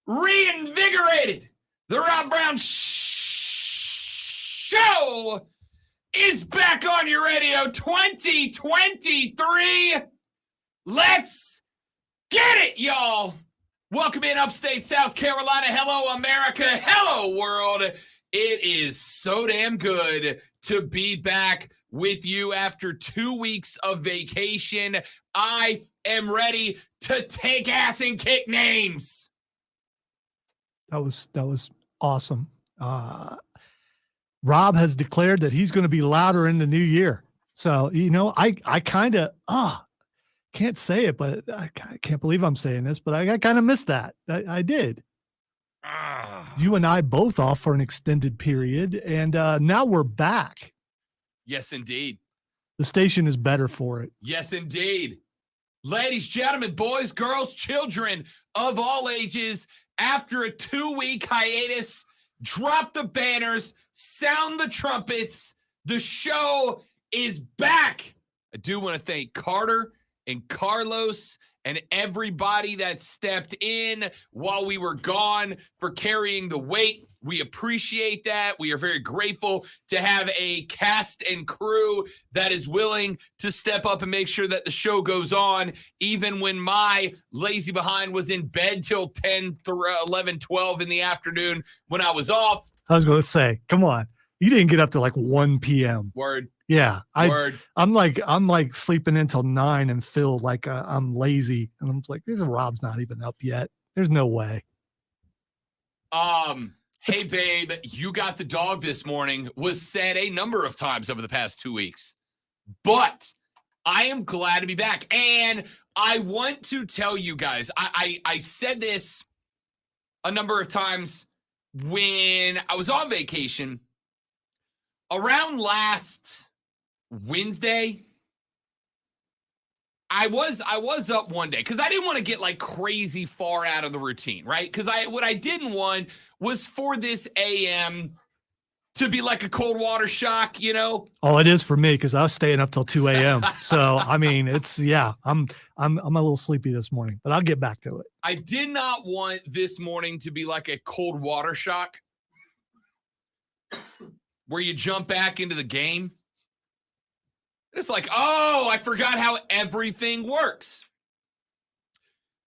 reinvigorated. The Rob Brown Show is back on your radio 2023. Let's get it, y'all. Welcome in upstate South Carolina. Hello, America. Hello, world. It is so damn good to be back with you after 2 weeks of vacation. I am ready to take ass and kick names. That was awesome. Rob has declared that he's going to be louder in the new year. So, I kind of, can't say it, but I can't believe I'm saying this, but I kind of missed that. I did. You and I both off for an extended period, and now we're back. Yes, indeed. The station is better for it. Yes, indeed. Ladies, gentlemen, boys, girls, children of all ages, after a 2-week hiatus, drop the banners, sound the trumpets. The show is back. I do want to thank Carter and Carlos and everybody that stepped in while we were gone for carrying the weight. We appreciate that. We are very grateful to have a cast and crew that is willing to step up and make sure that the show goes on, even when my lazy behind was in bed till 10, 11, 12 in the afternoon when I was off. I was going to say, come on. You didn't get up to like 1 p.m. Word. Yeah, Word. I'm like sleeping until 9 and feel like I'm lazy, and I'm like, this Rob's not even up yet. There's no way. Hey babe, you got the dog this morning was said a number of times over the past 2 weeks, but I am glad to be back, and I want to tell you guys, I said this a number of times when I was on vacation around last Wednesday. I was up one day because I didn't want to get like crazy far out of the routine, right? Because what I didn't want was for this AM to be like a cold water shock, Oh, it is for me because I was staying up till 2 a.m. So I mean, I'm a little sleepy this morning, but I'll get back to it. I did not want this morning to be like a cold water shock where you jump back into the game. It's like, oh, I forgot how everything works.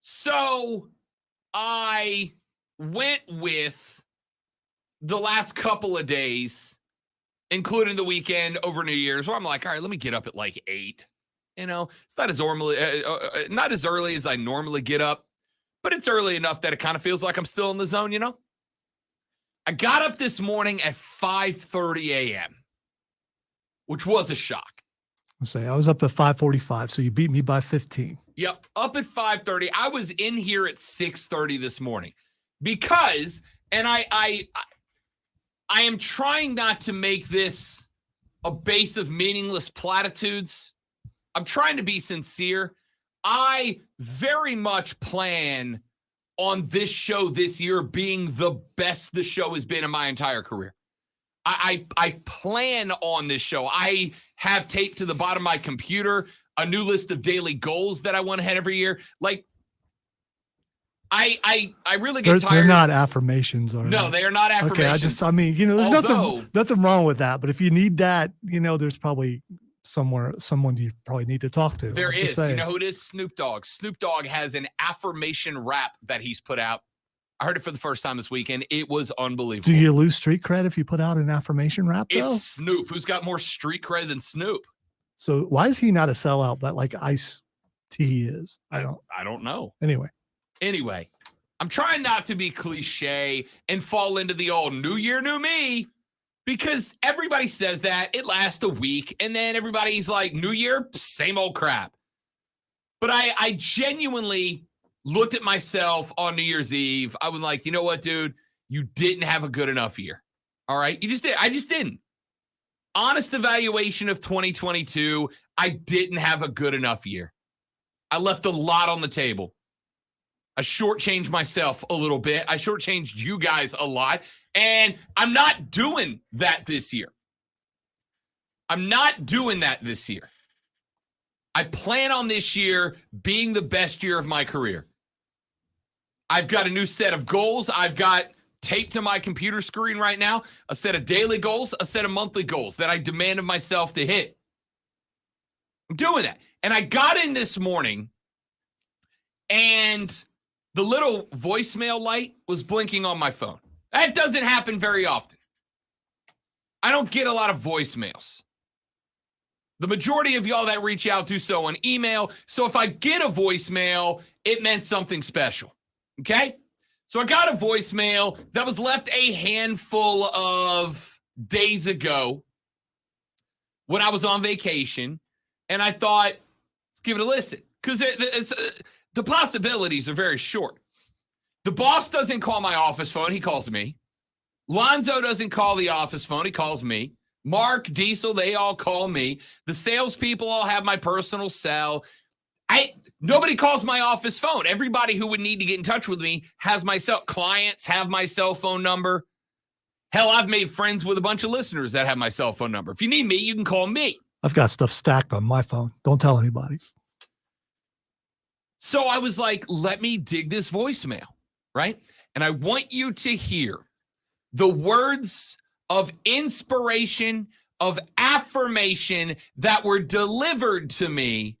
So I went with the last couple of days, including the weekend over New Year's, where I'm like, all right, let me get up at like 8. It's not as early as I normally get up, but it's early enough that it kind of feels like I'm still in the zone, I got up this morning at 5:30 a.m., which was a shock. I was up at 5:45, so you beat me by 15. Yep, up at 5:30. I was in here at 6:30 this morning because, and I am trying not to make this a base of meaningless platitudes. I'm trying to be sincere. I very much plan on this show this year being the best the show has been in my entire career. I plan on this show. I have taped to the bottom of my computer a new list of daily goals that I want to hit every year. Like, I really get tired. They're not affirmations, are No, they are not affirmations. Okay, there's nothing wrong with that. But if you need that, there's probably someone you probably need to talk to. There is. You know who it is? Snoop Dogg. Snoop Dogg has an affirmation rap that he's put out. I heard it for the first time this weekend. It was unbelievable. Do you lose street cred if you put out an affirmation rap, though? It's Snoop. Who's got more street cred than Snoop? So why is he not a sellout, but like Ice-T is? I don't know. Anyway, I'm trying not to be cliche and fall into the old new year, new me, because everybody says that. It lasts a week, and then everybody's like, new year, same old crap. But I genuinely looked at myself on New Year's Eve. I was like, you know what, dude? You didn't have a good enough year. All right? You just did. I just didn't. Honest evaluation of 2022, I didn't have a good enough year. I left a lot on the table. I shortchanged myself a little bit. I shortchanged you guys a lot. And I'm not doing that this year. I plan on this year being the best year of my career. I've got a new set of goals. I've got taped to my computer screen right now a set of daily goals, a set of monthly goals that I demand of myself to hit. I'm doing that. And I got in this morning and the little voicemail light was blinking on my phone. That doesn't happen very often. I don't get a lot of voicemails. The majority of y'all that reach out do so on email. So if I get a voicemail, it meant something special. Okay? So I got a voicemail that was left a handful of days ago when I was on vacation. And I thought, let's give it a listen. Because the possibilities are very short. The boss doesn't call my office phone. He calls me. Lonzo doesn't call the office phone. He calls me. Mark, Diesel, they all call me. The salespeople all have my personal cell. Nobody calls my office phone. Everybody who would need to get in touch with me has my clients have my cell phone number. Hell, I've made friends with a bunch of listeners that have my cell phone number. If you need me, you can call me. I've got stuff stacked on my phone. Don't tell anybody. So I was like, let me dig this voicemail, right? And I want you to hear the words of inspiration, of affirmation that were delivered to me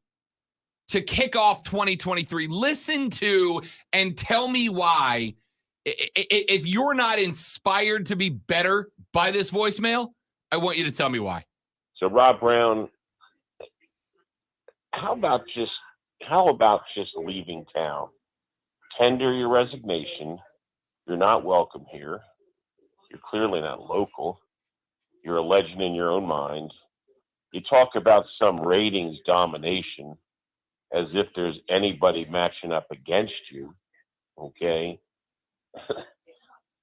to kick off 2023. Listen to and tell me why. If you're not inspired to be better by this voicemail, I want you to tell me why. So Rob Brown, how about just leaving town? Tender your resignation. You're not welcome here. You're clearly not local. You're a legend in your own mind. You talk about some ratings domination as if there's anybody matching up against you. Okay.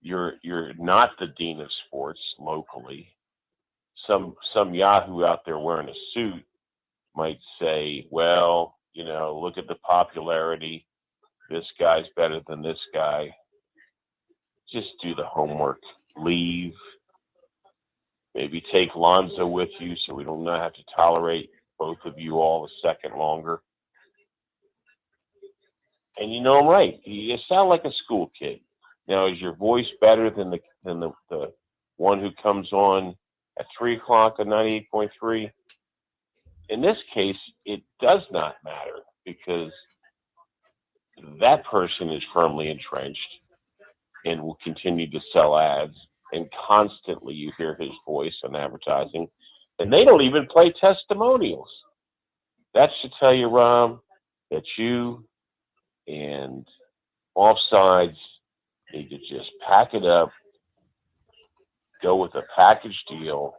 You're not the dean of sports locally. Some Yahoo out there wearing a suit might say, well, look at the popularity. This guy's better than this guy. Just do the homework. Leave. Maybe take Lonzo with you so we don't have to tolerate both of you all a second longer. And I'm right. You sound like a school kid. Now, is your voice better than the one who comes on at 3:00 on 98.3? In this case, it does not matter because that person is firmly entrenched and will continue to sell ads. And constantly you hear his voice on advertising. And they don't even play testimonials. That should tell you, Rob, that you and offsides need to just pack it up, go with a package deal,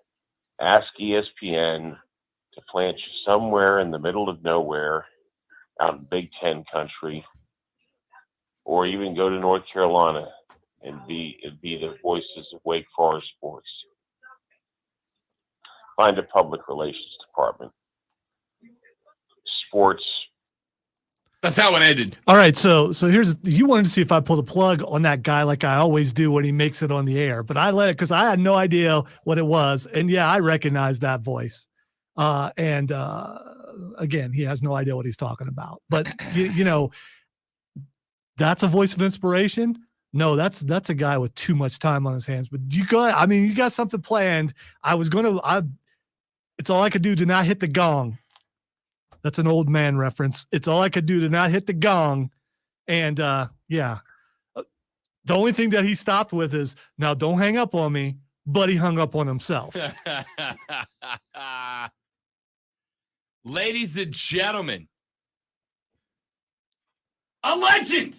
ask ESPN to plant you somewhere in the middle of nowhere out in Big Ten country, or even go to North Carolina and be the voices of Wake Forest sports. Find a public relations department. Sports. That's how it ended. All right, so here's, you wanted to see if I pull the plug on that guy like I always do when he makes it on the air, but I let it because I had no idea what it was, and yeah, I recognized that voice. Again, he has no idea what he's talking about. But that's a voice of inspiration. No, that's a guy with too much time on his hands. But you got something planned. It's all I could do to not hit the gong. That's an old man reference. It's all I could do to not hit the gong. And yeah, the only thing that he stopped with is, now don't hang up on me, but he hung up on himself. Ladies and gentlemen, a legend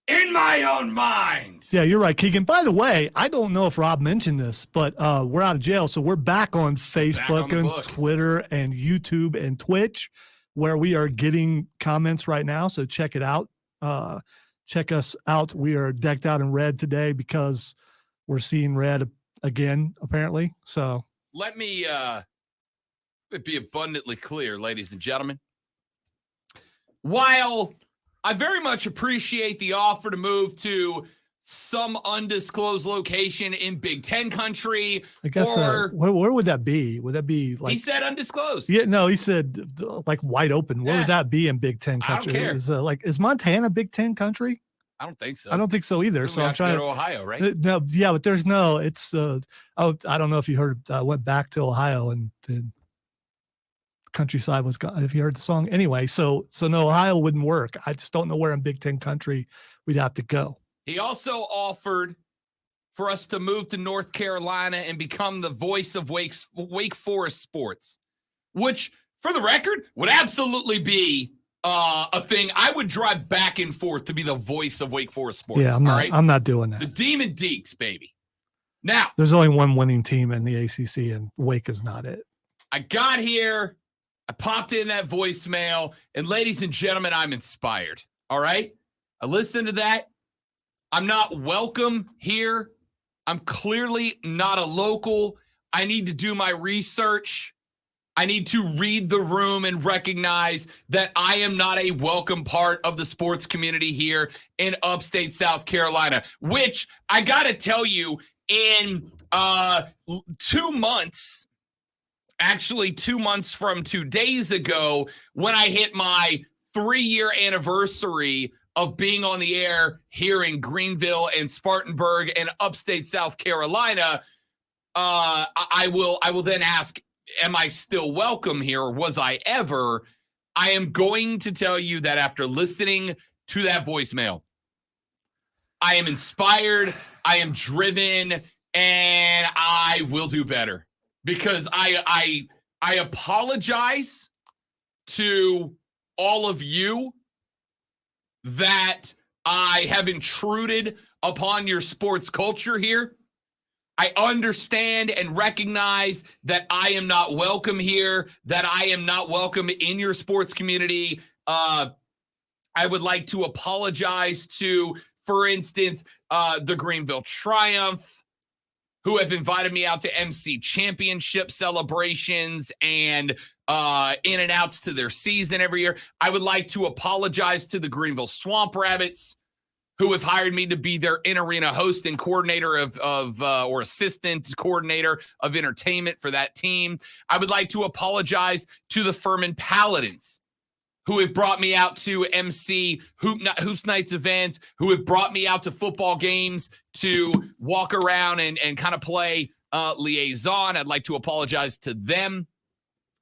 in my own mind. Yeah, you're right, Keegan. By the way, I don't know if Rob mentioned this, but we're out of jail, so we're back on Facebook and Twitter and YouTube and Twitch, where we are getting comments right now. So check it out. Check us out. We are decked out in red today because we're seeing red again, apparently. So let me be abundantly clear, ladies and gentlemen. While I very much appreciate the offer to move to some undisclosed location in Big Ten country, I guess, where would that be? Would that be like, he said undisclosed? Yeah, no, he said like wide open. Where would that be in Big Ten country? I don't care. Is Montana Big Ten country? I don't think so. I don't think so either. We So have I'm to trying go to Ohio, right? No, yeah, but there's no. It's I don't know if you heard. I went back to Ohio and countryside was gone. If you heard the song anyway, so no, Ohio wouldn't work. I just don't know where in Big Ten country we'd have to go. He also offered for us to move to North Carolina and become the voice of Wake Forest sports, which, for the record, would absolutely be a thing. I would drive back and forth to be the voice of Wake Forest sports. Yeah, I'm not doing that. The Demon Deeks, baby. Now, there's only one winning team in the ACC, and Wake is not it. I got here, I popped in that voicemail, and ladies and gentlemen, I'm inspired. All right? I listened to that. I'm not welcome here. I'm clearly not a local. I need to do my research. I need to read the room and recognize that I am not a welcome part of the sports community here in upstate South Carolina, which I got to tell you, in 2 months, actually 2 months from 2 days ago, when I hit my 3-year anniversary of being on the air here in Greenville and Spartanburg and upstate South Carolina, I will then ask, am I still welcome here, or was I ever? I am going to tell you that after listening to that voicemail, I am inspired, I am driven, and I will do better, because I apologize to all of you that I have intruded upon your sports culture here. I understand and recognize that I am not welcome here, that I am not welcome in your sports community. I would like to apologize to, for instance, the Greenville Triumph, who have invited me out to MC championship celebrations and in and outs to their season every year. I would like to apologize to the Greenville Swamp Rabbits, who have hired me to be their in-arena host and coordinator or assistant coordinator of entertainment for that team. I would like to apologize to the Furman Paladins, who have brought me out to MC Hoops Nights events, who have brought me out to football games to walk around and kind of play liaison. I'd like to apologize to them,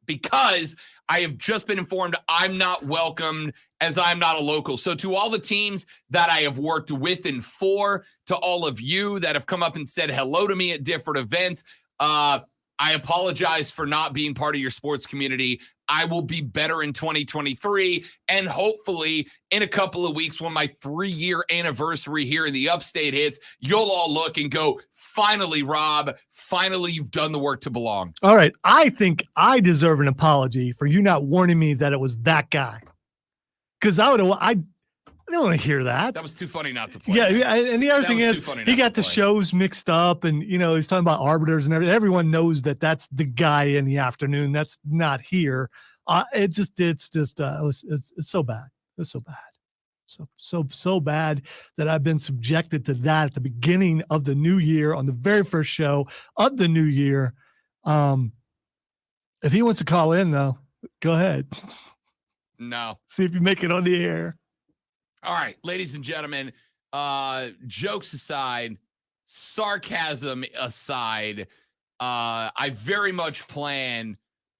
because I have just been informed I'm not welcomed, as I'm not a local. So to all the teams that I have worked with and for, to all of you that have come up and said hello to me at different events, I apologize for not being part of your sports community. I will be better in 2023. And hopefully in a couple of weeks, when my 3-year anniversary here in the upstate hits, you'll all look and go, finally, Rob, finally, you've done the work to belong. All right. I think I deserve an apology for you not warning me that it was that guy. Because I don't want to hear that. That was too funny not to play. Yeah, and the other thing is, he got the shows mixed up, and he's talking about arbiters and everything. Everyone knows that that's the guy in the afternoon. That's not here. It's so bad. It's so bad, so bad that I've been subjected to that at the beginning of the new year, on the very first show of the new year. If he wants to call in, though, go ahead. No. See if you make it on the air. All right, ladies and gentlemen, jokes aside, sarcasm aside, I very much plan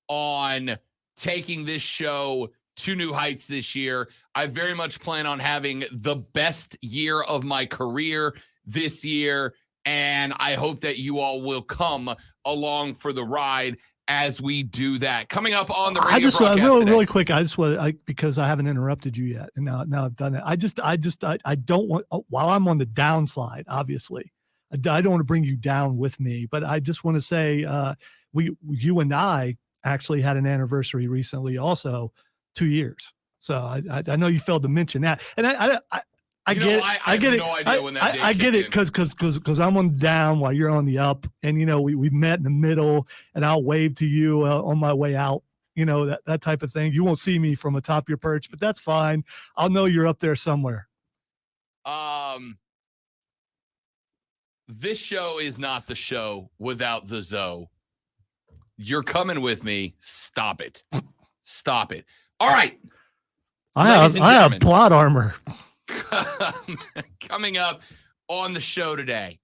on taking this show to new heights this year. I very much plan on having the best year of my career this year, and I hope that you all will come along for the ride as we do that. Coming up on the radio broadcast today. Really quick, I just want because I haven't interrupted you yet, and now I've done it. I don't want, while I'm on the downslide, obviously, I don't want to bring you down with me, but I just want to say you and I actually had an anniversary recently, also 2 years. So I know you failed to mention that, and I get it. I get it. No idea when that I get it because I'm on the down while you're on the up, and we met in the middle, and I'll wave to you on my way out. That type of thing. You won't see me from atop your perch, but that's fine. I'll know you're up there somewhere. This show is not the show without the Zoe. You're coming with me. Stop it. Stop it. All right. I have plot armor. Coming up on the show today.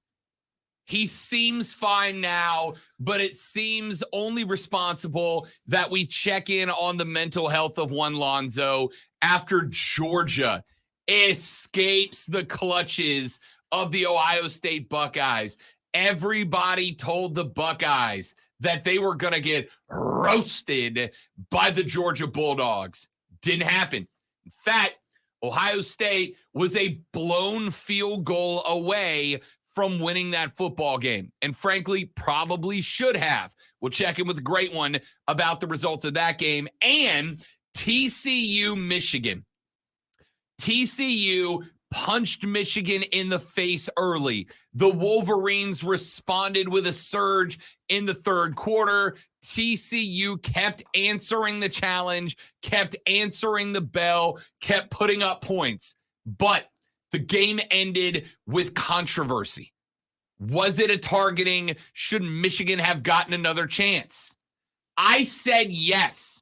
He seems fine now, but it seems only responsible that we check in on the mental health of one Lonzo after Georgia escapes the clutches of the Ohio State Buckeyes. Everybody told the Buckeyes that they were going to get roasted by the Georgia Bulldogs. Didn't happen. In fact, Ohio State was a blown field goal away from winning that football game, and frankly, probably should have. We'll check in with a great one about the results of that game and TCU, Michigan. TCU punched Michigan in the face early. The Wolverines responded with a surge in the third quarter. TCU kept answering the challenge, kept answering the bell, kept putting up points. But the game ended with controversy. Was it a targeting? Should Michigan have gotten another chance? I said yes,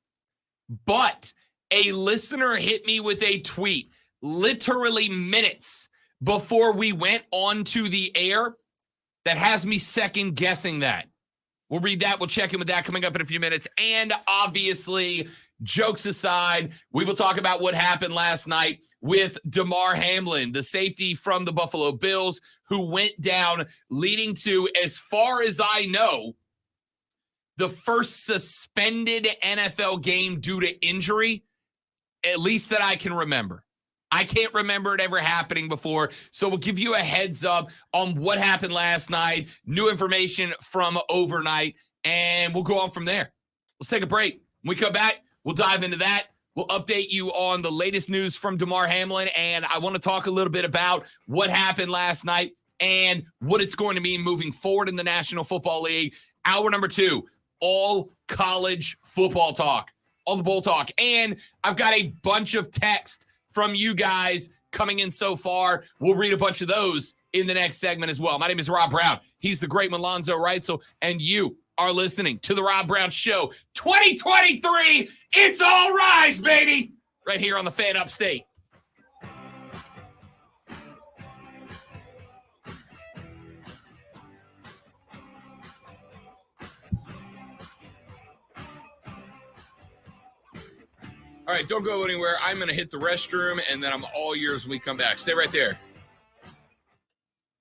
but a listener hit me with a tweet literally minutes before we went onto the air that has me second guessing that. We'll read that. We'll check in with that coming up in a few minutes. And obviously, jokes aside, we will talk about what happened last night with Damar Hamlin, the safety from the Buffalo Bills, who went down, leading to, as far as I know, the first suspended NFL game due to injury, at least that I can remember. I can't remember it ever happening before, so we'll give you a heads up on what happened last night, new information from overnight, and we'll go on from there. Let's take a break. When we come back, we'll dive into that. We'll update you on the latest news from Damar Hamlin, and I want to talk a little bit about what happened last night and what it's going to mean moving forward in the National Football League. Hour number 2, all college football talk, all the bowl talk, and I've got a bunch of text from you guys coming in so far. We'll read a bunch of those in the next segment as well. My name is Rob Brown. He's the great Lonzo Reitzel, and you are listening to The Rob Brown Show 2023. It's all rise, baby, right here on the Fan Upstate. All right, don't go anywhere. I'm going to hit the restroom, and then I'm all yours when we come back. Stay right there.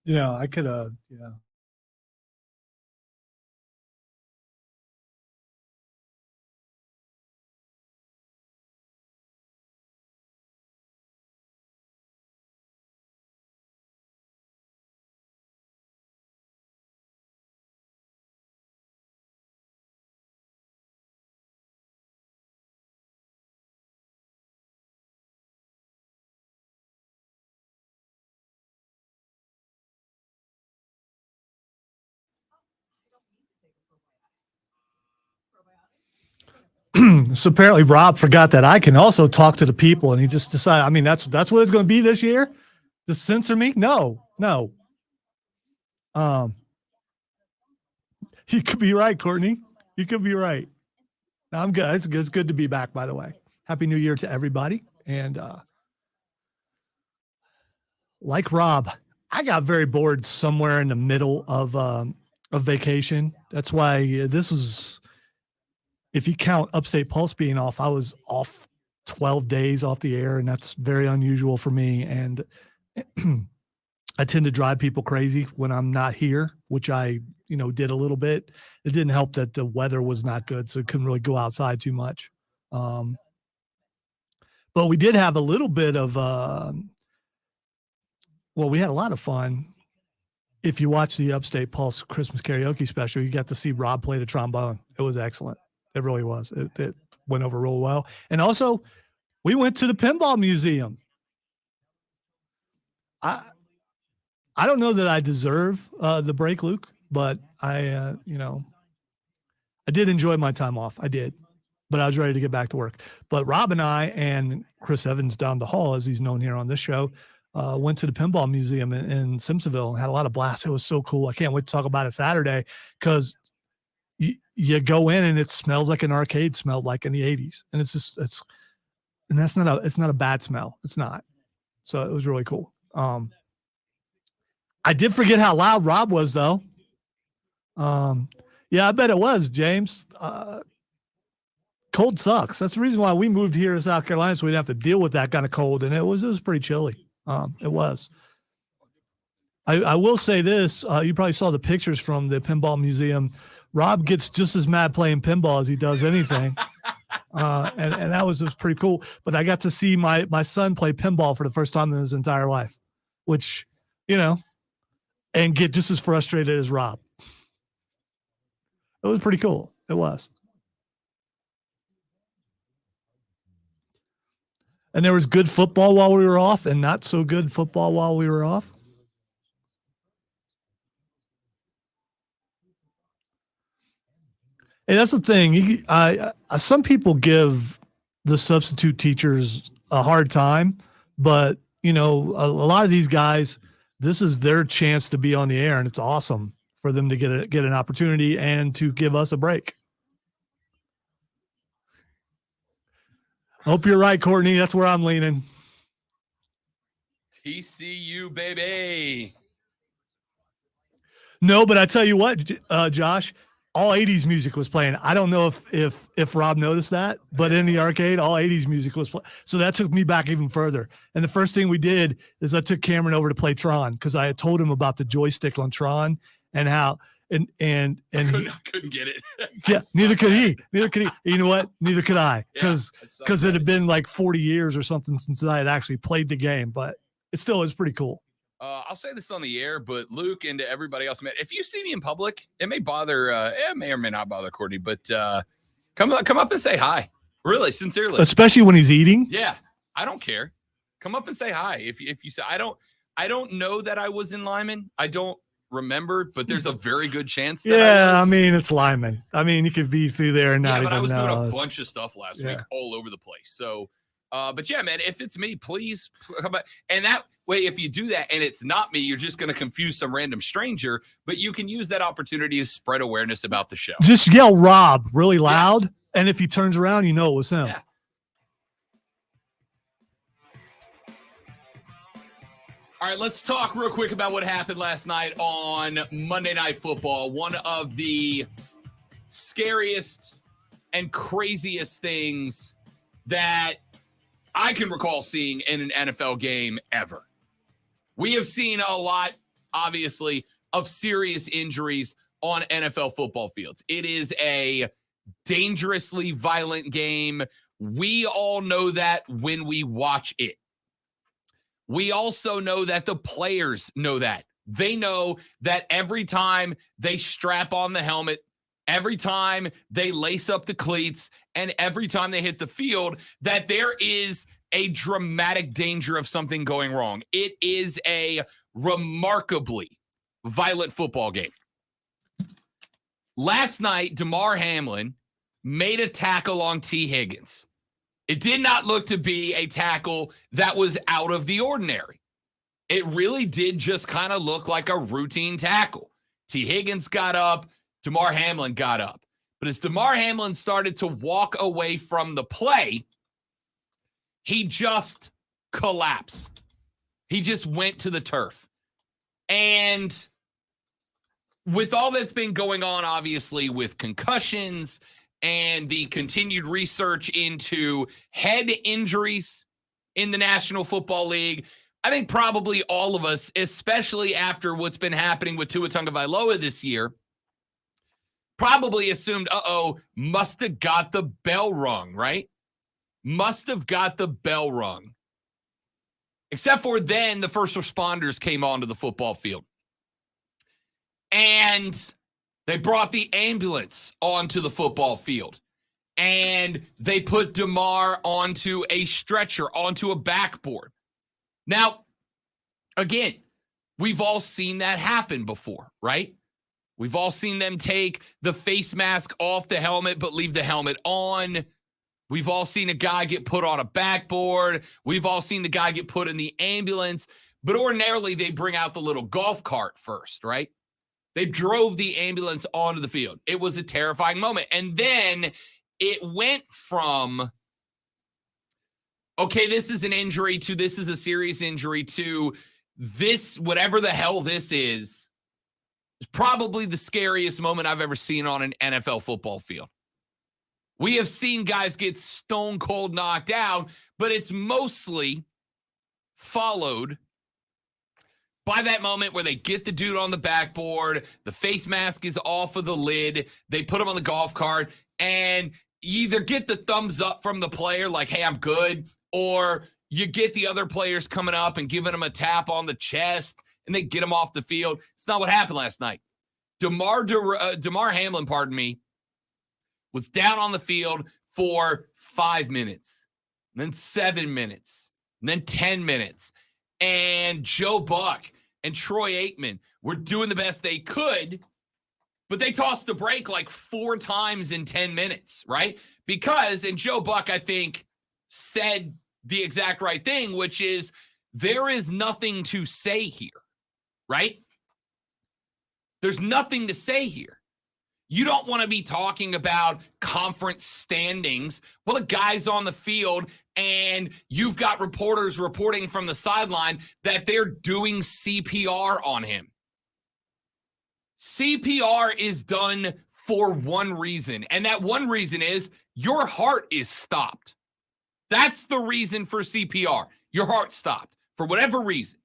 Yeah, I could, yeah. So apparently Rob forgot that I can also talk to the people, and he just decided, I mean, that's what it's going to be this year. To censor me? No. You could be right, Courtney. You could be right. No, I'm good. It's good to be back, by the way. Happy New Year to everybody. And like Rob, I got very bored somewhere in the middle of vacation. That's why this was, if you count Upstate Pulse being off, I was off 12 days off the air, and that's very unusual for me. And I tend to drive people crazy when I'm not here, which I, did a little bit. It didn't help that the weather was not good, so I couldn't really go outside too much. But we did have a little bit of, we had a lot of fun. If you watch the Upstate Pulse Christmas karaoke special, you got to see Rob play the trombone. It was excellent. It really was. It went over real well. And also, we went to the Pinball Museum. I don't know that I deserve the break, Luke, but I did enjoy my time off. I did, but I was ready to get back to work. But Rob and I and Chris Evans down the hall, as he's known here on this show, went to the Pinball Museum in Simpsonville and had a lot of blasts. It was so cool. I can't wait to talk about it Saturday because you go in and it smells like an arcade smelled like in the 80s. And it's not a bad smell. It's not. So it was really cool. I did forget how loud Rob was, though. Yeah, I bet it was, James. Cold sucks. That's the reason why we moved here to South Carolina, so we didn't have to deal with that kind of cold. And it was pretty chilly. It was. I will say this. You probably saw the pictures from the pinball museum. Rob gets just as mad playing pinball as he does anything. And that was pretty cool. But I got to see my son play pinball for the first time in his entire life, which, and get just as frustrated as Rob. It was pretty cool. It was. And there was good football while we were off and not so good football while we were off. And that's the thing. Some people give the substitute teachers a hard time, but a lot of these guys, this is their chance to be on the air, and it's awesome for them to get an opportunity and to give us a break. Hope you're right, Courtney. That's where I'm leaning. TCU, baby. No, but I tell you what, Josh, all 80s music was playing. I don't know if Rob noticed that, but in the arcade, all 80s music was playing. So that took me back even further. And the first thing we did is I took Cameron over to play Tron because I had told him about the joystick on Tron and how and I couldn't get it. Yeah, neither could he. You know what? Neither could I because it had been like 40 years or something since I had actually played the game. But it still is pretty cool. I'll say this on the air, but Luke and to everybody else, man, if you see me in public, it may bother, it may or may not bother Courtney, but come up and say hi. Really, sincerely. Especially when he's eating. Yeah, I don't care. Come up and say hi. If you say, I don't know that I was in Lyman. I don't remember, but there's a very good chance that I mean, it's Lyman. I mean, you could be through there and not even know. I was doing a bunch of stuff last week all over the place. So, but yeah, man, if it's me, please come back. And that way, if you do that and it's not me, you're just going to confuse some random stranger, but you can use that opportunity to spread awareness about the show. Just yell Rob really loud. And if he turns around, you know it was him. Yeah. All right, let's talk real quick about what happened last night on Monday Night Football. One of the scariest and craziest things that I can recall seeing in an NFL game ever. We have seen a lot, obviously, of serious injuries on NFL football fields. It is a dangerously violent game. We all know that when we watch it. We also know that the players know that. They know that every time they strap on the helmet, every time they lace up the cleats, and every time they hit the field, that there is a dramatic danger of something going wrong. It is a remarkably violent football game. Last night, Damar Hamlin made a tackle on T. Higgins. It did not look to be a tackle that was out of the ordinary. It really did just kind of look like a routine tackle. T. Higgins got up, Damar Hamlin got up. But as Damar Hamlin started to walk away from the play, he just collapsed. He just went to the turf. And with all that's been going on, obviously, with concussions and the continued research into head injuries in the National Football League, I think probably all of us, especially after what's been happening with Tua Tagovailoa this year, probably assumed, must have got the bell rung, right? Must have got the bell rung. Except for then the first responders came onto the football field. And they brought the ambulance onto the football field. And they put Damar onto a stretcher, onto a backboard. Now, again, we've all seen that happen before, right? We've all seen them take the face mask off the helmet, but leave the helmet on. We've all seen a guy get put on a backboard. We've all seen the guy get put in the ambulance. But ordinarily, they bring out the little golf cart first, right? They drove the ambulance onto the field. It was a terrifying moment. And then it went from okay, this is an injury to, this is a serious injury to, this, whatever the hell this is probably the scariest moment I've ever seen on an NFL football field. We have seen guys get stone cold knocked out, but it's mostly followed by that moment where they get the dude on the backboard, the face mask is off of the lid, they put him on the golf cart, and you either get the thumbs up from the player, like, hey, I'm good, or you get the other players coming up and giving him a tap on the chest, and they get him off the field. It's not what happened last night. Damar Hamlin, was down on the field for 5 minutes, then 7 minutes, then 10 minutes. And Joe Buck and Troy Aikman were doing the best they could, but they tossed the break like 4 times in 10 minutes, right? Because, and Joe Buck, I think, said the exact right thing, which is there is nothing to say here, right? There's nothing to say here. You don't want to be talking about conference standings. Well, a guy's on the field and you've got reporters reporting from the sideline that they're doing CPR on him. CPR is done for one reason, and that one reason is your heart is stopped. That's the reason for CPR. Your heart stopped for whatever reason,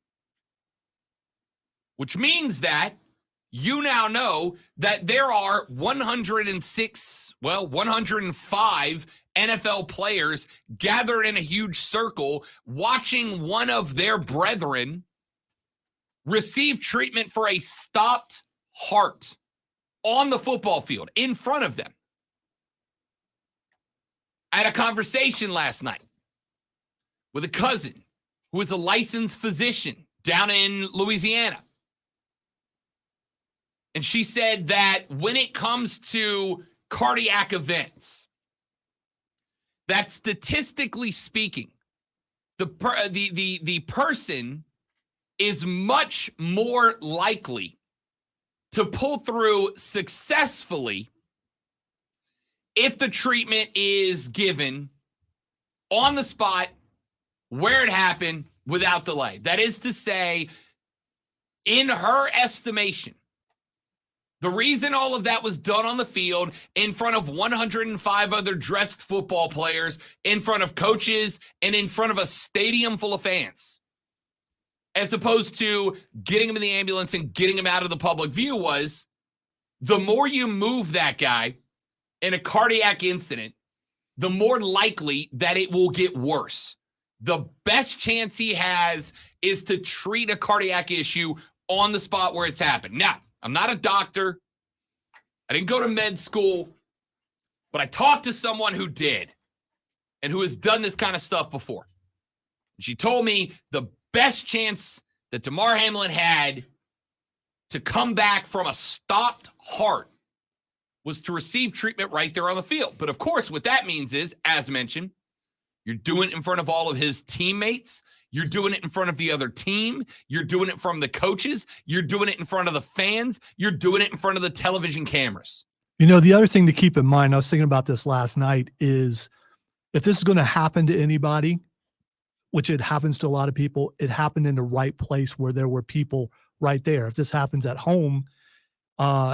which means that you now know that there are 105 NFL players gathered in a huge circle watching one of their brethren receive treatment for a stopped heart on the football field in front of them. I had a conversation last night with a cousin who is a licensed physician down in Louisiana. And she said that when it comes to cardiac events, that statistically speaking, the person is much more likely to pull through successfully if the treatment is given on the spot where it happened without delay. That is to say, in her estimation, the reason all of that was done on the field in front of 105 other dressed football players, in front of coaches, and in front of a stadium full of fans, as opposed to getting him in the ambulance and getting him out of the public view, was the more you move that guy in a cardiac incident, the more likely that it will get worse. The best chance he has is to treat a cardiac issue on the spot where it's happened. Now, I'm not a doctor. I didn't go to med school, but I talked to someone who did and who has done this kind of stuff before. She told me the best chance that Damar Hamlin had to come back from a stopped heart was to receive treatment right there on the field. But of course, what that means is, as mentioned, you're doing it in front of all of his teammates. You're doing it in front of the other team. You're doing it from the coaches. You're doing it in front of the fans. You're doing it in front of the television cameras. You know, the other thing to keep in mind, I was thinking about this last night, is if this is going to happen to anybody, which it happens to a lot of people, it happened in the right place where there were people right there. If this happens at home,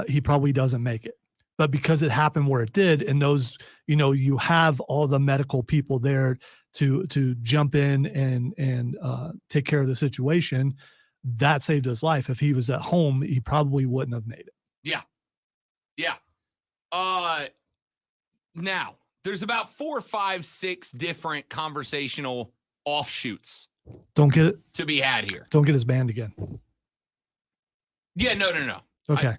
he probably doesn't make it. But because it happened where it did, and those, you know, you have all the medical people there to jump in and take care of the situation, that saved his life. If he was at home, he probably wouldn't have made it. Yeah. Yeah. Now, there's about 4, 5, 6 different conversational offshoots. Don't get it to be had here. Don't get his band again. Yeah, no. Okay.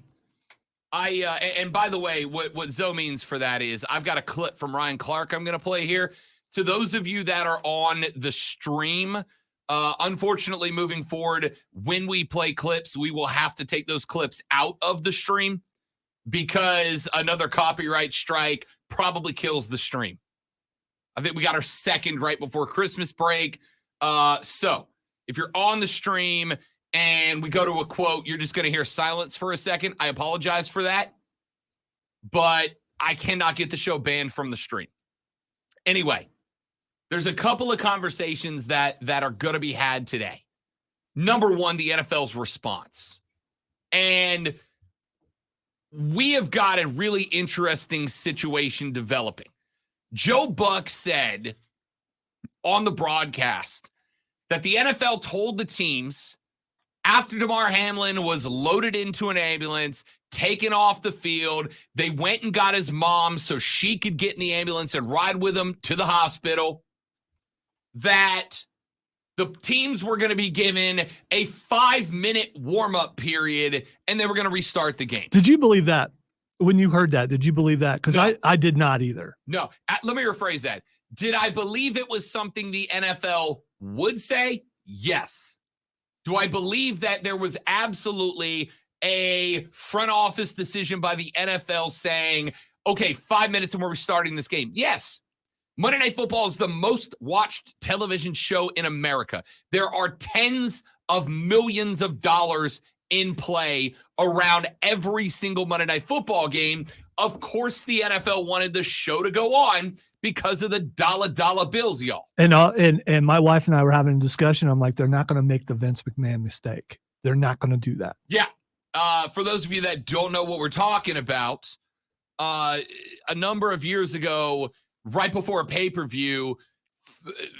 And by the way, what Zoe means for that is I've got a clip from Ryan Clark I'm going to play here. To those of you that are on the stream, unfortunately, moving forward, when we play clips, we will have to take those clips out of the stream because another copyright strike probably kills the stream. I think we got our second right before Christmas break. So if you're on the stream and we go to a quote, you're just going to hear silence for a second. I apologize for that, but I cannot get the show banned from the stream. Anyway, There's a couple of conversations that are going to be had today. Number one, the NFL's response. And we have got a really interesting situation developing. Joe Buck said on the broadcast that the NFL told the teams after Damar Hamlin was loaded into an ambulance, taken off the field, they went and got his mom so she could get in the ambulance and ride with him to the hospital, that the teams were going to be given a 5-minute warm-up period and they were going to restart the game. Did you believe that? When you heard that, did you believe that? Because No. I did not either. No, let me rephrase that. Did I believe it was something the NFL would say? Yes. Do I believe that there was absolutely a front office decision by the NFL saying, okay, 5 minutes and we're restarting this game? Yes. Monday Night Football is the most watched television show in America. There are tens of millions of dollars in play around every single Monday Night Football game. Of course, the NFL wanted the show to go on because of the dollar bills, y'all. And my wife and I were having a discussion. I'm like, they're not going to make the Vince McMahon mistake. They're not going to do that. Yeah. For those of you that don't know what we're talking about, a number of years ago, right before a pay-per-view,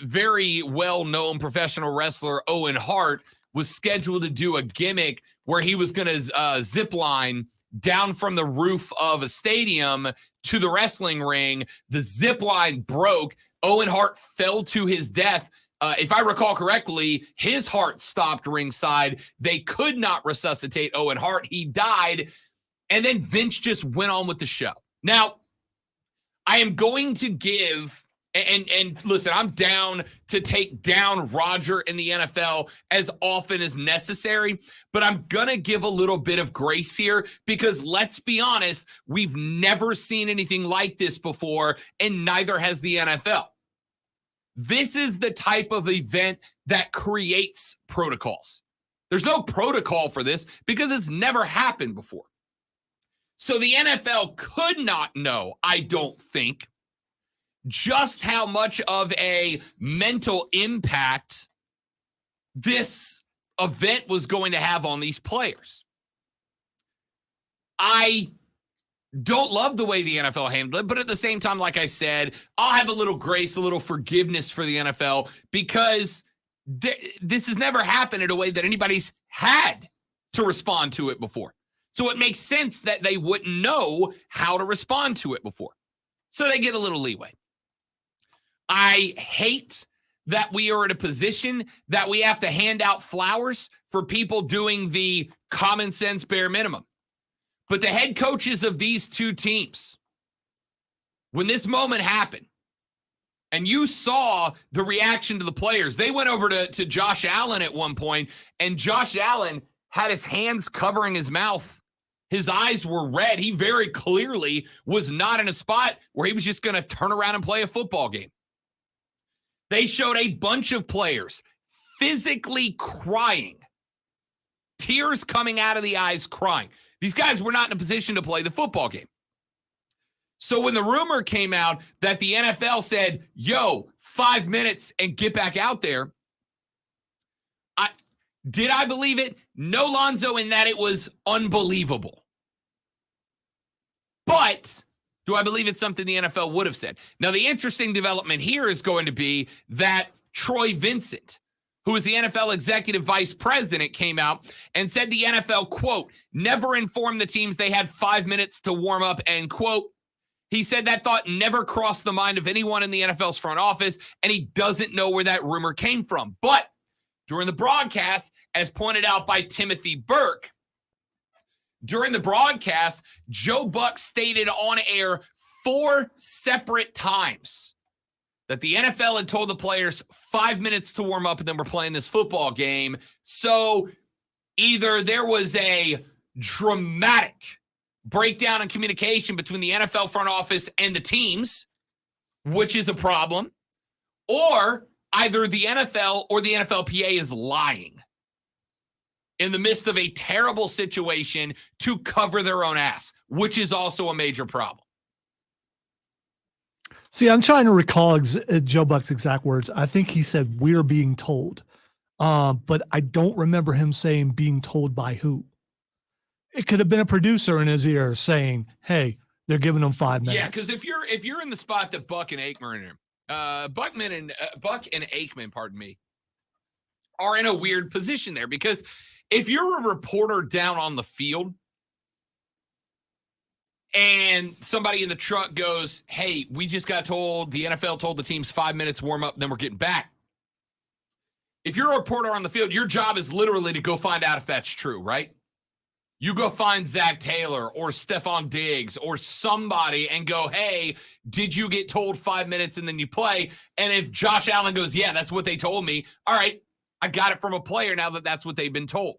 very well-known professional wrestler Owen Hart was scheduled to do a gimmick where he was going to zip line down from the roof of a stadium to the wrestling ring. The zip line broke. Owen Hart fell to his death. If I recall correctly, his heart stopped ringside. They could not resuscitate Owen Hart. He died. And then Vince just went on with the show. Now, I am going to give, and listen, I'm down to take down Roger in the NFL as often as necessary, but I'm going to give a little bit of grace here because let's be honest, we've never seen anything like this before, and neither has the NFL. This is the type of event that creates protocols. There's no protocol for this because it's never happened before. So the NFL could not know, I don't think, just how much of a mental impact this event was going to have on these players. I don't love the way the NFL handled it, but at the same time, like I said, I'll have a little grace, a little forgiveness for the NFL because this has never happened in a way that anybody's had to respond to it before. So it makes sense that they wouldn't know how to respond to it before. So they get a little leeway. I hate that we are in a position that we have to hand out flowers for people doing the common sense bare minimum. But the head coaches of these two teams, when this moment happened, and you saw the reaction to the players, they went over to Josh Allen at one point, and Josh Allen had his hands covering his mouth. His eyes were red. He very clearly was not in a spot where he was just going to turn around and play a football game. They showed a bunch of players physically crying, tears coming out of the eyes, crying. These guys were not in a position to play the football game. So when the rumor came out that the NFL said, yo, 5 minutes and get back out there, did I believe it? No, Lonzo, in that it was unbelievable. But do I believe it's something the NFL would have said? Now, the interesting development here is going to be that Troy Vincent, who is the NFL executive vice president, came out and said the NFL, quote, never informed the teams they had 5 minutes to warm up, end quote. He said that thought never crossed the mind of anyone in the NFL's front office, and he doesn't know where that rumor came from. But during the broadcast, as pointed out by Timothy Burke, during the broadcast, Joe Buck stated on air 4 separate times that the NFL had told the players 5 minutes to warm up and then we're playing this football game. So either there was a dramatic breakdown in communication between the NFL front office and the teams, which is a problem, or either the NFL or the NFLPA is lying in the midst of a terrible situation to cover their own ass, which is also a major problem. See, I'm trying to recall Joe Buck's exact words. I think he said, "We're being told," but I don't remember him saying "being told by who." It could have been a producer in his ear saying, "Hey, they're giving him 5 minutes." Yeah, because if you're in the spot that Buck and Aikman are in, Buck and Aikman, pardon me, are in a weird position there, because if you're a reporter down on the field and somebody in the truck goes, "Hey, we just got told, the NFL told the teams 5 minutes warm up, then we're getting back." If you're a reporter on the field, your job is literally to go find out if that's true, right? You go find Zach Taylor or Stephon Diggs or somebody and go, "Hey, did you get told 5 minutes?" And then you play. And if Josh Allen goes, "Yeah, that's what they told me," all right, I got it from a player now that that's what they've been told.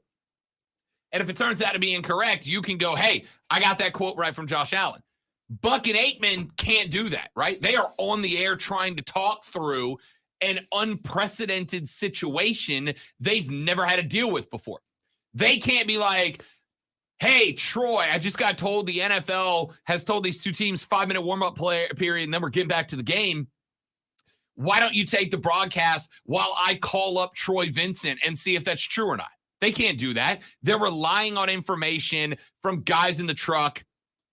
And if it turns out to be incorrect, you can go, "Hey, I got that quote right from Josh Allen." Buck and Aikman can't do that, right? They are on the air trying to talk through an unprecedented situation they've never had to deal with before. They can't be like, "Hey, Troy, I just got told the NFL has told these two teams 5-minute warm-up period, and then we're getting back to the game. Why don't you take the broadcast while I call up Troy Vincent and see if that's true or not?" They can't do that. They're relying on information from guys in the truck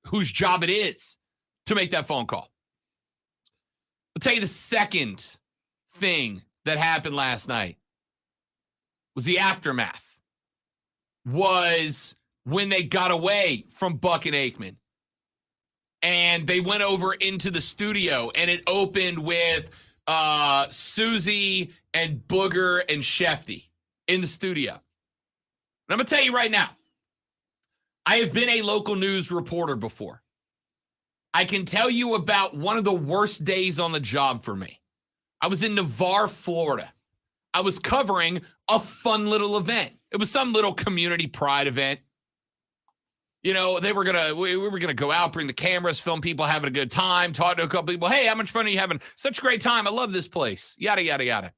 whose job it is to make that phone call. I'll tell you the second thing that happened last night was the aftermath. Was when they got away from Buck and Aikman and they went over into the studio, and it opened with Susie and Booger and Shefty in the studio. And I'm going to tell you right now, I have been a local news reporter before. I can tell you about one of the worst days on the job for me. I was in Navarre, Florida. I was covering a fun little event. It was some little community pride event. You know, we were gonna go out, bring the cameras, film people having a good time, talk to a couple people. "Hey, how much fun are you having? Such a great time. I love this place." Yada, yada, yada.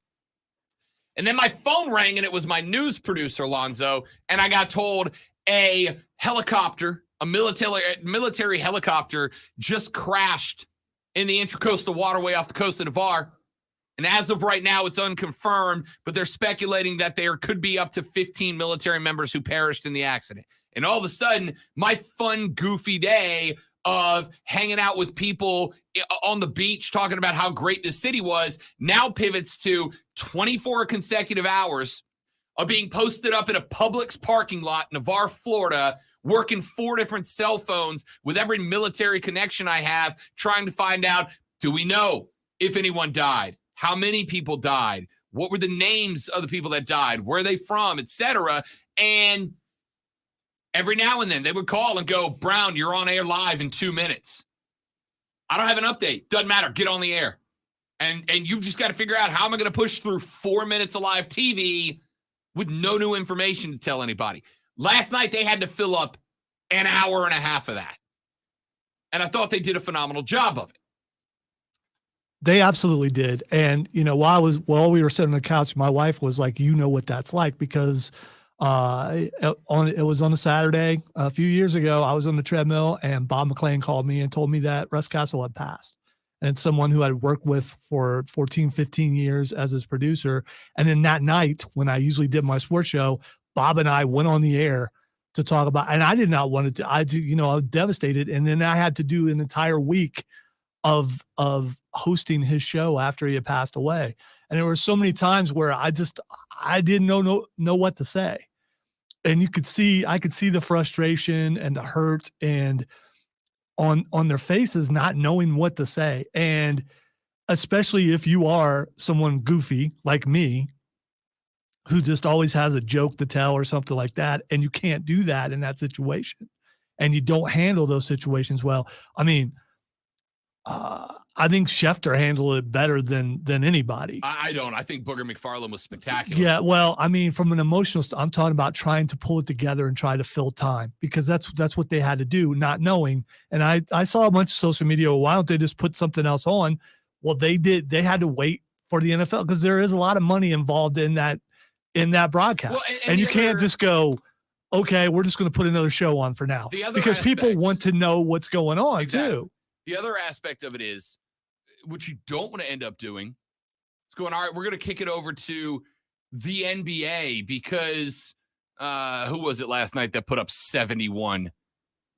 And then my phone rang, and it was my news producer, Lonzo, and I got told a helicopter, a military helicopter, just crashed in the Intracoastal Waterway off the coast of Navarre. And as of right now, it's unconfirmed, but they're speculating that there could be up to 15 military members who perished in the accident. And all of a sudden, my fun, goofy day of hanging out with people on the beach talking about how great the city was now pivots to 24 consecutive hours of being posted up in a Publix parking lot in Navarre, Florida, working 4 different cell phones with every military connection I have, trying to find out, do we know if anyone died? How many people died? What were the names of the people that died? Where are they from, etc. And every now and then they would call and go, "Brown, you're on air live in 2 minutes." I don't have an update. Doesn't matter. Get on the air. And you've just got to figure out, how am I going to push through 4 minutes of live TV with no new information to tell anybody? Last night, they had to fill up an hour and a half of that. And I thought they did a phenomenal job of it. They absolutely did. And, you know, while we were sitting on the couch, my wife was like, "You know what that's like," because it was on a Saturday a few years ago. I was on the treadmill, and Bob McClain called me and told me that Russ Castle had passed. And someone who I'd worked with for 14, 15 years as his producer. And then that night, when I usually did my sports show, Bob and I went on the air to talk about, and I did not want to, I was devastated. And then I had to do an entire week of hosting his show after he had passed away. And there were so many times where I didn't know what to say. And I could see the frustration and the hurt and on their faces, not knowing what to say. And especially if you are someone goofy like me, who just always has a joke to tell or something like that, and you can't do that in that situation, and you don't handle those situations well. I mean, I think Schefter handled it better than anybody. I don't. I think Booger McFarland was spectacular. Yeah, well, I mean, from an emotional I'm talking about trying to pull it together and try to fill time, because that's what they had to do, not knowing. And I saw a bunch of social media, well, why don't they just put something else on? Well, they did. They had to wait for the NFL, because there is a lot of money involved in that broadcast. Well, and you can't just go, okay, we're just going to put another show on for now, because people want to know what's going on too. The other aspect of it is, what you don't want to end up doing is going, all right, we're going to kick it over to the NBA because who was it last night that put up 71?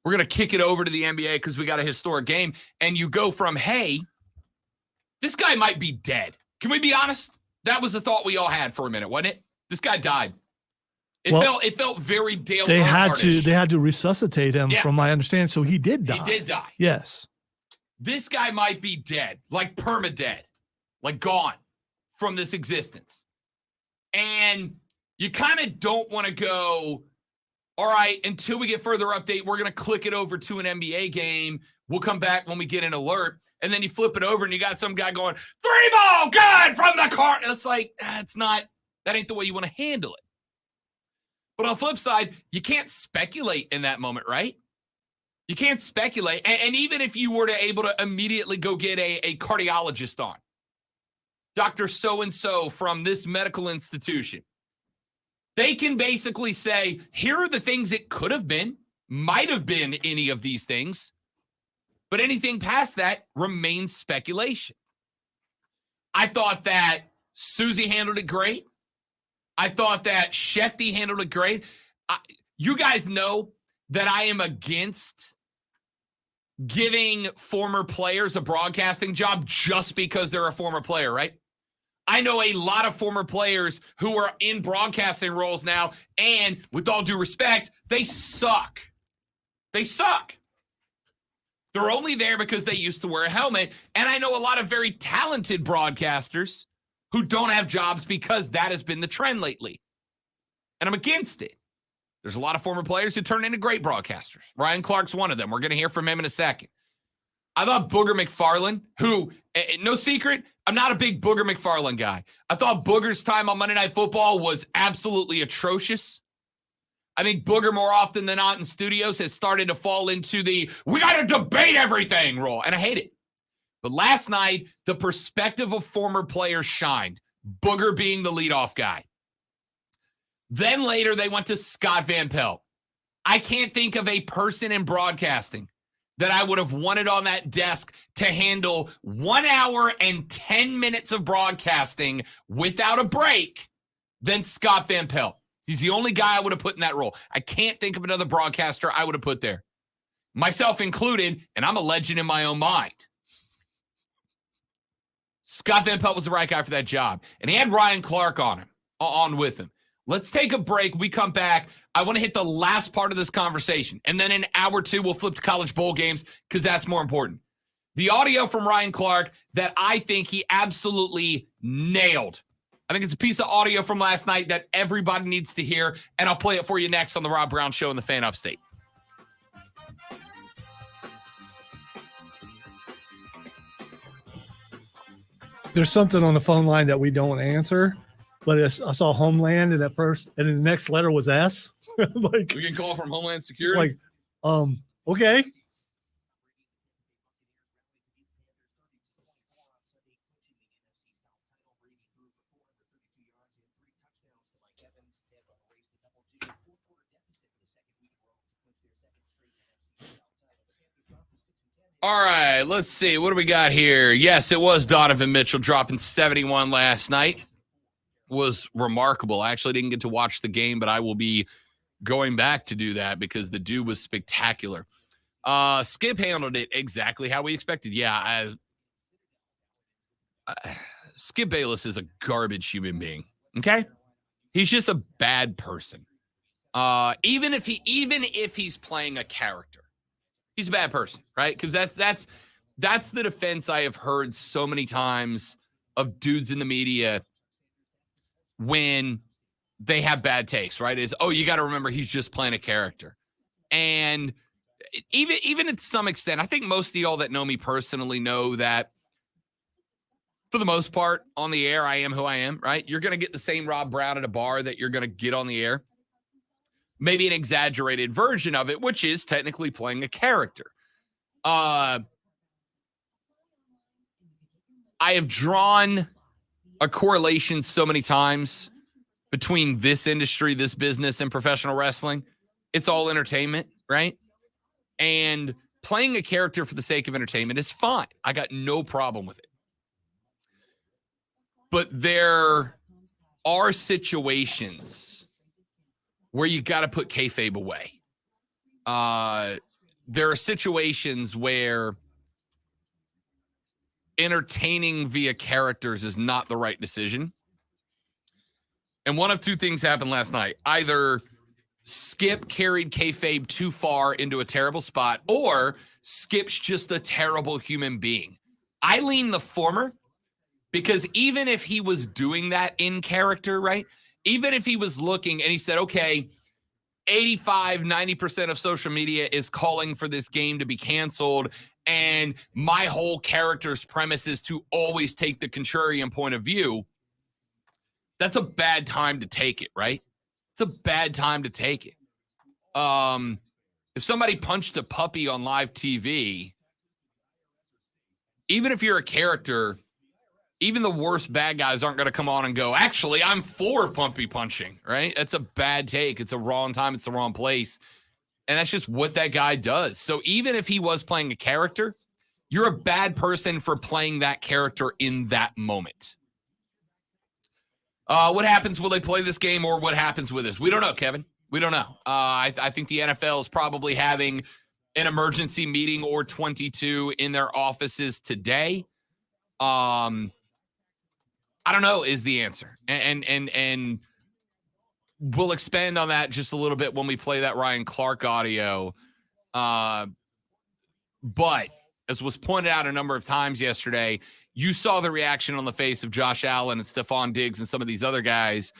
We're going to kick it over to the NBA because we got a historic game. And you go from, hey, this guy might be dead. Can we be honest? That was a thought we all had for a minute, wasn't it? This guy died. It felt very Dale Earnhardt-ish. They had to resuscitate him, from my understanding. So he did die. He did die. Yes. This guy might be dead, like perma-dead, like gone from this existence. And you kind of don't want to go, all right, until we get further update, we're going to click it over to an NBA game. We'll come back when we get an alert. And then you flip it over and you got some guy going, 3-ball, good from the court. It's like, that ain't the way you want to handle it. But on the flip side, you can't speculate in that moment, right? You can't speculate. And even if you were able to immediately go get a cardiologist on, Dr. So-and-so from this medical institution, they can basically say, here are the things it could have been, might have been any of these things, but anything past that remains speculation. I thought that Susie handled it great. I thought that Shefty handled it great. You guys know that I am against giving former players a broadcasting job just because they're a former player, right? I know a lot of former players who are in broadcasting roles now, and with all due respect, they suck. They suck. They're only there because they used to wear a helmet, and I know a lot of very talented broadcasters who don't have jobs because that has been the trend lately. And I'm against it. There's a lot of former players who turn into great broadcasters. Ryan Clark's one of them. We're going to hear from him in a second. I thought Booger McFarland, who, no secret, I'm not a big Booger McFarland guy. I thought Booger's time on Monday Night Football was absolutely atrocious. I think Booger, more often than not in studios, has started to fall into the we got to debate everything role, and I hate it. But last night, the perspective of former players shined, Booger being the leadoff guy. Then later, they went to Scott Van Pelt. I can't think of a person in broadcasting that I would have wanted on that desk to handle 1 hour and 10 minutes of broadcasting without a break than Scott Van Pelt. He's the only guy I would have put in that role. I can't think of another broadcaster I would have put there, myself included, and I'm a legend in my own mind. Scott Van Pelt was the right guy for that job, and he had Ryan Clark on with him. Let's take a break. We come back. I want to hit the last part of this conversation, and then in hour two, we'll flip to college bowl games because that's more important. The audio from Ryan Clark that I think he absolutely nailed. I think it's a piece of audio from last night that everybody needs to hear, and I'll play it for you next on the Rob Brown Show in the Fan Upstate. There's something on the phone line that we don't answer, but I saw Homeland and the next letter was S. Like, we can call from Homeland Security. Like, okay. All right, let's see. What do we got here? Yes, it was Donovan Mitchell dropping 71 last night. Was remarkable. I actually didn't get to watch the game, but I will be going back to do that because the dude was spectacular. Skip handled it exactly how we expected. Yeah, Skip Bayless is a garbage human being. Okay, he's just a bad person. Even if he's playing a character, he's a bad person, right? Because that's the defense I have heard so many times of dudes in the media when they have bad takes, right? Is, oh, you got to remember he's just playing a character. And even at some extent, I think most of y'all that know me personally know that for the most part on the air, I am who I am, right? You're going to get the same Rob Brown at a bar that you're going to get on the air. Maybe an exaggerated version of it, which is technically playing a character. I have drawn a correlation so many times between this industry, this business, and professional wrestling. It's all entertainment, right? And playing a character for the sake of entertainment is fine. I got no problem with it. but there are situations where you got to put kayfabe away. There are situations where entertaining via characters is not the right decision. And one of two things happened last night. Either Skip carried kayfabe too far into a terrible spot, or Skip's just a terrible human being. I lean the former, because even if he was doing that in character, right? Even if he was looking and he said, okay, 85-90% of social media is calling for this game to be canceled, and my whole character's premise is to always take the contrarian point of view, that's a bad time to take it, right? It's a bad time to take it. If somebody punched a puppy on live TV, even if you're a character, even the worst bad guys aren't going to come on and go, actually, I'm for puppy punching, right? That's a bad take. It's a wrong time. It's the wrong place. And that's just what that guy does. So even if he was playing a character, you're a bad person for playing that character in that moment. What happens? Will they play this game, or what happens with this? We don't know, Kevin. We don't know. I think the NFL is probably having an emergency meeting or 22 in their offices today. I don't know is the answer. And we'll expand on that just a little bit when we play that Ryan Clark audio. But as was pointed out a number of times yesterday, you saw the reaction on the face of Josh Allen and Stephon Diggs and some of these other guys.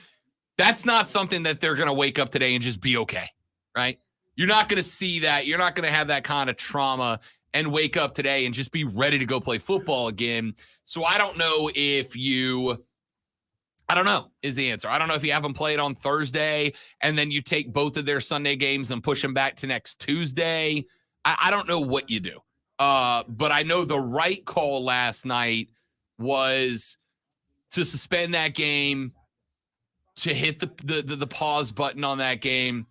That's not something that they're going to wake up today and just be okay, right? You're not going to see that. You're not going to have that kind of trauma and wake up today and just be ready to go play football again. So I don't know if I don't know is the answer. I don't know if you have them played on Thursday and then you take both of their Sunday games and push them back to next Tuesday. I don't know what you do. But I know the right call last night was to suspend that game, to hit the pause button on that game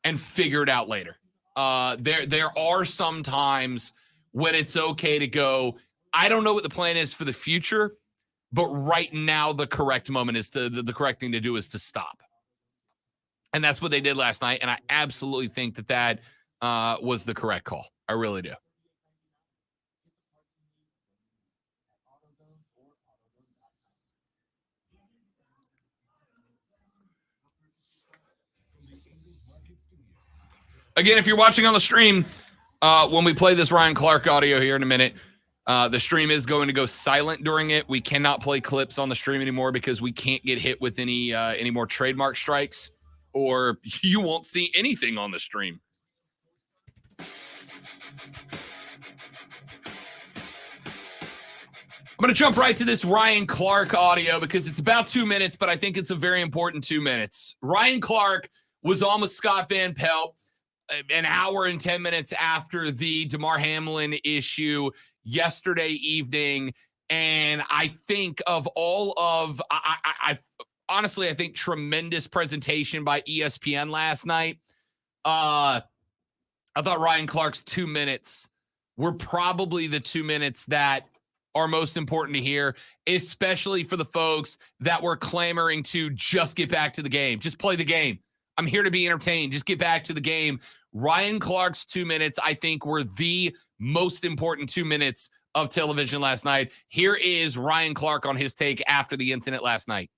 and figure it out later. There are some times when it's okay to go, I don't know what the plan is for the future, but right now the correct moment is the correct thing to do is to stop. And that's what they did last night. And I absolutely think that was the correct call. I really do. Again, if you're watching on the stream, when we play this Ryan Clark audio here in a minute, the stream is going to go silent during it. We cannot play clips on the stream anymore because we can't get hit with any more trademark strikes, or you won't see anything on the stream. I'm going to jump right to this Ryan Clark audio because it's about 2 minutes, but I think it's a very important 2 minutes. Ryan Clark was on with Scott Van Pelt an hour and 10 minutes after the DeMar Hamlin issue yesterday evening. And I think of all of, I honestly, I think tremendous presentation by ESPN last night. I thought Ryan Clark's 2 minutes were probably the 2 minutes that are most important to hear, especially for the folks that were clamoring to just get back to the game. Just play the game. I'm here to be entertained. Just get back to the game. Ryan Clark's 2 minutes, I think, were the most important 2 minutes of television last night. Here is Ryan Clark on his take after the incident last night.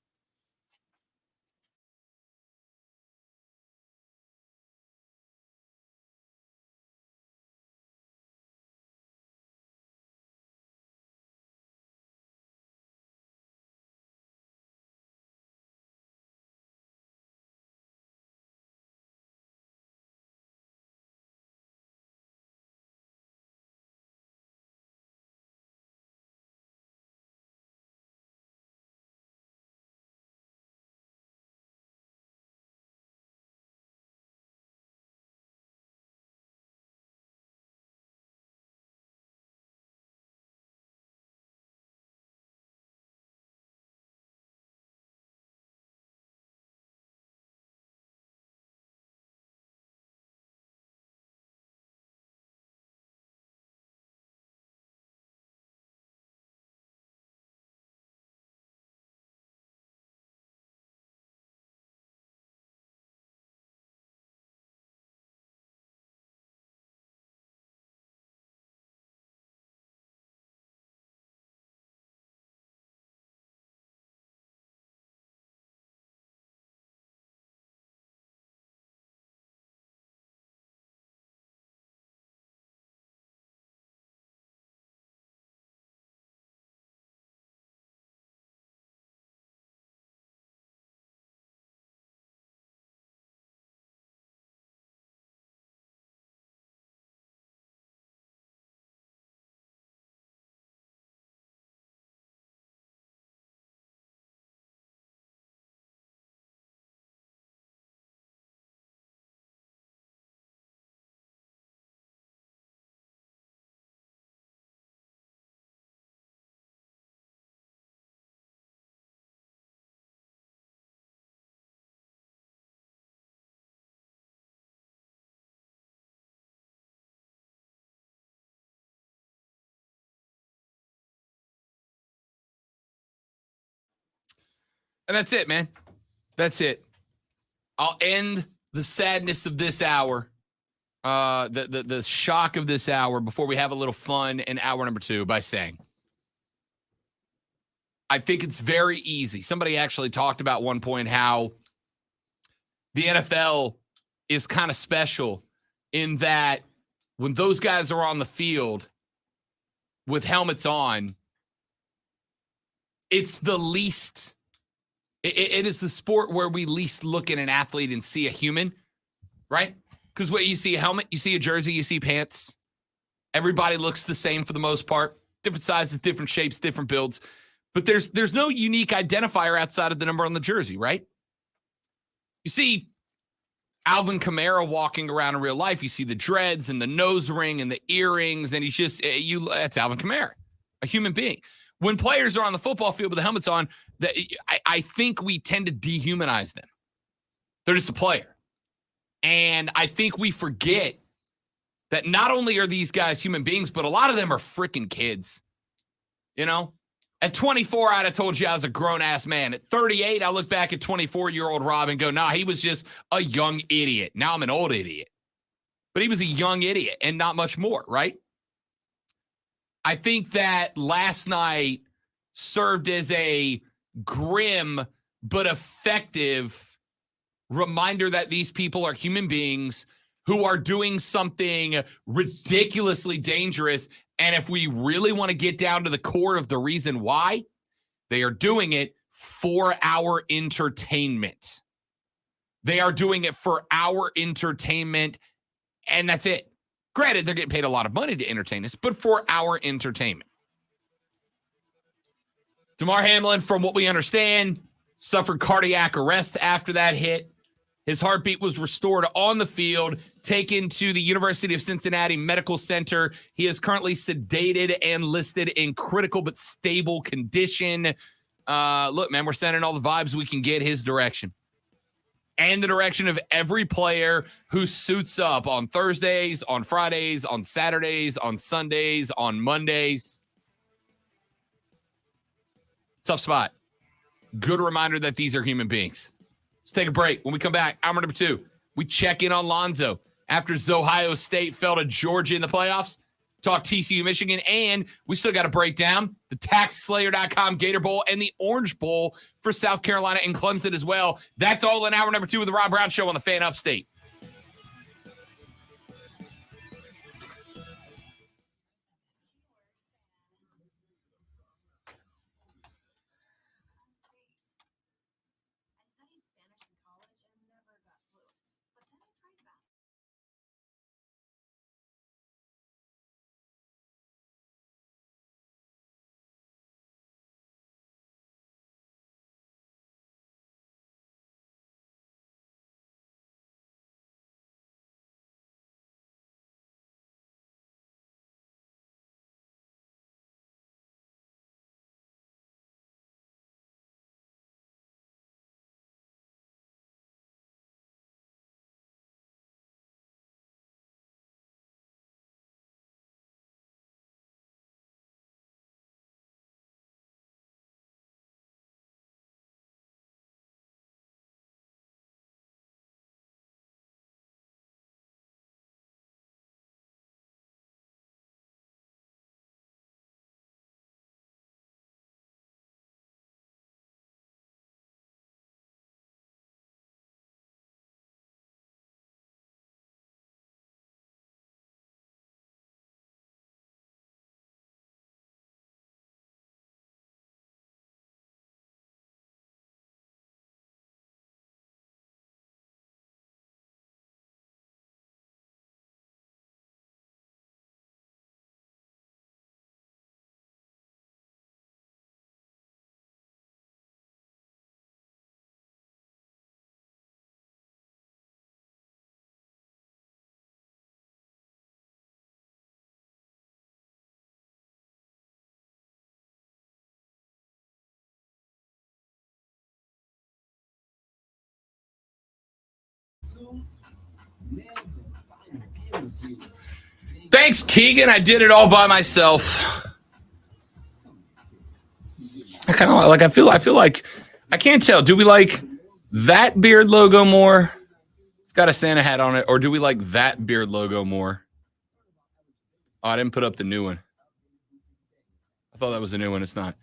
And that's it, man. That's it. I'll end the sadness of this hour, the shock of this hour before we have a little fun in hour number 2 by saying, I think it's very easy. Somebody actually talked about one point how the NFL is kind of special in that when those guys are on the field with helmets on, it's the least, it is the sport where we least look at an athlete and see a human, right? Because what you see a helmet, you see a jersey, you see pants. Everybody looks the same for the most part. Different sizes, different shapes, different builds. But there's no unique identifier outside of the number on the jersey, right? You see Alvin Kamara walking around in real life. You see the dreads and the nose ring and the earrings, and he's just that's Alvin Kamara, a human being. When players are on the football field with the helmets on, I think we tend to dehumanize them. They're just a player. And I think we forget that not only are these guys human beings, but a lot of them are freaking kids. You know? At 24, I'd have told you I was a grown-ass man. At 38, I look back at 24-year-old Rob and go, nah, he was just a young idiot. Now I'm an old idiot. But he was a young idiot and not much more, right? I think that last night served as a grim but effective reminder that these people are human beings who are doing something ridiculously dangerous. And if we really want to get down to the core of the reason why, they are doing it for our entertainment. They are doing it for our entertainment, and that's it. Granted, they're getting paid a lot of money to entertain us, but for our entertainment. Damar Hamlin, from what we understand, suffered cardiac arrest after that hit. His heartbeat was restored on the field, taken to the University of Cincinnati Medical Center. He is currently sedated and listed in critical but stable condition. Look, man, we're sending all the vibes we can get his direction. And the direction of every player who suits up on Thursdays, on Fridays, on Saturdays, on Sundays, on Mondays. Tough spot. Good reminder that these are human beings. Let's take a break. When we come back, hour number 2, we check in on Lonzo after Ohio State fell to Georgia in the playoffs. Talk TCU, Michigan, and we still got to break down the TaxSlayer.com Gator Bowl and the Orange Bowl for South Carolina and Clemson as well. That's all in hour number 2 of the Rob Brown Show on the Fan Upstate. Thanks, Keegan. I did it all by myself. I kind of like. I feel like I can't tell. Do we like that beard logo more? It's got a Santa hat on it. Or do we like that beard logo more? Oh, I didn't put up the new one. I thought that was the new one. It's not.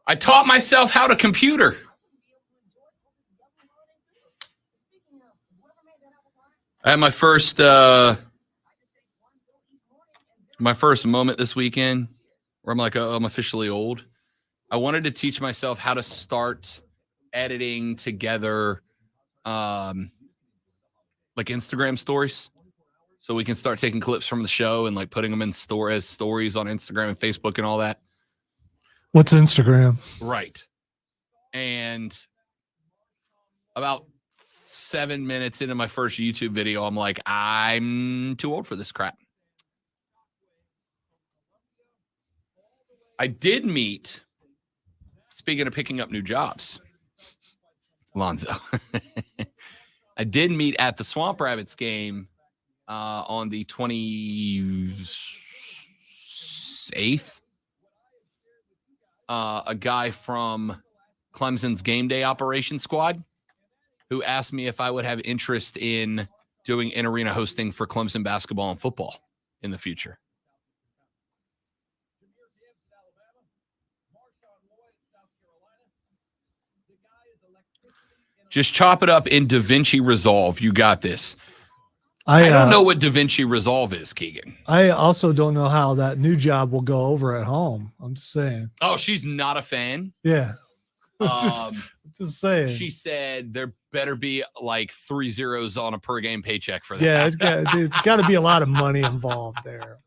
I taught myself how to computer. I had my first moment this weekend where I'm like, oh, I'm officially old. I wanted to teach myself how to start editing together like Instagram stories. So we can start taking clips from the show and like putting them in as stories on Instagram and Facebook and all that. What's Instagram? Right. And about 7 minutes into my first YouTube video, I'm like, I'm too old for this crap. I did meet, speaking of picking up new jobs, Lonzo, I did meet at the Swamp Rabbits game on the 28th. A guy from Clemson's game day operations squad who asked me if I would have interest in doing in-arena hosting for Clemson basketball and football in the future. Just chop it up in DaVinci Resolve. You got this. I don't know what DaVinci Resolve is, Keegan. I also don't know how that new job will go over at home. I'm just saying. Oh, she's not a fan? Yeah. Just saying. She said there better be like 3 zeros on a per game paycheck for that. Yeah, it's got to be a lot of money involved there.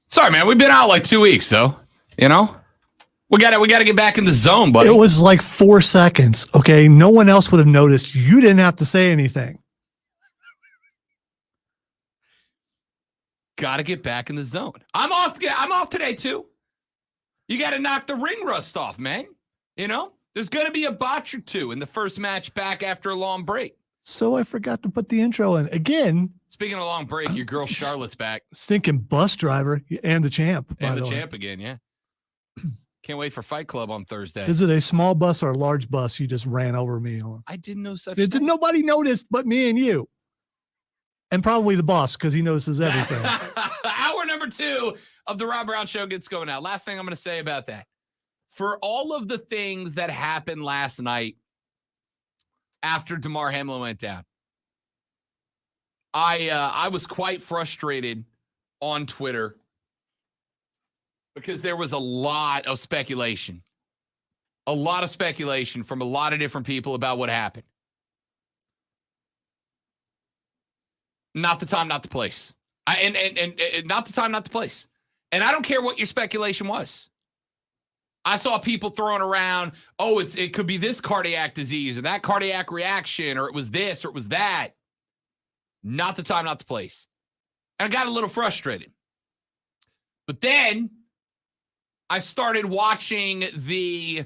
Sorry, man. We've been out like 2 weeks, so we gotta get back in the zone, buddy. It was like 4 seconds. Okay, no one else would have noticed. You didn't have to say anything. Gotta get back in the zone. I'm off today too. You got to knock the ring rust off, man. There's gonna be a botch or two in the first match back after a long break. So I forgot to put the intro in again. Speaking of long break, your girl Charlotte's back. Stinking bus driver and the champ. And the champ again, yeah. Can't wait for Fight Club on Thursday. Is it a small bus or a large bus you just ran over me on? I didn't know such thing. Nobody noticed but me and you. And probably the boss because he notices everything. Hour number 2 of the Rob Brown Show gets going out. Last thing I'm going to say about that. For all of the things that happened last night after Damar Hamlin went down, I was quite frustrated on Twitter because there was a lot of speculation from a lot of different people about what happened. Not the time, not the place. And not the time, not the place. And I don't care what your speculation was. I saw people throwing around, it could be this cardiac disease or that cardiac reaction, or it was this or it was that. Not the time, not the place. And I got a little frustrated But then I started watching the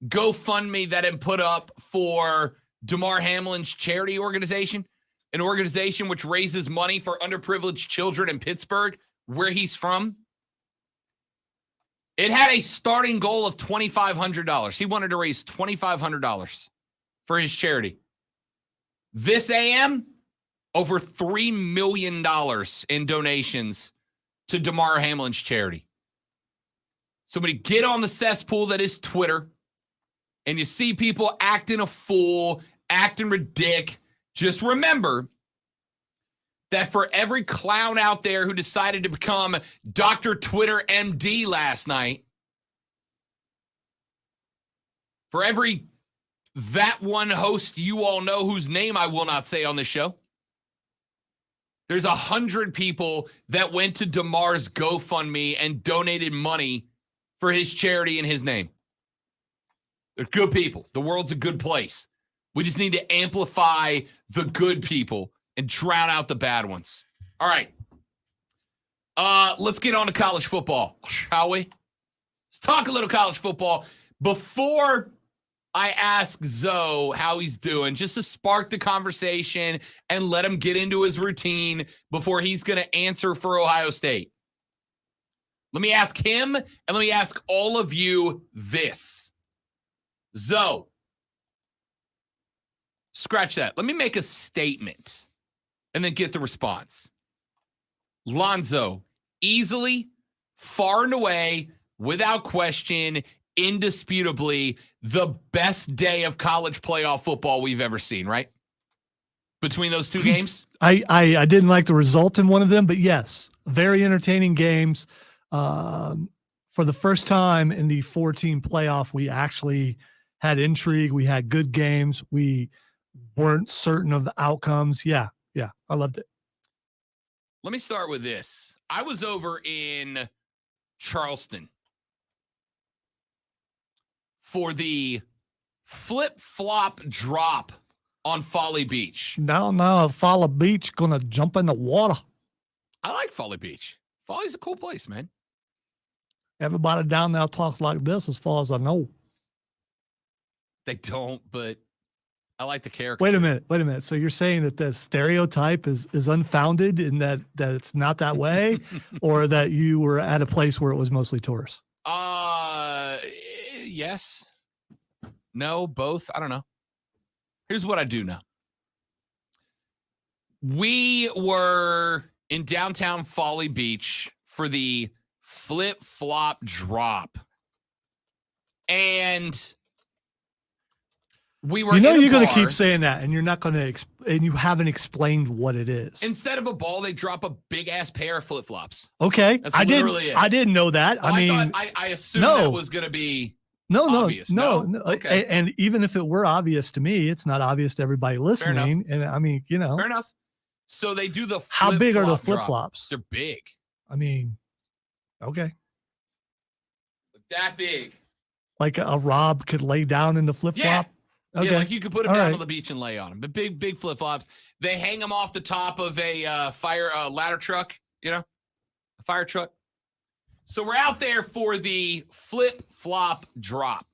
GoFundMe that had put up for Damar Hamlin's charity organization, an organization which raises money for underprivileged children in Pittsburgh, where he's from. It had a starting goal of $2,500. He wanted to raise $2,500 for his charity. This AM, over $3 million in donations to Damar Hamlin's charity. Somebody get on the cesspool that is Twitter, and you see people acting a fool, acting ridiculous. Just remember that for every clown out there who decided to become Dr. Twitter MD last night, for every that one host you all know whose name I will not say on this show, there's 100 people that went to Damar's GoFundMe and donated money for his charity in his name. They're good people. The world's a good place. We just need to amplify the good people and drown out the bad ones. All right. Let's get on to college football, shall we? Let's talk a little college football. Before I ask Zoe how he's doing, just to spark the conversation and let him get into his routine before he's going to answer for Ohio State. Let me ask him, and let me ask all of you this. Zoe, scratch that. Let me make a statement and then get the response. Lonzo, easily, far and away, without question, indisputably, the best day of college playoff football we've ever seen, right? Between those two games? I didn't like the result in one of them, but yes, very entertaining games. For the first time in the 4-team playoff, we actually had intrigue. We had good games. We weren't certain of the outcomes. Yeah, I loved it. Let me start with this. I was over in Charleston for the flip-flop drop on Folly Beach. Now Folly Beach gonna jump in the water. I like Folly Beach. Folly's a cool place, man. Everybody down there talks like this, as far as I know. They don't, but I like the character. Wait a minute. So you're saying that the stereotype is unfounded in that it's not that way, or that you were at a place where it was mostly tourists? Yes. No, both. I don't know. Here's what I do know. We were in downtown Folly Beach for the flip-flop drop. And we were you're going to keep saying that, and you're not going to and you haven't explained what it is. Instead of a ball, they drop a big-ass pair of flip-flops. Okay. That's literally it. I didn't know that. Well, I assumed that was going to be obvious. No. Okay. And even if it were obvious to me, it's not obvious to everybody listening. And I mean, Fair enough. So they do the how big are the flip flip-flops? They're big. I mean, okay. That big. Like a Rob could lay down in the flip-flop? Yeah. Okay. Yeah, like you could put them down on the beach and lay on them. But big flip-flops. They hang them off the top of a fire ladder truck, a fire truck. So we're out there for the flip-flop drop.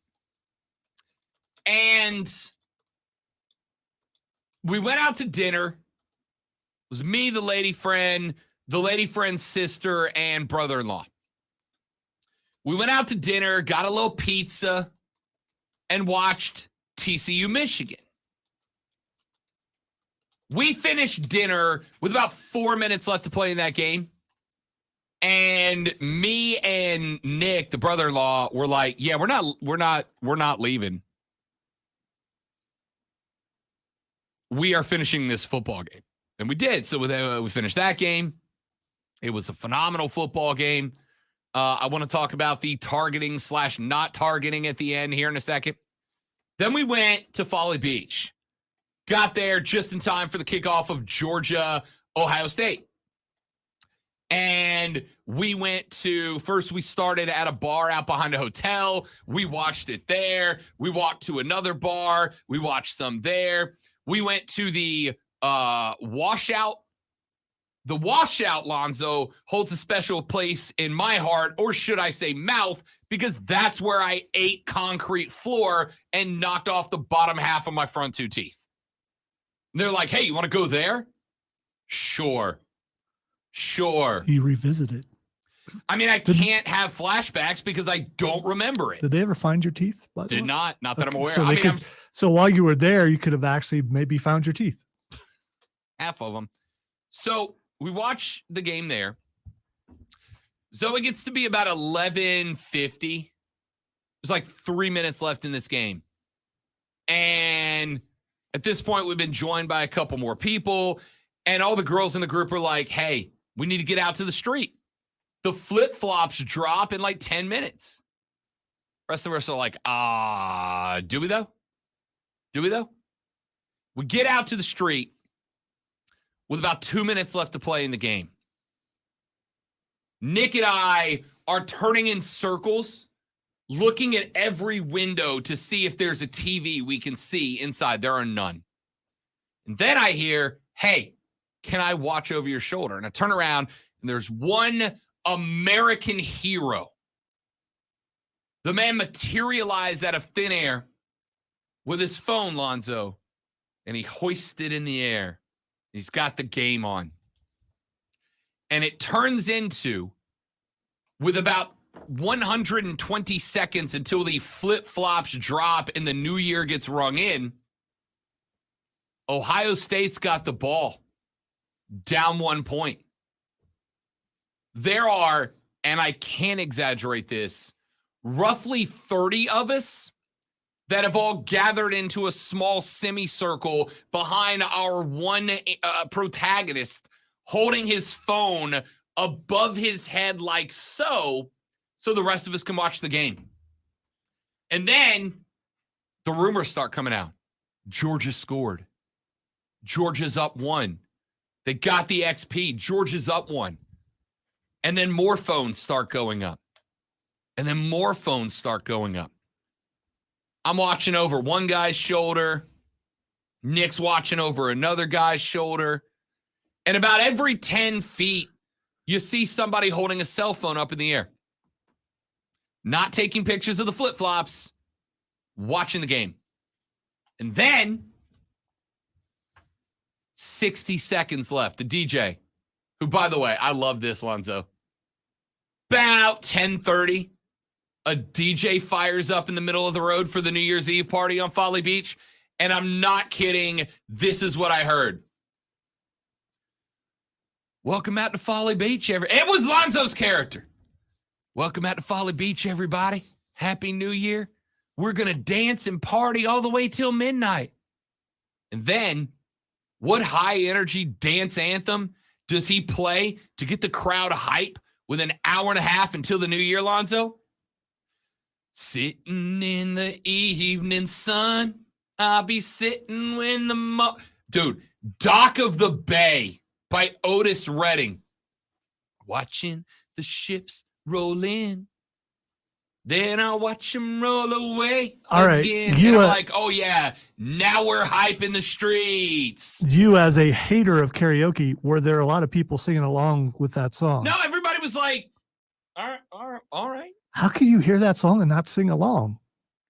And we went out to dinner. It was me, the lady friend's sister, and brother-in-law. We went out to dinner, got a little pizza, and watched TCU Michigan. We finished dinner with about 4 minutes left to play in that game. And me and Nick, the brother-in-law, were like, yeah, we're not leaving. We are finishing this football game. And we did. So we finished that game. It was a phenomenal football game. I want to talk about the targeting / not targeting at the end here in a second. Then we went to Folly Beach. Got there just in time for the kickoff of Georgia, Ohio State. And we we started at a bar out behind a hotel. We watched it there. We walked to another bar. We watched some there. We went to the washout The washout, Lonzo, holds a special place in my heart, or should I say mouth, because that's where I ate concrete floor and knocked off the bottom half of my front 2 teeth. And they're like, hey, you want to go there? Sure. You revisit it. I mean, I can't have flashbacks because I don't remember it. Did they ever find your teeth? Did not that I'm aware. So, so while you were there, you could have actually maybe found your teeth. Half of them. So we watch the game there. Zoe gets to be about 11:50. There's like 3 minutes left in this game. And at this point, we've been joined by a couple more people. And all the girls in the group are like, hey, we need to get out to the street. The flip-flops drop in like 10 minutes. The rest of us are like, do we though? Do we though? We get out to the street with about 2 minutes left to play in the game. Nick and I are turning in circles, looking at every window to see if there's a TV we can see inside. There are none. And then I hear, hey, can I watch over your shoulder? And I turn around and there's one American hero. The man materialized out of thin air with his phone, Lonzo, and he hoisted it in the air. He's got the game on. And it turns into, with about 120 seconds until the flip-flops drop and the new year gets rung in, Ohio State's got the ball, down 1 point. There are, and I can't exaggerate this, roughly 30 of us that have all gathered into a small semicircle behind our one protagonist, holding his phone above his head like so the rest of us can watch the game. And then the rumors start coming out. Georgia scored. Georgia's up 1. They got the XP. Georgia's up 1. And then more phones start going up. And then more phones start going up. I'm watching over one guy's shoulder. Nick's watching over another guy's shoulder. And about every 10 feet, you see somebody holding a cell phone up in the air. Not taking pictures of the flip-flops, watching the game. And then, 60 seconds left. The DJ, who, by the way, I love this, Lonzo. About 10:30, a DJ fires up in the middle of the road for the New Year's Eve party on Folly Beach. And I'm not kidding. This is what I heard. Welcome out to Folly Beach. It was Lonzo's character. Welcome out to Folly Beach, everybody. Happy New Year. We're going to dance and party all the way till midnight. And then, what high energy dance anthem does he play to get the crowd hype with an hour and a half until the new year, Lonzo? Sitting in the evening sun, I'll be sitting when the Dude, Dock of the Bay by Otis Redding. Watching the ships roll in, then I'll watch them roll away. All right. Again. And I'm like, oh yeah, now we're hyping the streets. You, as a hater of karaoke, were there a lot of people singing along with that song? No, everybody was like, all right. How can you hear that song and not sing along?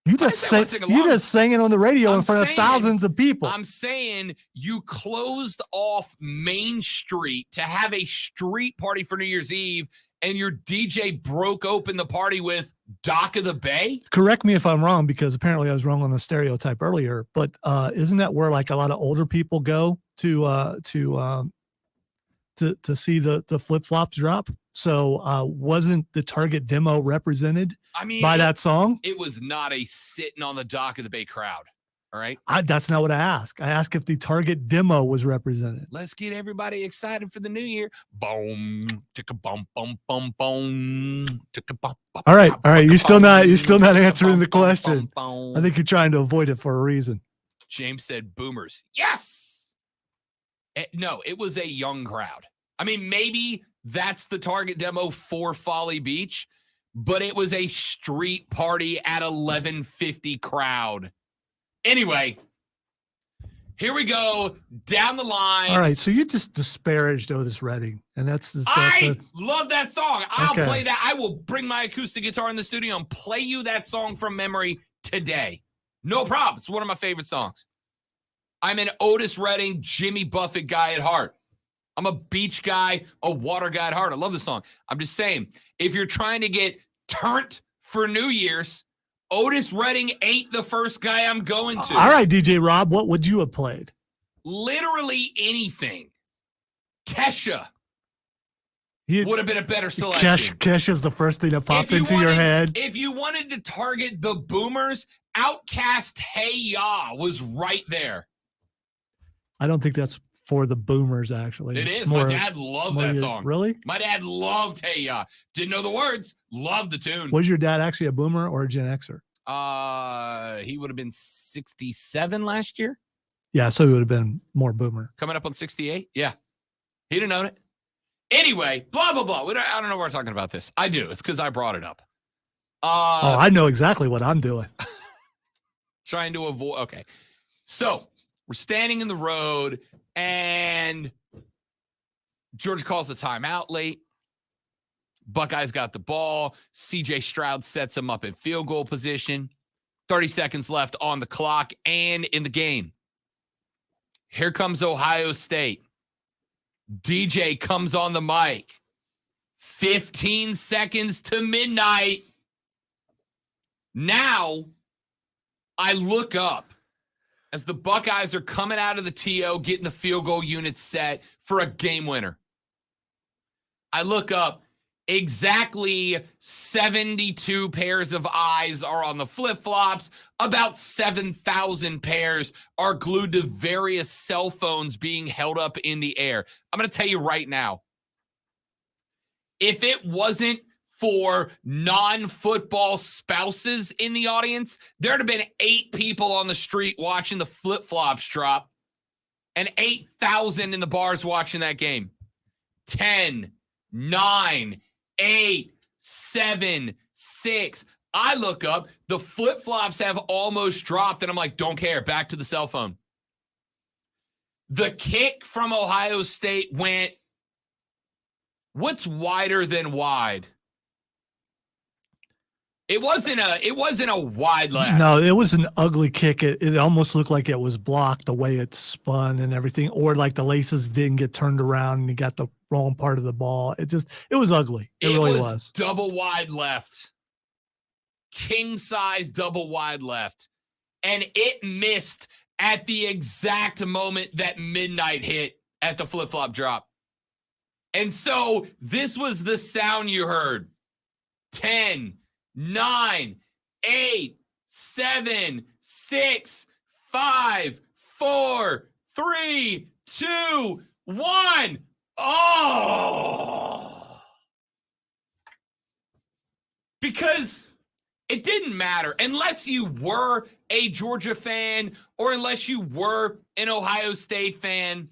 You just sang it on the radio in front of thousands of people. I'm saying you closed off Main Street to have a street party for New Year's Eve, and your DJ broke open the party with Dock of the Bay? Correct me if I'm wrong, because apparently I was wrong on the stereotype earlier, but isn't that where like a lot of older people go to see the flip-flops drop? So wasn't the target demo represented by that song? It was not a sitting on the Dock of the Bay crowd. All right. That's not what I asked. I asked if the target demo was represented. Let's get everybody excited for the new year. Boom, ticka bum bum bum bum. All right. You're still not answering the question. I think you're trying to avoid it for a reason. James said boomers. Yes. No, it was a young crowd. I mean, maybe that's the target demo for Folly Beach, but it was a street party at 11:50 crowd. Anyway, Here we go down the line. All right, so you just disparaged Otis Redding, and I love that song. I'll Okay. play that. I will bring my acoustic guitar in the studio and play you that song from memory today. No problem. It's one of my favorite songs. I'm an Otis Redding, Jimmy Buffett guy at heart. I'm a beach guy, a water guy at heart. I love the song. I'm just saying, if you're trying to get turnt for New Year's, Otis Redding ain't the first guy I'm going to. All right, DJ Rob, what would you have played? Literally anything. Kesha You, would have been a better selection. Kesha's the first thing that popped If you into your wanted- head. If you wanted to target the boomers, Outcast Hey Ya was right there. I don't think that's for the boomers, actually. It It's is. more- My dad loved more that your- song. Really? My dad loved Hey Ya. Didn't know the words. Loved the tune. Was your dad actually a boomer or a Gen Xer? He would have been 67 last year. Yeah, so he would have been more boomer. Coming up on 68. Yeah. He didn't know it. Anyway, blah, blah, blah. I don't know why we're talking about this. I do. It's because I brought it up. I know exactly what I'm doing. Trying to avoid. Okay. So we're standing in the road and Georgia calls the timeout late. Buckeyes got the ball. CJ Stroud sets him up in field goal position. 30 seconds left on the clock and in the game. Here comes Ohio State. DJ comes on the mic. 15 seconds to midnight. Now, I look up as the Buckeyes are coming out of the TO, getting the field goal unit set for a game winner. I look up. Exactly 72 pairs of eyes are on the flip-flops. About 7,000 pairs are glued to various cell phones being held up in the air. I'm going to tell you right now, if it wasn't for non-football spouses in the audience, there'd have been 8 people on the street watching the flip-flops drop and 8,000 in the bars watching that game. 10, 9, 8, 7, 6. I look up, the flip-flops have almost dropped, and I'm like, don't care, back to the cell phone. The kick from Ohio State went, what's wider than wide? It wasn't a wide left. No, it was an ugly kick. It almost looked like it was blocked the way it spun and everything, or like the laces didn't get turned around and you got the wrong part of the ball. It was ugly. It really was. Double wide left. King size double wide left. And it missed at the exact moment that midnight hit at the flip-flop drop. And so this was the sound you heard. 10, 9, 8, 7, 6, 5, 4, 3, 2, 1. Oh! Because it didn't matter unless you were a Georgia fan or unless you were an Ohio State fan.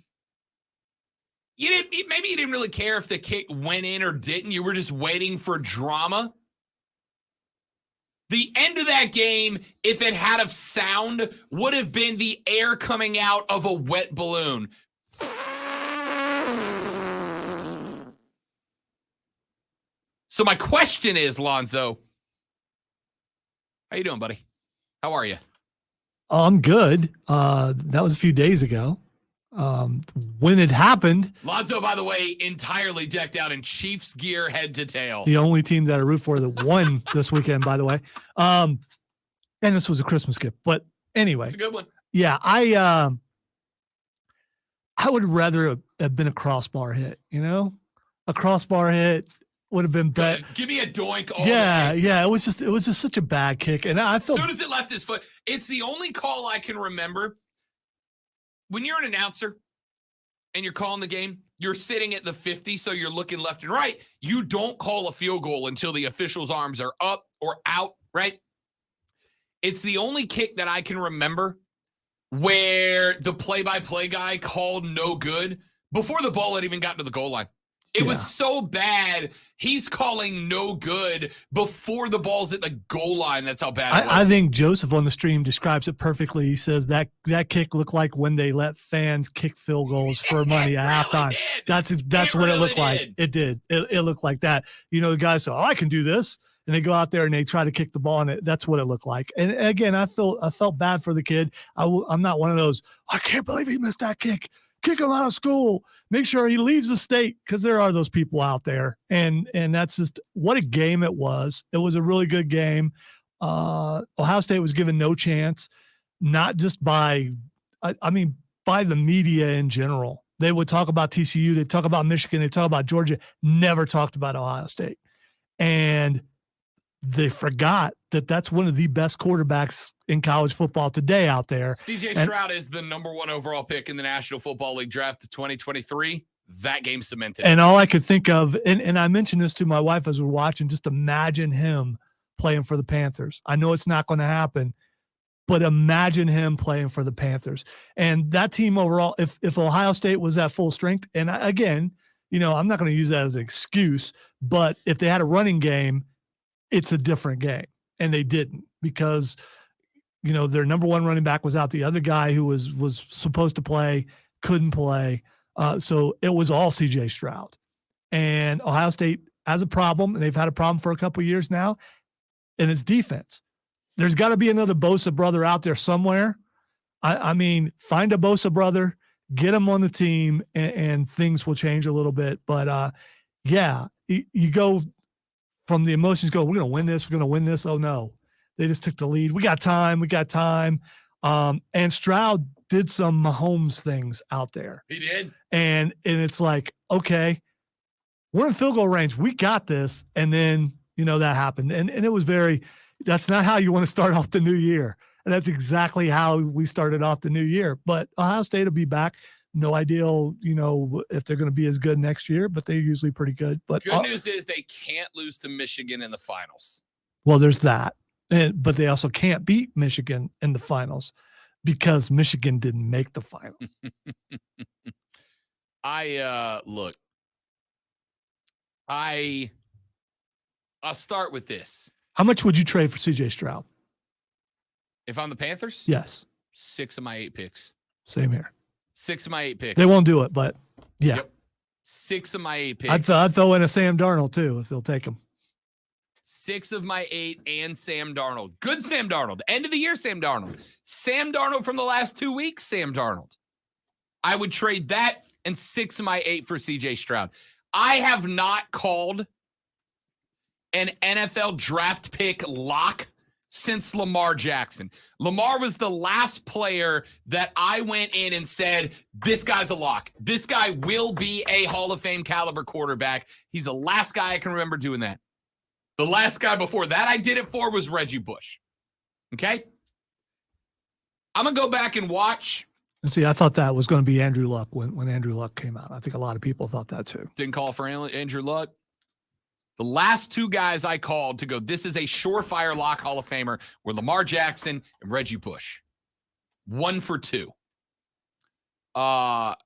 Maybe you didn't really care if the kick went in or didn't. You were just waiting for drama. The end of that game, if it had a sound, would have been the air coming out of a wet balloon. So my question is, Lonzo, how you doing, buddy? How are you? Oh, I'm good. That was a few days ago. When it happened, Lonzo, by the way, entirely decked out in Chiefs gear head to tail. the only team that I root for that won this weekend, by the way. And this was a Christmas gift. But anyway, It's a good one. yeah, I would rather have been a crossbar hit, a crossbar hit would have been better. Give me a doink all Yeah. day. Yeah. It was just such a bad kick. And I As felt soon as it left his foot, it's the only call I can remember. When you're an announcer and you're calling the game, you're sitting at the 50, so you're looking left and right. You don't call a field goal until the official's arms are up or out, right? It's the only kick that I can remember where the play-by-play guy called no good before the ball had even gotten to the goal line. It was so bad. He's calling no good before the ball's at the goal line. That's how bad it was. I think Joseph on the stream describes it perfectly. He says that kick looked like when they let fans kick field goals for money at halftime. That's what it looked like. It did. It looked like that. The guys say, "Oh, I can do this," and they go out there and they try to kick the ball, and that's what it looked like. And again, I felt bad for the kid. I'm not one of those, "I can't believe he missed that kick. Kick him out of school. Make sure he leaves the state," because there are those people out there. And that's just what a game it was. It was a really good game. Ohio State was given no chance, not just by the media in general. They would talk about TCU. They'd talk about Michigan. They'd talk about Georgia. Never talked about Ohio State. And they forgot that that's one of the best quarterbacks in college football today out there. CJ Stroud is the #1 overall pick in the National Football League draft of 2023. That game cemented. And all I could think of, and I mentioned this to my wife as we're watching, just imagine him playing for the Panthers. I know it's not going to happen, but imagine him playing for the Panthers. And that team overall, if Ohio State was at full strength, and again, I'm not going to use that as an excuse, but if they had a running game, it's a different game. And they didn't, because their #1 running back was out. The other guy who was supposed to play couldn't play. So it was all CJ Stroud. And Ohio State has a problem, and they've had a problem for a couple of years now, and it's defense. There's got to be another Bosa brother out there somewhere. I mean, find a Bosa brother, get him on the team, and things will change a little bit. But, you go from the emotions, we're going to win this. We're going to win this. Oh, no. They just took the lead. We got time. And Stroud did some Mahomes things out there. He did. And it's like, okay, we're in field goal range. We got this. And then, that happened. And it was that's not how you want to start off the new year. And that's exactly how we started off the new year. But Ohio State will be back. No idea, if they're going to be as good next year, but they're usually pretty good. But good news is they can't lose to Michigan in the finals. Well, there's that. But they also can't beat Michigan in the finals because Michigan didn't make the final. I'll start with this. How much would you trade for CJ Stroud? If I'm the Panthers? Yes. 6 of my 8 picks. Same here. 6 of my 8 picks. They won't do it, but yeah. Yep. 6 of my 8 picks. I'd throw in a Sam Darnold too if they'll take him. 6 of my 8 and Sam Darnold. Good Sam Darnold. End of the year Sam Darnold. Sam Darnold from the last 2 weeks, Sam Darnold. I would trade that and 6 of my 8 for CJ Stroud. I have not called an NFL draft pick lock since Lamar Jackson. Lamar was the last player that I went in and said, this guy's a lock. This guy will be a Hall of Fame caliber quarterback. He's the last guy I can remember doing that. The last guy before that I did it for was Reggie Bush. Okay? I'm going to go back and watch. See, I thought that was going to be Andrew Luck when Andrew Luck came out. I think a lot of people thought that too. Didn't call for Andrew Luck. The last 2 guys I called to go, this is a surefire lock Hall of Famer, were Lamar Jackson and Reggie Bush. 1 for 2. I'm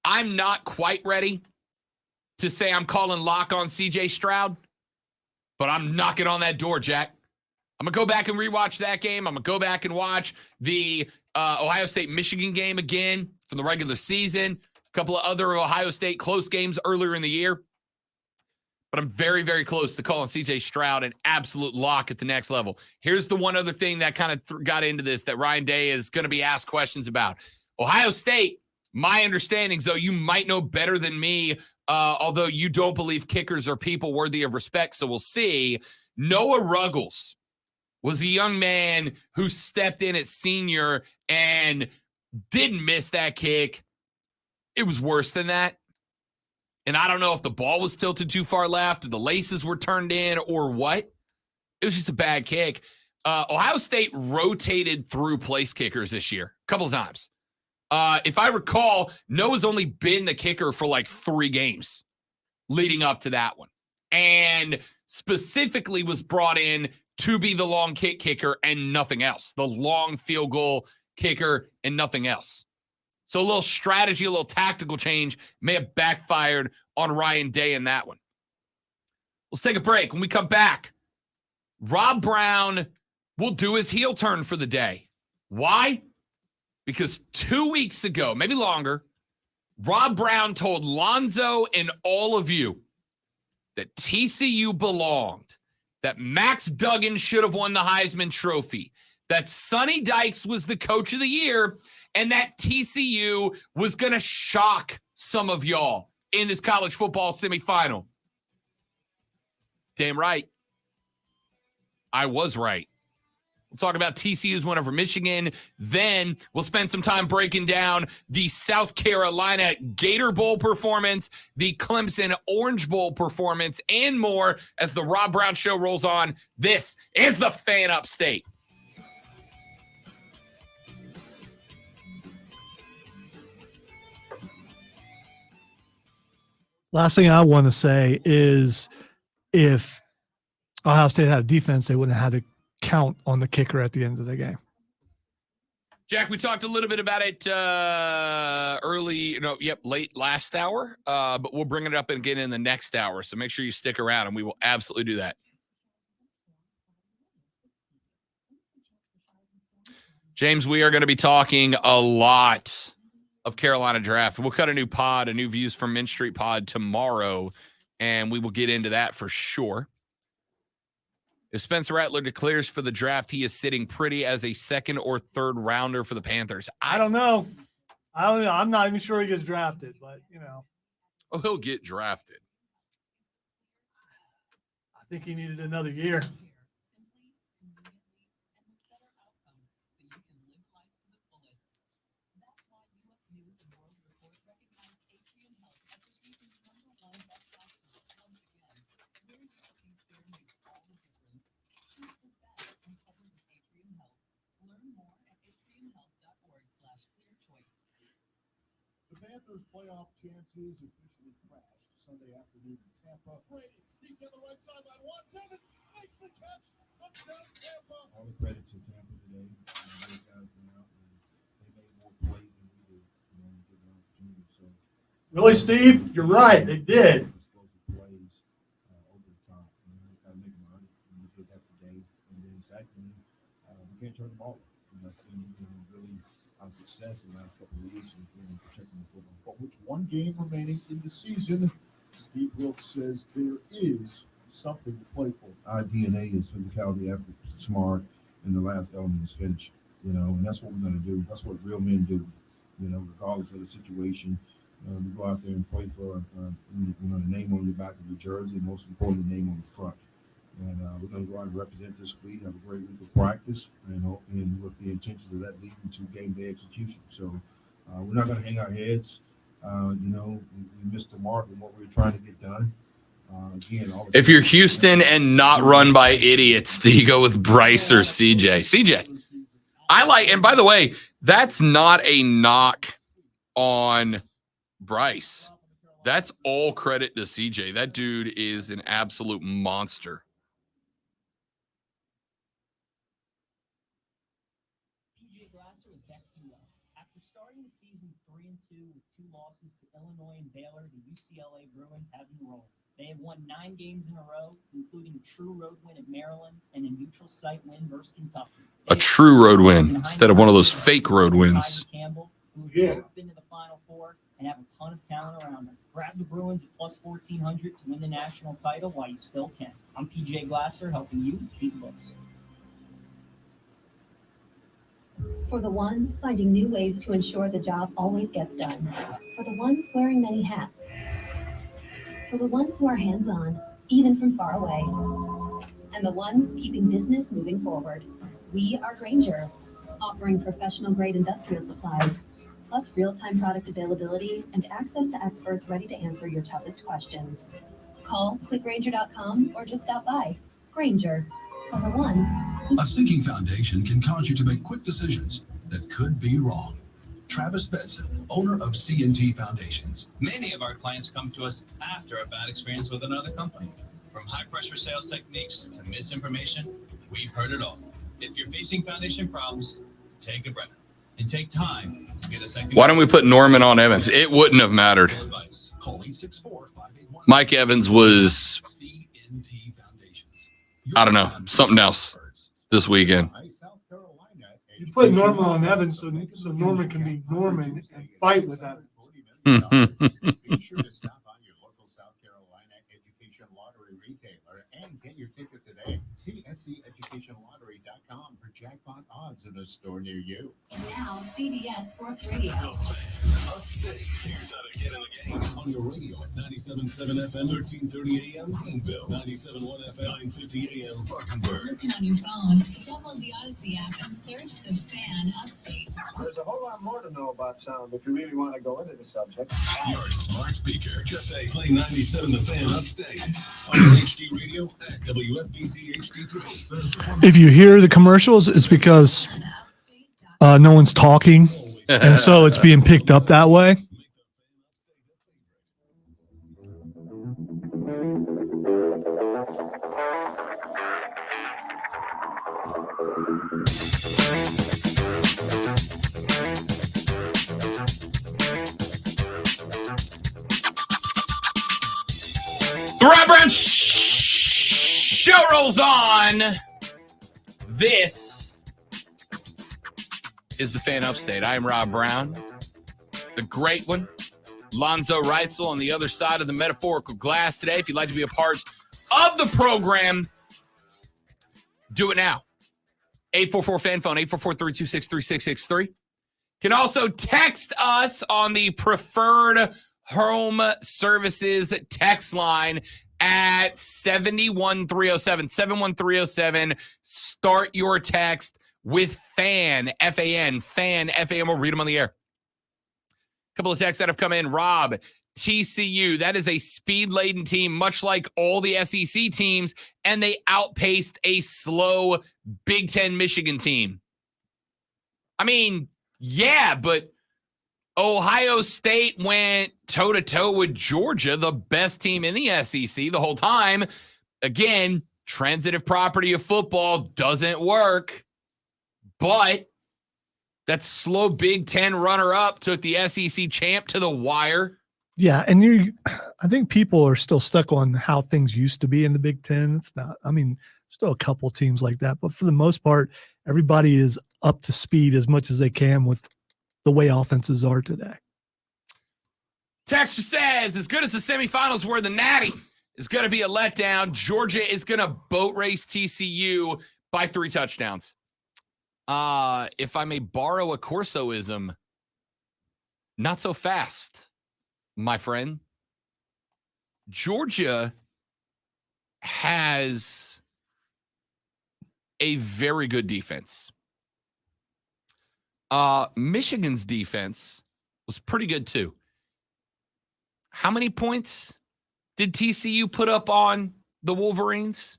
not quite ready to say I'm calling lock on CJ Stroud, but I'm knocking on that door, Jack. I'm going to go back and rewatch that game. I'm going to go back and watch the Ohio State-Michigan game again from the regular season. A couple of other Ohio State close games earlier in the year. But I'm very, very close to calling CJ Stroud an absolute lock at the next level. Here's the one other thing that kind of got into this that Ryan Day is going to be asked questions about. Ohio State, my understanding, though you might know better than me, although you don't believe kickers are people worthy of respect, so we'll see. Noah Ruggles was a young man who stepped in at senior and didn't miss that kick. It was worse than that. And I don't know if the ball was tilted too far left or the laces were turned in or what. It was just a bad kick. Ohio State rotated through place kickers this year a couple of times. If I recall, Noah's only been the kicker for like 3 games leading up to that one. And specifically was brought in to be the long kick kicker and nothing else. The long field goal kicker and nothing else. So a little strategy, a little tactical change may have backfired on Ryan Day in that one. Let's take a break. When we come back, Rob Brown will do his heel turn for the day. Why? Because 2 weeks ago, maybe longer, Rob Brown told Lonzo and all of you that TCU belonged, that Max Duggan should have won the Heisman Trophy, that Sonny Dykes was the coach of the year, and that TCU was going to shock some of y'all in this college football semifinal. Damn right. I was right. We'll talk about TCU's win over Michigan. Then we'll spend some time breaking down the South Carolina Gator Bowl performance, the Clemson Orange Bowl performance, and more as the Rob Brown Show rolls on. This is the Fan Upstate. Last thing I want to say is if Ohio State had a defense, they wouldn't have had to count on the kicker at the end of the game. Jack, we talked a little bit about it late last hour, but we'll bring it up again in the next hour. So make sure you stick around, and we will absolutely do that. James, we are going to be talking a lot of Carolina draft. We'll cut a new pod, a new Views from Mint Street pod tomorrow, and we will get into that for sure. If Spencer Rattler declares for the draft, he is sitting pretty as a second or third rounder for the Panthers. I don't know. I'm not even sure he gets drafted, but, Oh, he'll get drafted. I think he needed another year. Panthers' playoff chances officially crashed Sunday afternoon in Tampa. Brady deep down the right sideline. Watch Evans makes the catch. Touchdown, Tampa. All the credit to Tampa today. Those guys went out and they made more plays than we did. Give an opportunity. So, Really, Steve, you're right. They did. Explosive plays over the top. Got to make them earn it. And we did that today. And then secondly, we can't turn the ball over. That's been really our success in the last couple of weeks in protecting the football. But with one game remaining in the season, Steve Wilkes says there is something to play for. Our DNA is physicality, effort, smart, and the last element is finish. And that's what we're going to do. That's what real men do. Regardless of the situation, we go out there and play for the name on your back of your jersey, and most importantly, the name on the front. And we're going to go out and represent this week, have a great week of practice, and with the intentions of that leading to game day execution. So we're not going to hang our heads. We missed the mark in what we were trying to get done. If you're Houston and not run by idiots, do you go with Bryce or CJ? CJ. I like, and by the way, that's not a knock on Bryce. That's all credit to CJ. That dude is an absolute monster. After starting the season 3-2 with 2 losses to Illinois and Baylor, the UCLA Bruins have enrolled. They have won 9 games in a row, including a true road win at Maryland and a neutral site win versus Kentucky. A true road win instead of one of those fake road wins. Campbell, who have been to the Final Four and have a ton of talent around them. Grab the Bruins at plus 1,400 to win the national title while you still can. I'm PJ Glasser, helping you beat the books. For the ones finding new ways to ensure the job always gets done. For the ones wearing many hats. For the ones who are hands-on, even from far away. And the ones keeping business moving forward. We are Grainger, offering professional-grade industrial supplies, plus real-time product availability and access to experts ready to answer your toughest questions. Call, clickgrainger.com, or just stop by. Grainger, for the ones. A sinking foundation can cause you to make quick decisions that could be wrong. Travis Benson, owner of C&T Foundations. Many of our clients come to us after a bad experience with another company. From high-pressure sales techniques to misinformation, we've heard it all. If you're facing foundation problems, take a breath. and take time to get a second. Why don't we put Norman on Evans? It wouldn't have mattered. Advice. Call 864-581. Mike Evans was, CNT Foundations. I don't know, something else this weekend. You put Norman on Evans so Norman can be Norman and fight with Evans. Be sure to stop by your local South Carolina Education Lottery retailer and get your ticket today. See SCEducationLottery.com for jackpot odds in a store near you. Now, CBS Sports Radio. Here's how to get in the game. On your radio at 97.7 FM, 1330 AM, Greenville, 97.1 FM, 950 AM, Spartanburg. Listen on your phone. Download the Odyssey app and search The Fan Upstate. There's a whole lot more to know about sound if you really want to go into the subject. Your smart speaker. Just say play 97 The Fan Upstate. On your HD radio at WFBC HD3. If you hear the commercials, it's because no one's talking, and so it's being picked up that way. The Rob Brown Show rolls on. This is the Fan Upstate. I am Rob Brown, the great one. Lonzo Reitzel on the other side of the metaphorical glass today. If you'd like to be a part of the program, do it now. 844-FAN phone, 844-326-3663. Can also text us on the preferred home services text line at 71307. 71307. Start your text with FAN, F-A-N, FAN, F-A-N. We'll read them on the air. A couple of texts that have come in. Rob, TCU, that is a speed-laden team, much like all the SEC teams, and they outpaced a slow Big Ten Michigan team. I mean, yeah, but Ohio State went toe-to-toe with Georgia, the best team in the SEC the whole time. Again, transitive property of football doesn't work, but that slow Big Ten runner-up took the SEC champ to the wire. Yeah, and I think people are still stuck on how things used to be in the Big Ten. It's not. I mean, still a couple teams like that, but for the most part, everybody is up to speed as much as they can with the way offenses are today. Texter says, as good as the semifinals were, the Natty is going to be a letdown. Georgia is going to boat race TCU by 3 touchdowns. If I may borrow a Corsoism, not so fast, my friend. Georgia has a very good defense. Michigan's defense was pretty good too. How many points did TCU put up on the Wolverines?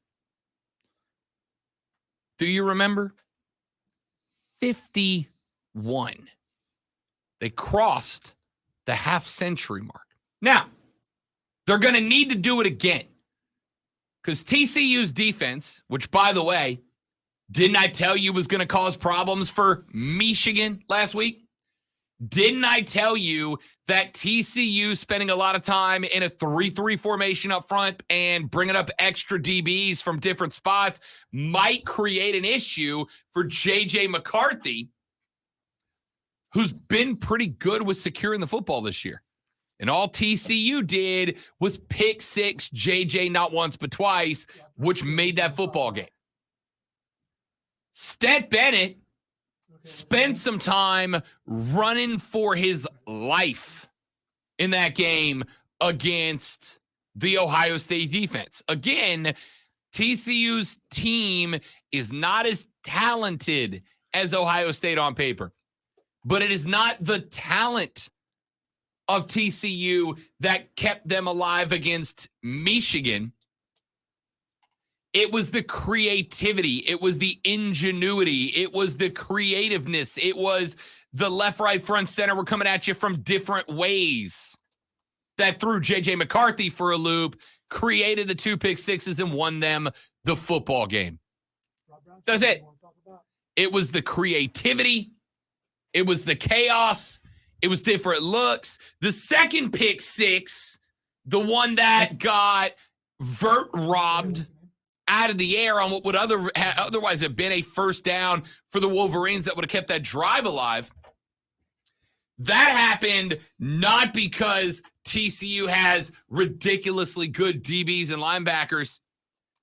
Do you remember? 51. They crossed the half-century mark. Now, they're going to need to do it again because TCU's defense, which, by the way, didn't I tell you was going to cause problems for Michigan last week? Didn't I tell you that TCU spending a lot of time in a 3-3 formation up front and bringing up extra DBs from different spots might create an issue for J.J. McCarthy, who's been pretty good with securing the football this year? And all TCU did was pick 6 J.J. not once but twice, which made that football game. Stet Bennett spent some time running for his life in that game against the Ohio State defense. Again, TCU's team is not as talented as Ohio State on paper, but it is not the talent of TCU that kept them alive against Michigan. It was the creativity. It was the ingenuity. It was the creativeness. It was the left, right, front, center. We're coming at you from different ways that threw J.J. McCarthy for a loop, created the 2 pick sixes, and won them the football game. That's it. It was the creativity. It was the chaos. It was different looks. The second pick six, the one that got vert robbed out of the air on what would otherwise have been a first down for the Wolverines that would have kept that drive alive. That happened not because TCU has ridiculously good DBs and linebackers.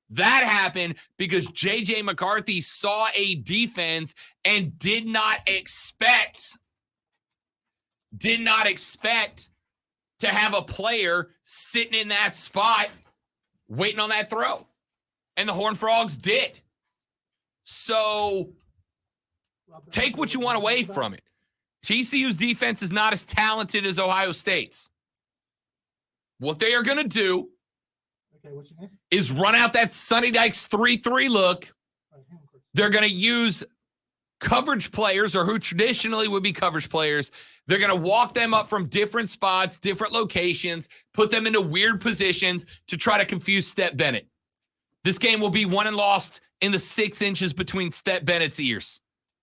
That happened because J.J. McCarthy saw a defense and did not expect to have a player sitting in that spot waiting on that throw. And the Horned Frogs did. So take what you want away from it. TCU's defense is not as talented as Ohio State's. What they are going to do is run out that Sonny Dykes 3-3 look. They're going to use coverage players, or who traditionally would be coverage players. They're going to walk them up from different spots, different locations, put them into weird positions to try to confuse Step Bennett. This game will be won and lost in the 6 inches between Step Bennett's ears.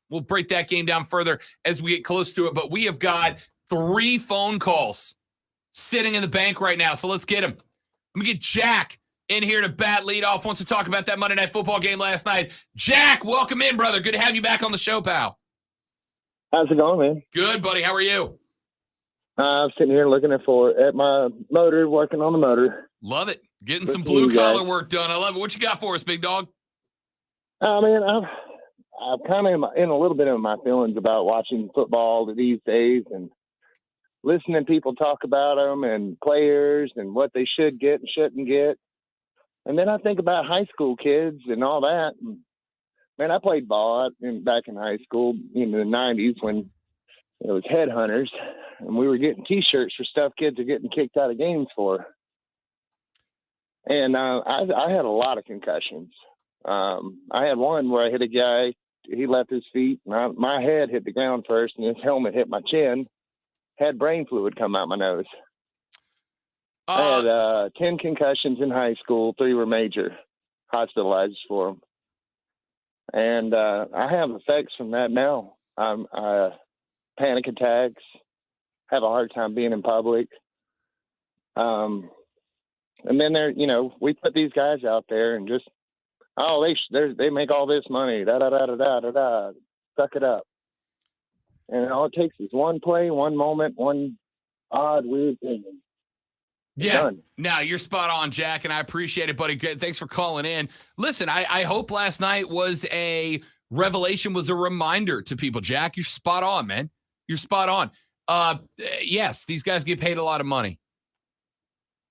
We'll break that game down further as we get close to it, but we have got 3 phone calls sitting in the bank right now, so let's get them. Let me get Jack in here to bat leadoff. Wants to talk about that Monday Night Football game last night. Jack, welcome in, brother. Good to have you back on the show, pal. How's it going, man? Good, buddy. How are you? I'm sitting here looking at my motor, working on the motor. Love it. Getting Good some to you blue-collar guys. work done. I love it. What you got for us, big dog? Man, I'm kind of in a little bit of my feelings about watching football these days and listening to people talk about them and players and what they should get and shouldn't get. And then I think about high school kids and all that. And, man, I played ball back in high school in the 90s when it was headhunters, and we were getting T-shirts for stuff kids are getting kicked out of games for. And I had a lot of concussions. I had one where I hit a guy. He left his feet. And my head hit the ground first, and his helmet hit my chin. Had brain fluid come out my nose. I had 10 concussions in high school. 3 were major, hospitalized for them. And I have effects from that now. Panic attacks, have a hard time being in public. And then we put these guys out there and just, they make all this money, suck it up. And all it takes is one play, one moment, one odd, weird thing. Yeah. Done. Now, you're spot on, Jack, and I appreciate it, buddy. Good. Thanks for calling in. Listen, I hope last night was a revelation, was a reminder to people. Jack, you're spot on, man. You're spot on. Yes, these guys get paid a lot of money.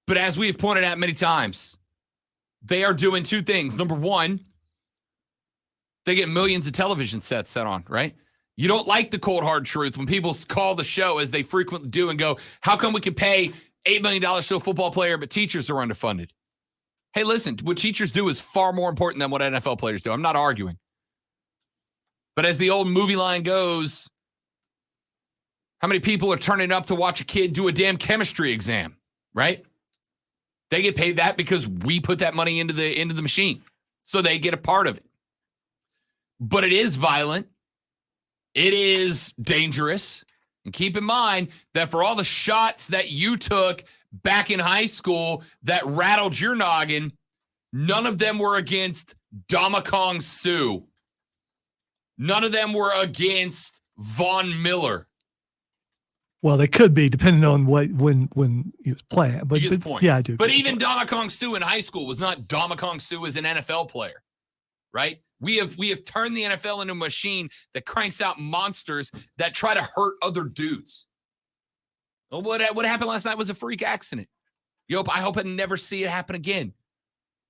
But as we have pointed out many times, they are doing 2 things. Number one, they get millions of television sets set on, right? You don't like the cold, hard truth when people call the show, as they frequently do, and go, how come we can pay $8 million to a football player, but teachers are underfunded? Hey, listen, what teachers do is far more important than what NFL players do. I'm not arguing. But as the old movie line goes, how many people are turning up to watch a kid do a damn chemistry exam, right? They get paid that because we put that money into the machine. So they get a part of it. But it is violent. It is dangerous. And keep in mind that for all the shots that you took back in high school that rattled your noggin, none of them were against Domikong Suh. None of them were against Von Miller. Well, they could be, depending on when he was playing. But, You get the point. Yeah, I do. But even Domikong Suh in high school was not Domikong Suh as an NFL player, right? We have turned the NFL into a machine that cranks out monsters that try to hurt other dudes. Well, what happened last night was a freak accident. I hope I never see it happen again.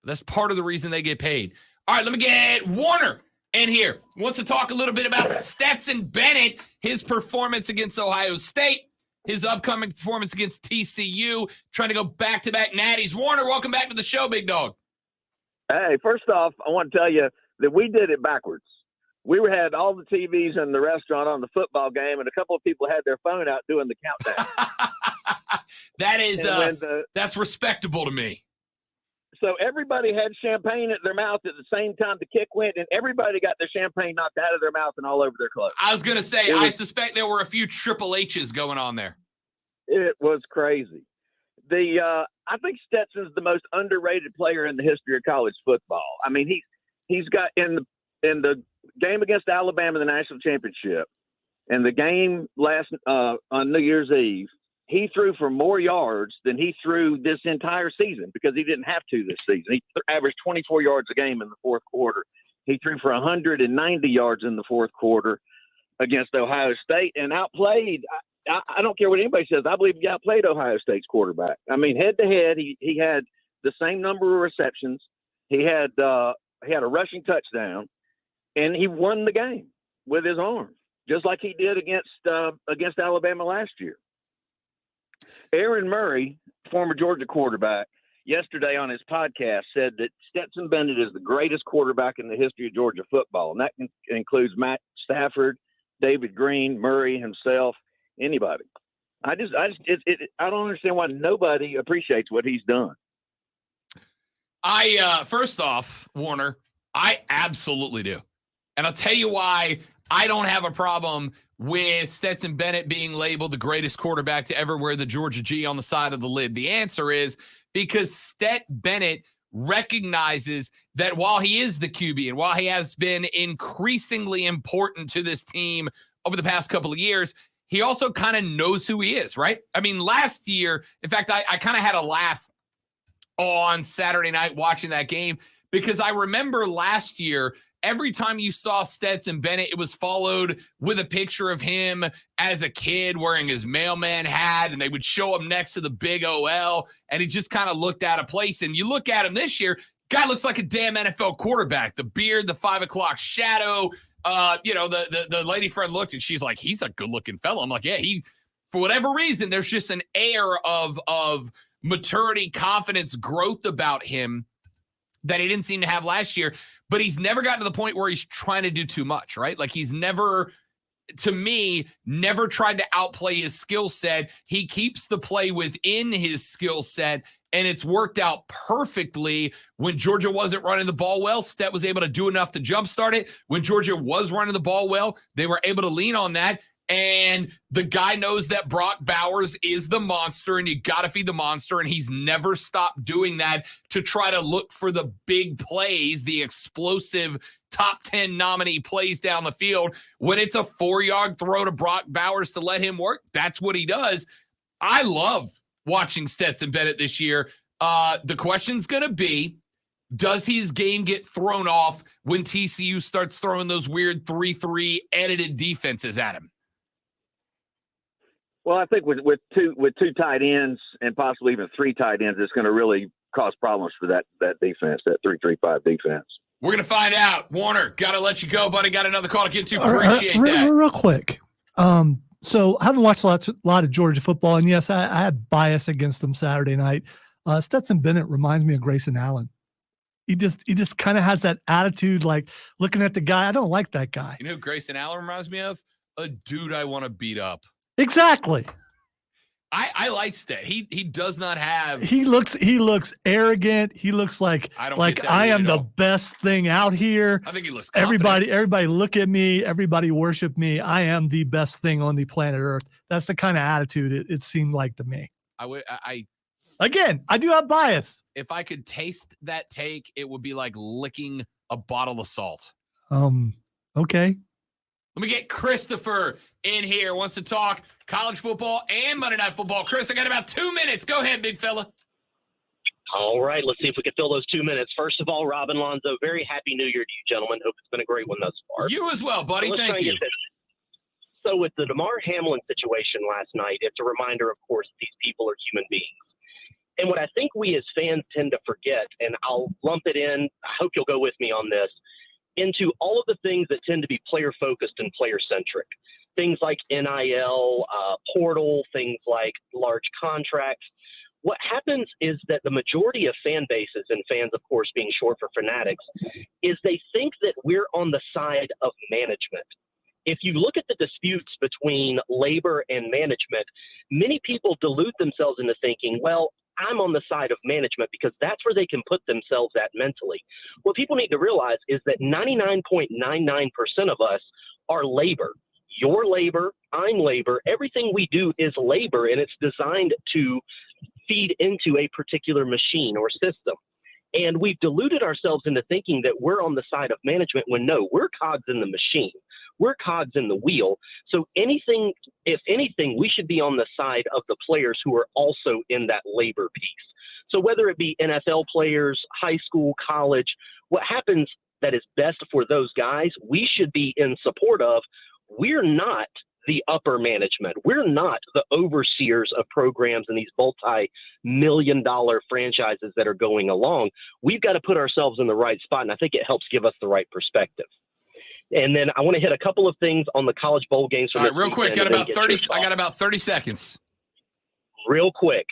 That's part of the reason they get paid. All right, let me get Warner in here. Wants to talk a little bit about Stetson Bennett, his performance against Ohio State, his upcoming performance against TCU, trying to go back-to-back natties. Warner, welcome back to the show, big dog. Hey, first off, I want to tell you that we did it backwards. We had all the TVs in the restaurant on the football game, and a couple of people had their phone out doing the countdown. That is that's respectable to me. So everybody had champagne at their mouth at the same time the kick went, and everybody got their champagne knocked out of their mouth and all over their clothes. I was going to say, I suspect there were a few Triple H's going on there. It was crazy. I think Stetson's the most underrated player in the history of college football. I mean, he's got in the game against Alabama in the national championship, and the game last on New Year's Eve, he threw for more yards than he threw this entire season because he didn't have to this season. He averaged 24 yards a game in the fourth quarter. He threw for 190 yards in the fourth quarter against Ohio State and outplayed. I don't care what anybody says. I believe he outplayed Ohio State's quarterback. I mean, head to head, he had the same number of receptions. He had a rushing touchdown, and he won the game with his arm, just like he did against Alabama last year. Aaron Murray, former Georgia quarterback, yesterday on his podcast said that Stetson Bennett is the greatest quarterback in the history of Georgia football, and that includes Matt Stafford, David Green, Murray himself, anybody. I don't understand why nobody appreciates what he's done. First off, Warner, I absolutely do. And I'll tell you why I don't have a problem with Stetson Bennett being labeled the greatest quarterback to ever wear the Georgia G on the side of the lid. The answer is because Stet Bennett recognizes that while he is the QB and while he has been increasingly important to this team over the past couple of years, he also kind of knows who he is, right? I mean, last year, in fact, I kind of had a laugh on Saturday night watching that game because I remember last year, every time you saw Stetson Bennett, it was followed with a picture of him as a kid wearing his mailman hat, and they would show him next to the big OL, and he just kind of looked out of place. And you look at him this year, guy looks like a damn NFL quarterback. The beard, the 5 o'clock shadow. The lady friend looked, and she's like, he's a good-looking fellow. I'm like, yeah, for whatever reason, there's just an air of maturity, confidence, growth about him that he didn't seem to have last year. But he's never gotten to the point where he's trying to do too much, right? Like he's never, to me, never tried to outplay his skill set. He keeps the play within his skill set, and it's worked out perfectly. When Georgia wasn't running the ball well, Stet was able to do enough to jumpstart it. When Georgia was running the ball well, they were able to lean on that. And the guy knows that Brock Bowers is the monster, and you got to feed the monster, and he's never stopped doing that to try to look for the big plays, the explosive top 10 nominee plays down the field. When it's a 4-yard throw to Brock Bowers to let him work, that's what he does. I love watching Stetson Bennett this year. The question's going to be, does his game get thrown off when TCU starts throwing those weird 3-3 edited defenses at him? Well, I think with two tight ends and possibly even 3 tight ends, it's going to really cause problems for that defense, that 3-3-5 defense. We're going to find out. Warner, got to let you go, buddy. Got another call to get to. Appreciate that. Real quick. So I haven't watched a lot of Georgia football, and yes, I had bias against them Saturday night. Stetson Bennett reminds me of Grayson Allen. He just kind of has that attitude, like looking at the guy. I don't like that guy. You know who Grayson Allen reminds me of? A dude I want to beat up. Exactly. I like Stet. He does not have. He looks arrogant. He looks like I am the best thing out here. I think he looks confident. Everybody look at me. Everybody worship me. I am the best thing on the planet Earth. That's the kind of attitude it seemed like to me. Again, I do have bias. If I could taste that take, it would be like licking a bottle of salt. Okay. Let me get Christopher in here. Wants to talk college football and Monday Night Football. Chris, I got about 2 minutes. Go ahead, big fella. All right. Let's see if we can fill those 2 minutes. First of all, Rob and Lonzo, very happy New Year to you, gentlemen. Hope it's been a great one thus far. You as well, buddy. Thank you. So with the DeMar Hamlin situation last night, it's a reminder, of course, these people are human beings. And what I think we as fans tend to forget, and I'll lump it in, I hope you'll go with me on this, into all of the things that tend to be player-focused and player-centric. Things like NIL, portal, things like large contracts. What happens is that the majority of fan bases, and fans, of course, being short for fanatics, is they think that we're on the side of management. If you look at the disputes between labor and management, many people delude themselves into thinking, well, I'm on the side of management because that's where they can put themselves at mentally. What people need to realize is that 99.99% of us are labor. Your labor, I'm labor. Everything we do is labor, and it's designed to feed into a particular machine or system. And we've deluded ourselves into thinking that we're on the side of management when no, we're cogs in the machine. We're cogs in the wheel. So if anything, we should be on the side of the players who are also in that labor piece. So whether it be NFL players, high school, college, what happens that is best for those guys, we should be in support of. We're not the upper management. We're not the overseers of programs and these multi-million-dollar franchises that are going along. We've got to put ourselves in the right spot, and I think it helps give us the right perspective. And then I want to hit a couple of things on the college bowl games. All right, real quick. I got about 30 seconds. Real quick.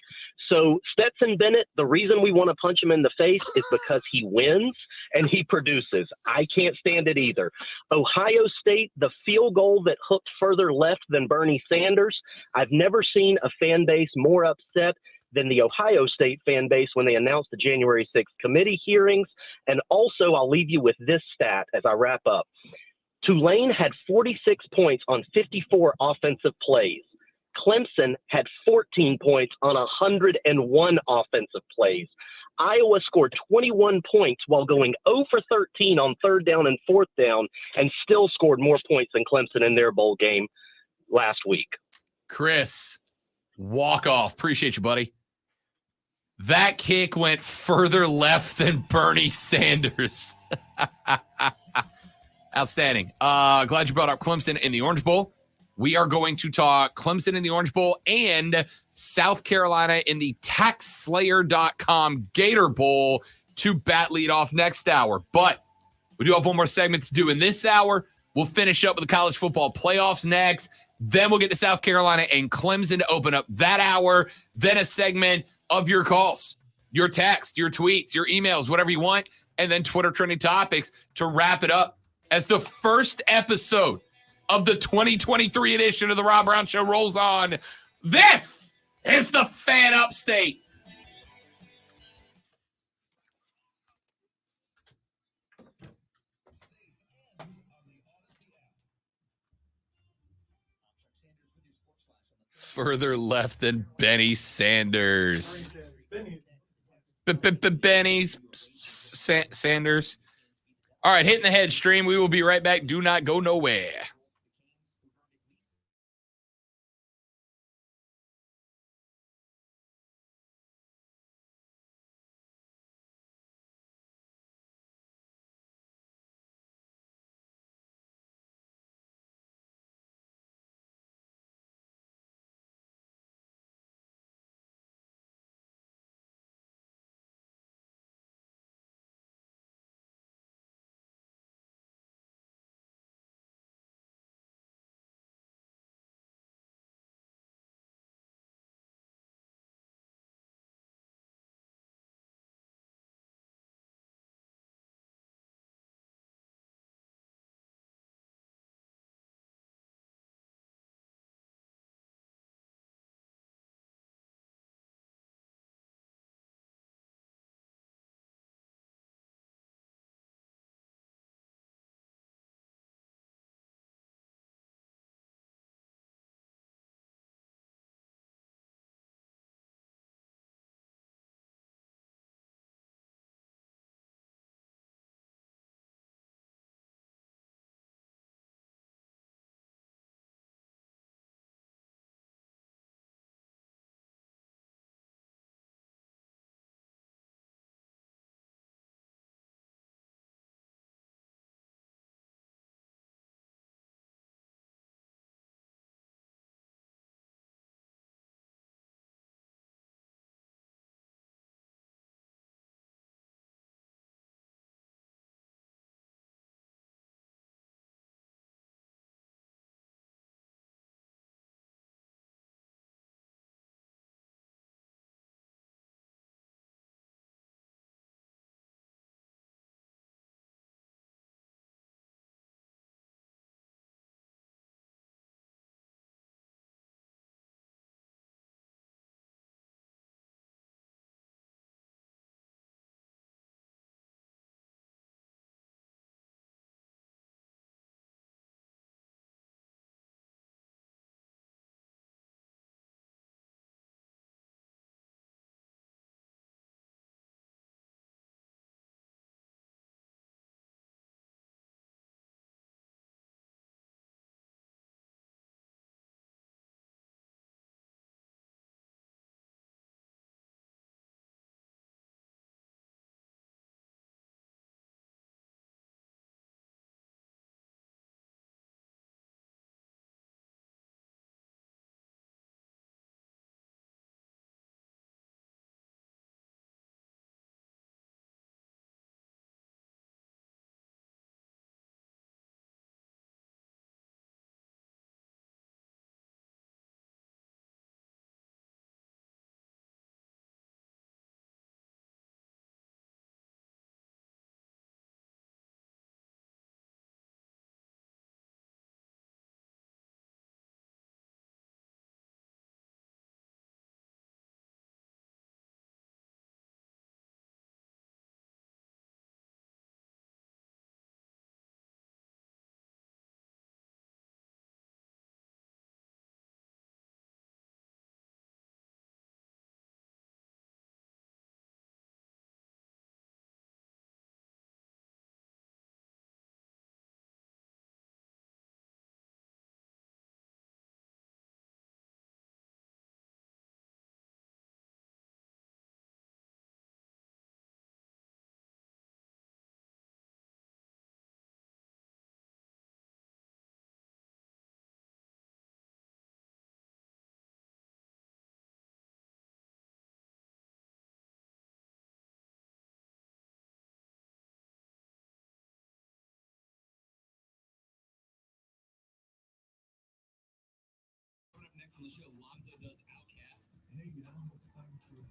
So Stetson Bennett, the reason we want to punch him in the face is because he wins and he produces. I can't stand it either. Ohio State, the field goal that hooked further left than Bernie Sanders. I've never seen a fan base more upset than the Ohio State fan base when they announced the January 6th committee hearings. And also, I'll leave you with this stat as I wrap up. Tulane had 46 points on 54 offensive plays. Clemson had 14 points on 101 offensive plays. Iowa scored 21 points while going 0 for 13 on third down and fourth down and still scored more points than Clemson in their bowl game last week. Chris, walk off. Appreciate you, buddy. That kick went further left than Bernie Sanders. Outstanding. Glad you brought up Clemson in the Orange Bowl. We are going to talk Clemson in the Orange Bowl and South Carolina in the TaxSlayer.com Gator Bowl to bat lead off next hour. But we do have one more segment to do in this hour. We'll finish up with the college football playoffs next. Then we'll get to South Carolina and Clemson to open up that hour. Then a segment of your calls, your texts, your tweets, your emails, whatever you want. And then Twitter trending topics to wrap it up as the first episode of the 2023 edition of the Rob Brown Show rolls on. This is the Fan Upstate. Further left than Benny Sanders. Benny Sanders. All right, hitting the head stream. We will be right back. Do not go nowhere.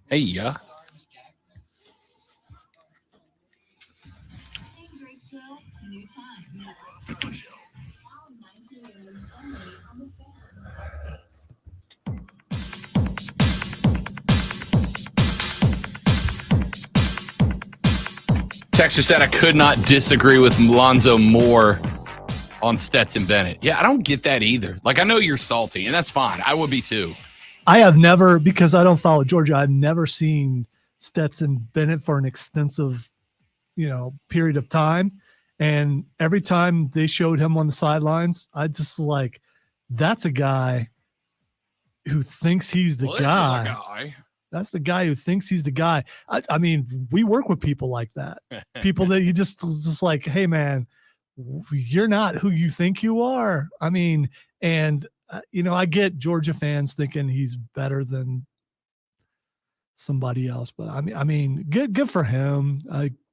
Hey, yeah. Great show, new time. Now 19 noon only on the Fan. Texter said I could not disagree with Lonzo more on Stetson Bennett. Yeah, I don't get that either. Like, I know you're salty, and that's fine. I would be too. I have never, because I don't follow Georgia, I've never seen Stetson Bennett for an extensive, period of time. And every time they showed him on the sidelines, I just like, that's a guy who thinks he's the guy. That's the guy who thinks he's the guy. I mean, we work with people like that. People that you just like, hey man, you're not who you think you are. I mean, and I get Georgia fans thinking he's better than somebody else, but I mean, good for him.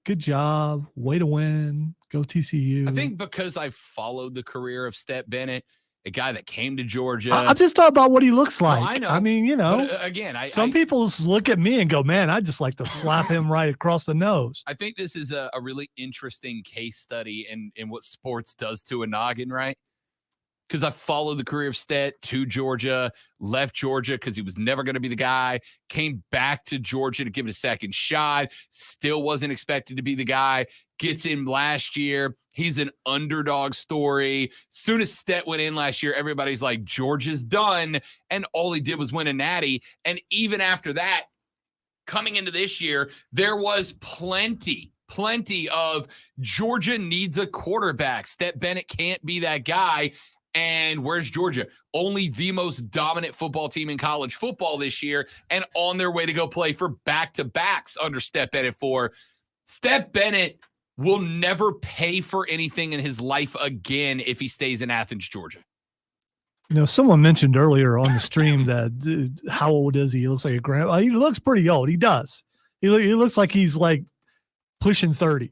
Good job. Way to win. Go TCU. I think because I followed the career of Stet Bennett, a guy that came to Georgia. I'm just talking about what he looks like. No, I know. I mean, But, again, some people look at me and go, man, I just like to slap him right across the nose. I think this is a really interesting case study in what sports does to a noggin, right? Because I followed the career of Stet to Georgia, left Georgia because he was never going to be the guy, came back to Georgia to give it a second shot, still wasn't expected to be the guy, gets in last year. He's an underdog story. Soon as Stet went in last year, everybody's like, Georgia's done. And all he did was win a natty. And even after that, coming into this year, there was plenty of Georgia needs a quarterback. Stet Bennett can't be that guy. And where's Georgia? Only the most dominant football team in college football this year and on their way to go play for back-to-backs under Stet Bennett. Stet Bennett will never pay for anything in his life again if he stays in Athens, Georgia. Someone mentioned earlier on the stream that how old is he? He looks like a grandpa. He looks pretty old. He does. He looks like he's like pushing 30.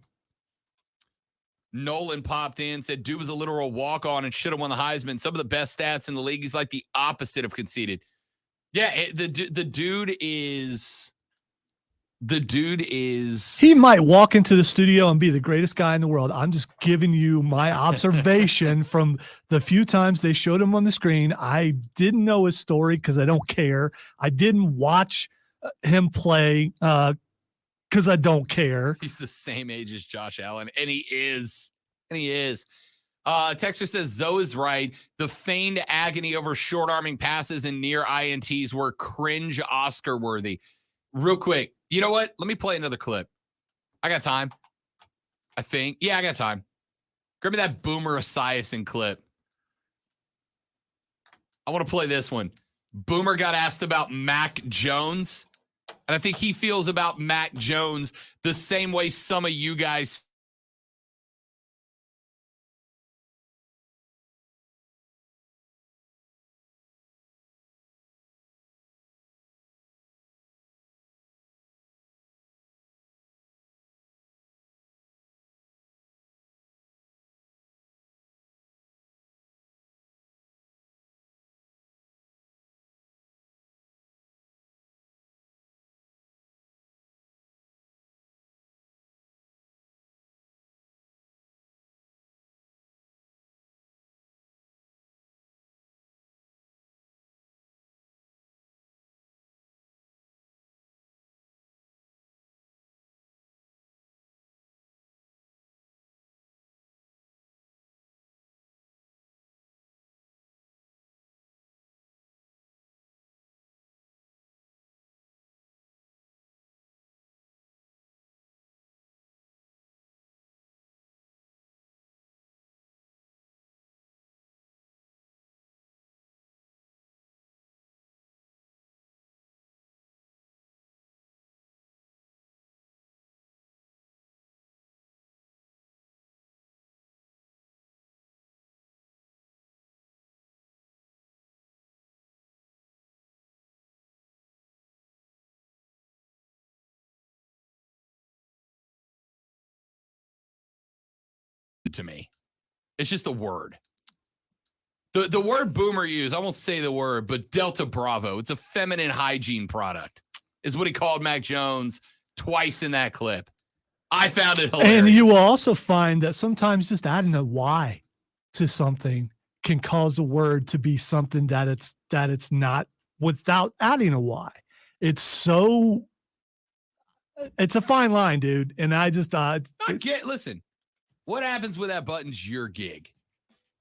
Nolan popped in, said dude was a literal walk-on and should have won the Heisman. Some of the best stats in the league. He's like the opposite of conceited. Yeah, the dude is. He might walk into the studio and be the greatest guy in the world. I'm just giving you my observation from the few times they showed him on the screen. I didn't know his story because I don't care. I didn't watch him play because I don't care. He's the same age as Josh Allen, and he is. Texter says Zoe is right. The feigned agony over short-arming passes and near INTs were cringe Oscar-worthy. Real quick, you know what? Let me play another clip. I got time. I think. Yeah, I got time. Grab me that Boomer Esiason clip. I want to play this one. Boomer got asked about Mac Jones. And I think he feels about Mac Jones the same way some of you guys. To me, it's just a word. The word Boomer used, I won't say the word, but Delta Bravo. It's a feminine hygiene product, is what he called Mac Jones twice in that clip. I found it hilarious. And you will also find that sometimes just adding a Y to something can cause a word to be something that it's not without adding a Y. It's a fine line, dude. And I just listen, what happens with that button's your gig.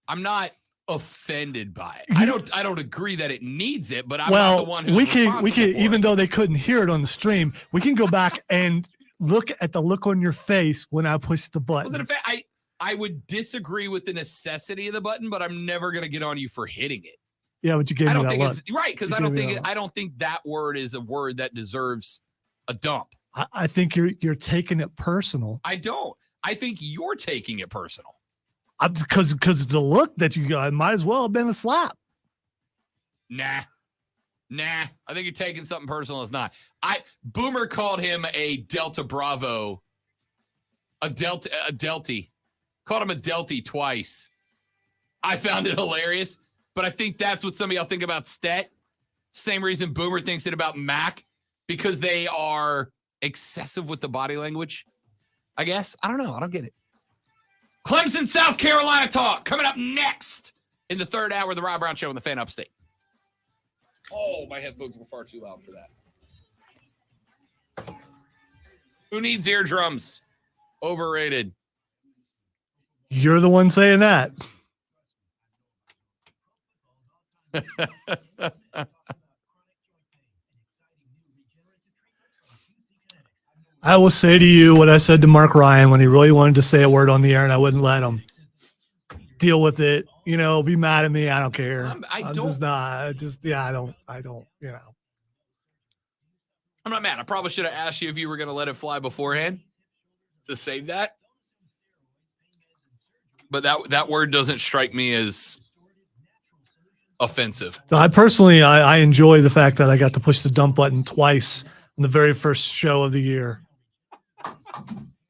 I'm not offended by it. I don't agree that it needs it, but I'm not the one who's we can even it. though they couldn't hear it on the stream, we can go back and look at the look on your face when I push the button. I would disagree with the necessity of the button, but I'm never going to get on you for hitting it. Yeah, but you gave me that look. It's right, because I don't think that word is a word that deserves a dump. I think you're taking it personal. I don't. I think you're taking it personal. Because the look that you got might as well have been a slap. Nah. I think you're taking something personal. It's not. Boomer called him a Delta Bravo, a Delty. Called him a Delty twice. I found it hilarious, but I think that's what some of y'all think about Stet. Same reason Boomer thinks it about Mac, because they are excessive with the body language. I guess. I don't know. I don't get it. Clemson, South Carolina talk coming up next in the third hour of the Rob Brown Show on the Fan Upstate. Oh, my headphones were far too loud for that. Who needs eardrums? Overrated. You're the one saying that. I will say to you what I said to Mark Ryan when he really wanted to say a word on the air and I wouldn't let him. Deal with it. Be mad at me. I don't care. I'm just not. I don't, I'm not mad. I probably should have asked you if you were going to let it fly beforehand to save that. But that word doesn't strike me as offensive. So I personally enjoy the fact that I got to push the dump button twice in the very first show of the year.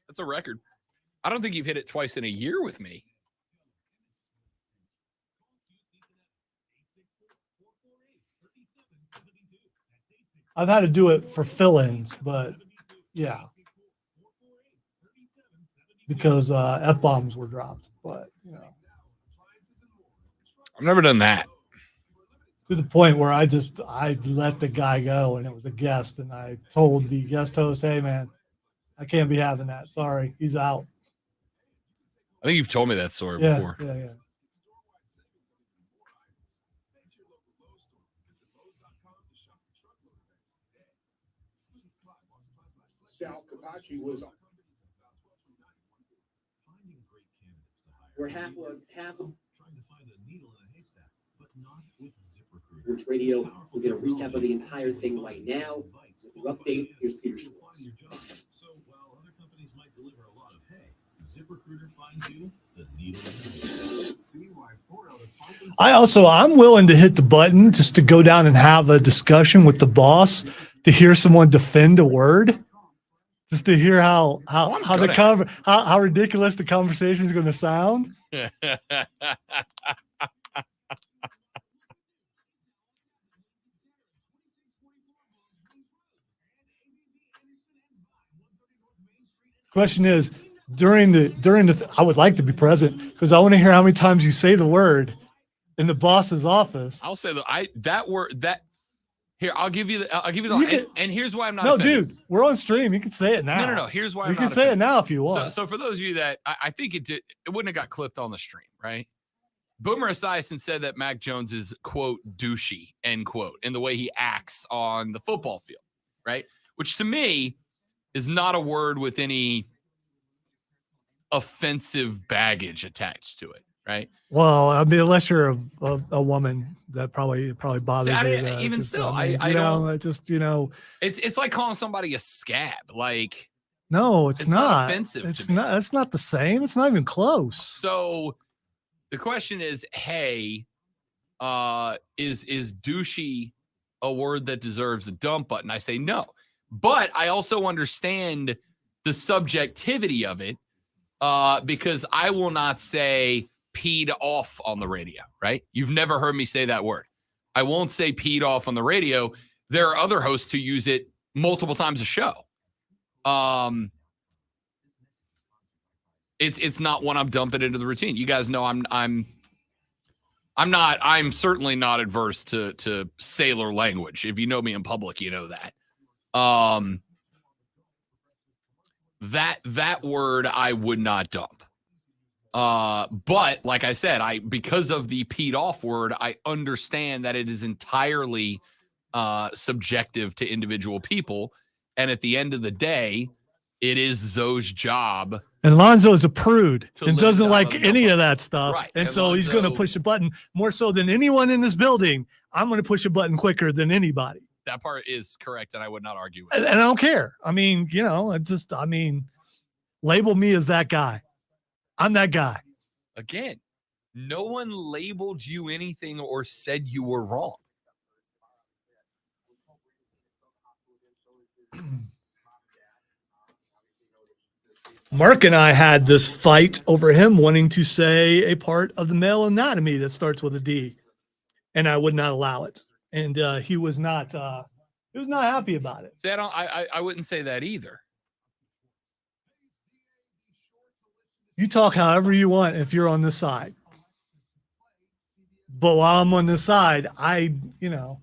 That's a record. I don't think you've hit it twice in a year with me. I've had to do it for fill-ins, but yeah. Because F-bombs were dropped. But, I've never done that. To the point where I let the guy go, and it was a guest, and I told the guest host, hey, man, I can't be having that. Sorry, he's out. I think you've told me that story before. Yeah. We're half Rich Radio. We'll get a recap of the entire thing right now. With the update, here's Peter Schwartz. So while other companies might deliver a lot of hay, ZipRecruiter finds you the needle in the hay. I'm willing to hit the button just to go down and have a discussion with the boss, to hear someone defend a word, just to hear how ridiculous the conversation is going to sound. Question is, during the I would like to be present because I want to hear how many times you say the word in the boss's office. I'll say that word that here. I'll give you the and here's why I'm not. No, offended. Dude, we're on stream. You can say it now. No. Here's why you can say it now if you want. So for those of you that I think it wouldn't have got clipped on the stream, right? Boomer Esiason said that Mac Jones is quote douchey end quote in the way he acts on the football field, right? Which to me is not a word with any offensive baggage attached to it, right? Well, I mean, unless you're a woman, that probably bothers me. Even still, I don't. It's like calling somebody a scab. Like, no, it's not offensive. It's not. It's not the same. It's not even close. So the question is, hey, is douchey a word that deserves a dump button? I say no. But I also understand the subjectivity of it because I will not say peed off on the radio, right? You've never heard me say that word. I won't say peed off on the radio. There are other hosts who use it multiple times a show. It's not one I'm dumping into the routine. You guys know I'm certainly not adverse to sailor language. If you know me in public, you know that. That word I would not dump. But like I said, because of the peed off word, I understand that it is entirely subjective to individual people. And at the end of the day, it is Zoe's job. And Lonzo is a prude and doesn't like on any of that stuff. Right. And so Lonzo, he's going to push a button more so than anyone in this building. I'm going to push a button quicker than anybody. That part is correct, and I would not argue with And I don't care. I mean, label me as that guy. I'm that guy. Again, no one labeled you anything or said you were wrong. Mark and I had this fight over him wanting to say a part of the male anatomy that starts with a D, and I would not allow it. And he was not happy about it. See, I wouldn't say that either. You talk however you want if you're on this side. But while I'm on this side, that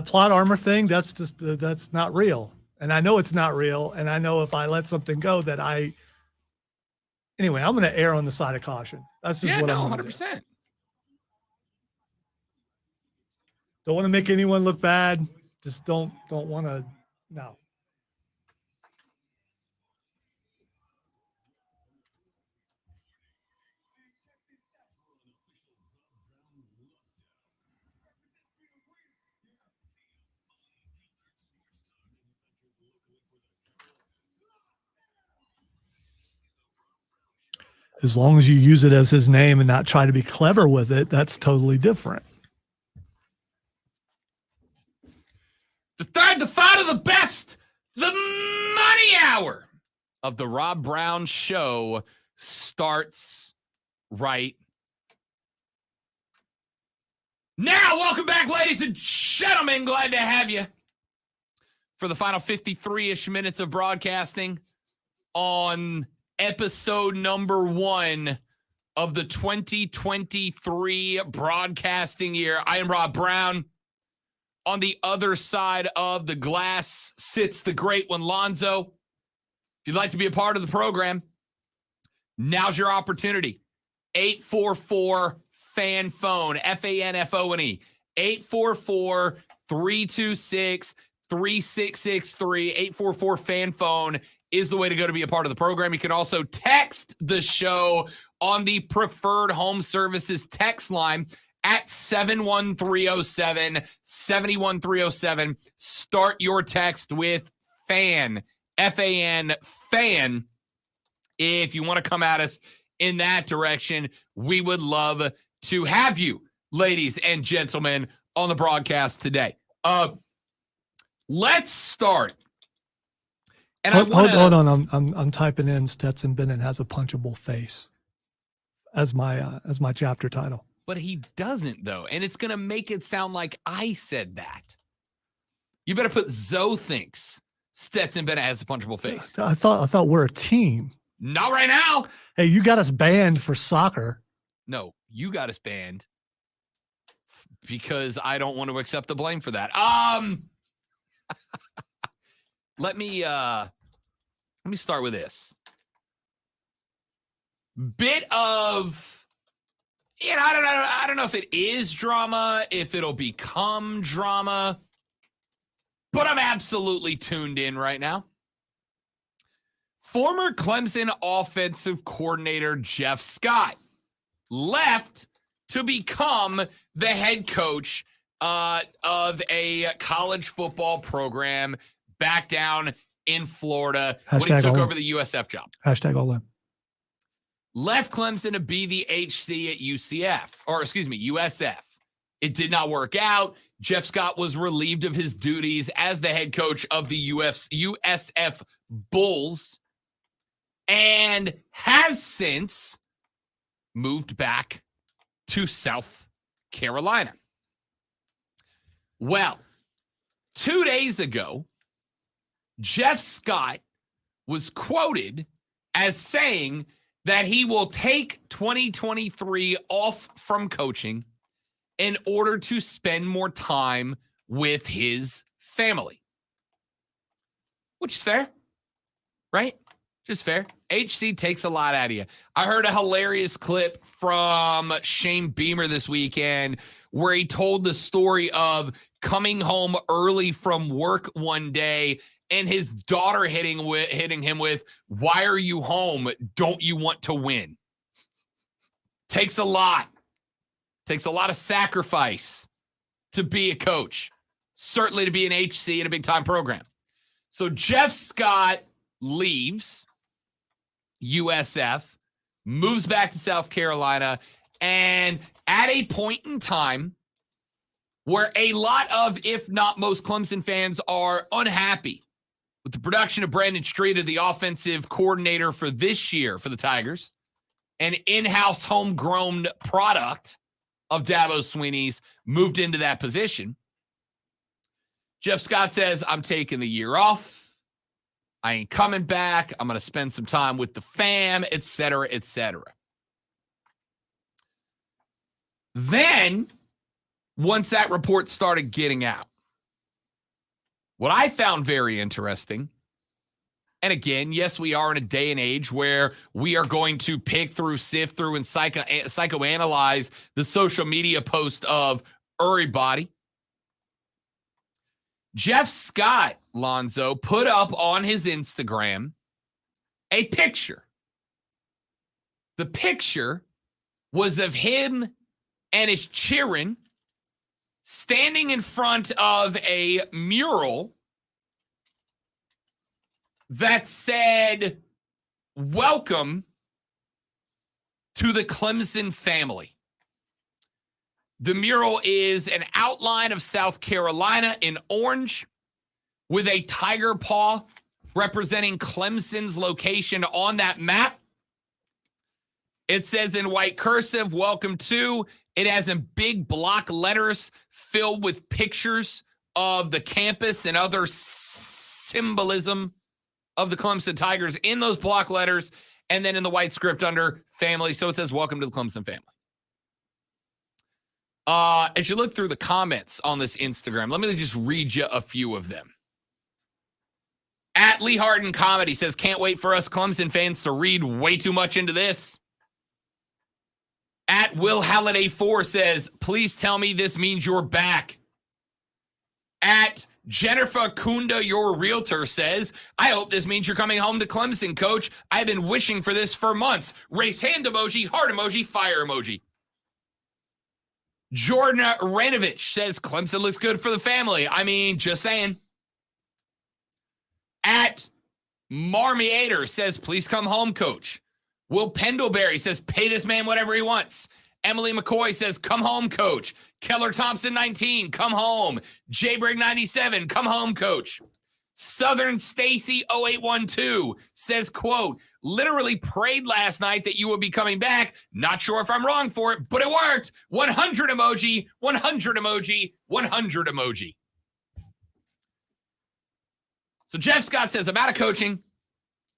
plot armor thing, that's just that's not real. And I know it's not real. And I know if I let something go anyway, I'm going to err on the side of caution. That's just what I'm 100%. Don't want to make anyone look bad. Just don't want to. No. As long as you use it as his name and not try to be clever with it, that's totally different. The third, the final, the best, the money hour of the Rob Brown Show starts right now. Welcome back, ladies and gentlemen. Glad to have you for the final 53-ish minutes of broadcasting on episode number 1 of the 2023 broadcasting year. I am Rob Brown. On the other side of the glass sits the great one, Lonzo. If you'd like to be a part of the program, now's your opportunity. 844-FAN phone, FANFONE, 844-326-3663, 844-FAN phone is the way to go to be a part of the program. You can also text the show on the preferred home services text line at 71307, 71307. Start your text with FAN, F-A-N, FAN. If you want to come at us in that direction, we would love to have you, ladies and gentlemen, on the broadcast today. Let's start. And hold on. I'm typing in Stetson Bennett has a punchable face as my chapter title. But he doesn't, though. And it's going to make it sound like I said that. You better put Zoe thinks Stetson Bennett has a punchable face. I thought we're a team. Not right now. Hey, you got us banned for soccer. No, you got us banned because I don't want to accept the blame for that. Let me start with this. Bit of, I don't know if it is drama, if it'll become drama, but I'm absolutely tuned in right now. Former Clemson offensive coordinator Jeff Scott left to become the head coach of a college football program back down in Florida when he took over the USF job. Hashtag all in. Left Clemson to be the HC at USF. It did not work out. Jeff Scott was relieved of his duties as the head coach of the USF Bulls and has since moved back to South Carolina. Well, 2 days ago, Jeff Scott was quoted as saying that he will take 2023 off from coaching in order to spend more time with his family. Which is fair, right? Just fair. HC takes a lot out of you. I heard a hilarious clip from Shane Beamer this weekend where he told the story of coming home early from work one day and his daughter hitting him with, "Why are you home? Don't you want to win?" Takes a lot. Takes a lot of sacrifice to be a coach. Certainly to be an HC in a big-time program. So Jeff Scott leaves USF, moves back to South Carolina, and at a point in time where a lot of, if not most, Clemson fans are unhappy with the production of Brandon Streeter, the offensive coordinator for this year for the Tigers, an in-house homegrown product of Dabo Swinney's, moved into that position. Jeff Scott says, "I'm taking the year off. I ain't coming back. I'm going to spend some time with the fam," et cetera, et cetera. Then, once that report started getting out, what I found very interesting, and again, yes, we are in a day and age where we are going to pick through, sift through, and psychoanalyze the social media post of everybody. Jeff Scott, Lonzo, put up on his Instagram a picture. The picture was of him and his children standing in front of a mural that said, "Welcome to the Clemson family." The mural is an outline of South Carolina in orange with a tiger paw representing Clemson's location on that map. It says in white cursive, "Welcome to." It has in big block letters filled with pictures of the campus and other symbolism of the Clemson Tigers in those block letters, and then in the white script under family. So it says, "Welcome to the Clemson family." As you look through the comments on this Instagram, let me just read you a few of them. At Lee Harden Comedy says, "Can't wait for us Clemson fans to read way too much into this." At Will Halliday 4 says, "Please tell me this means you're back." At Jennifer Kunda, your realtor, says, "I hope this means you're coming home to Clemson, coach. I've been wishing for this for months." Raised hand emoji, heart emoji, fire emoji. Jordan Ranovich says, "Clemson looks good for the family." I mean, just saying. At Marmiator says, "Please come home, coach." Will Pendleberry says, "Pay this man whatever he wants." Emily McCoy says, "Come home, coach." Keller Thompson 19, "Come home." J-Brig 97, "Come home, coach." Southern Stacy 0812 says, quote, "Literally prayed last night that you would be coming back. Not sure if I'm wrong for it, but it worked." 100 emoji, 100 emoji, 100 emoji. So Jeff Scott says, "I'm out of coaching."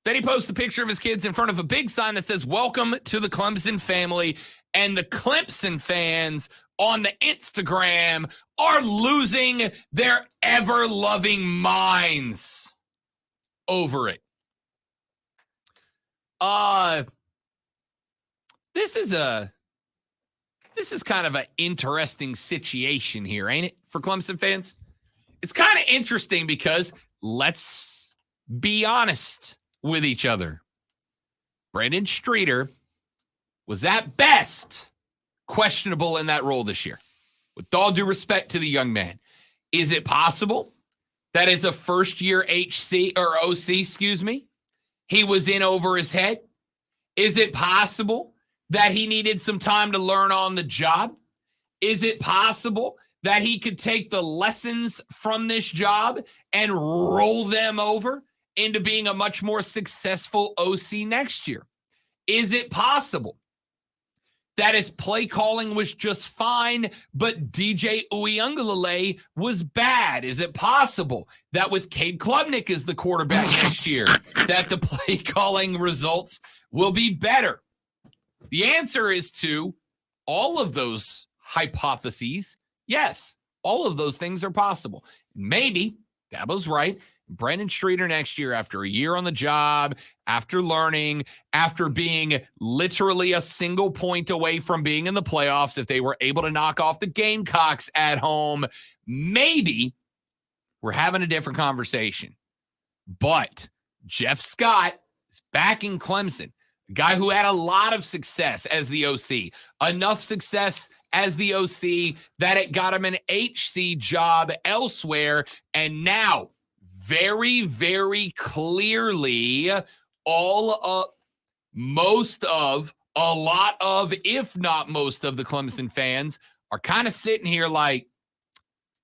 Then he posts a picture of his kids in front of a big sign that says, "Welcome to the Clemson family." And the Clemson fans on the Instagram are losing their ever-loving minds over it. This is kind of an interesting situation here, ain't it, for Clemson fans? It's kind of interesting because let's be honest with each other. Brandon Streeter was at best questionable in that role this year. With all due respect to the young man, is it possible that as a first-year OC, he was in over his head? Is it possible that he needed some time to learn on the job? Is it possible that he could take the lessons from this job and roll them over into being a much more successful OC next year? Is it possible that his play calling was just fine, but DJ Uiagalelei was bad? Is it possible that with Cade Klubnik as the quarterback next year, that the play calling results will be better? The answer is to all of those hypotheses. Yes, all of those things are possible. Maybe Dabo's right. Brendan Streeter next year, after a year on the job, after learning, after being literally a single point away from being in the playoffs, if they were able to knock off the Gamecocks at home, maybe we're having a different conversation. But Jeff Scott is back in Clemson, a guy who had a lot of success as the OC, enough success as the OC that it got him an HC job elsewhere, and now very, very clearly, most of, a lot of, if not most of the Clemson fans are kind of sitting here like,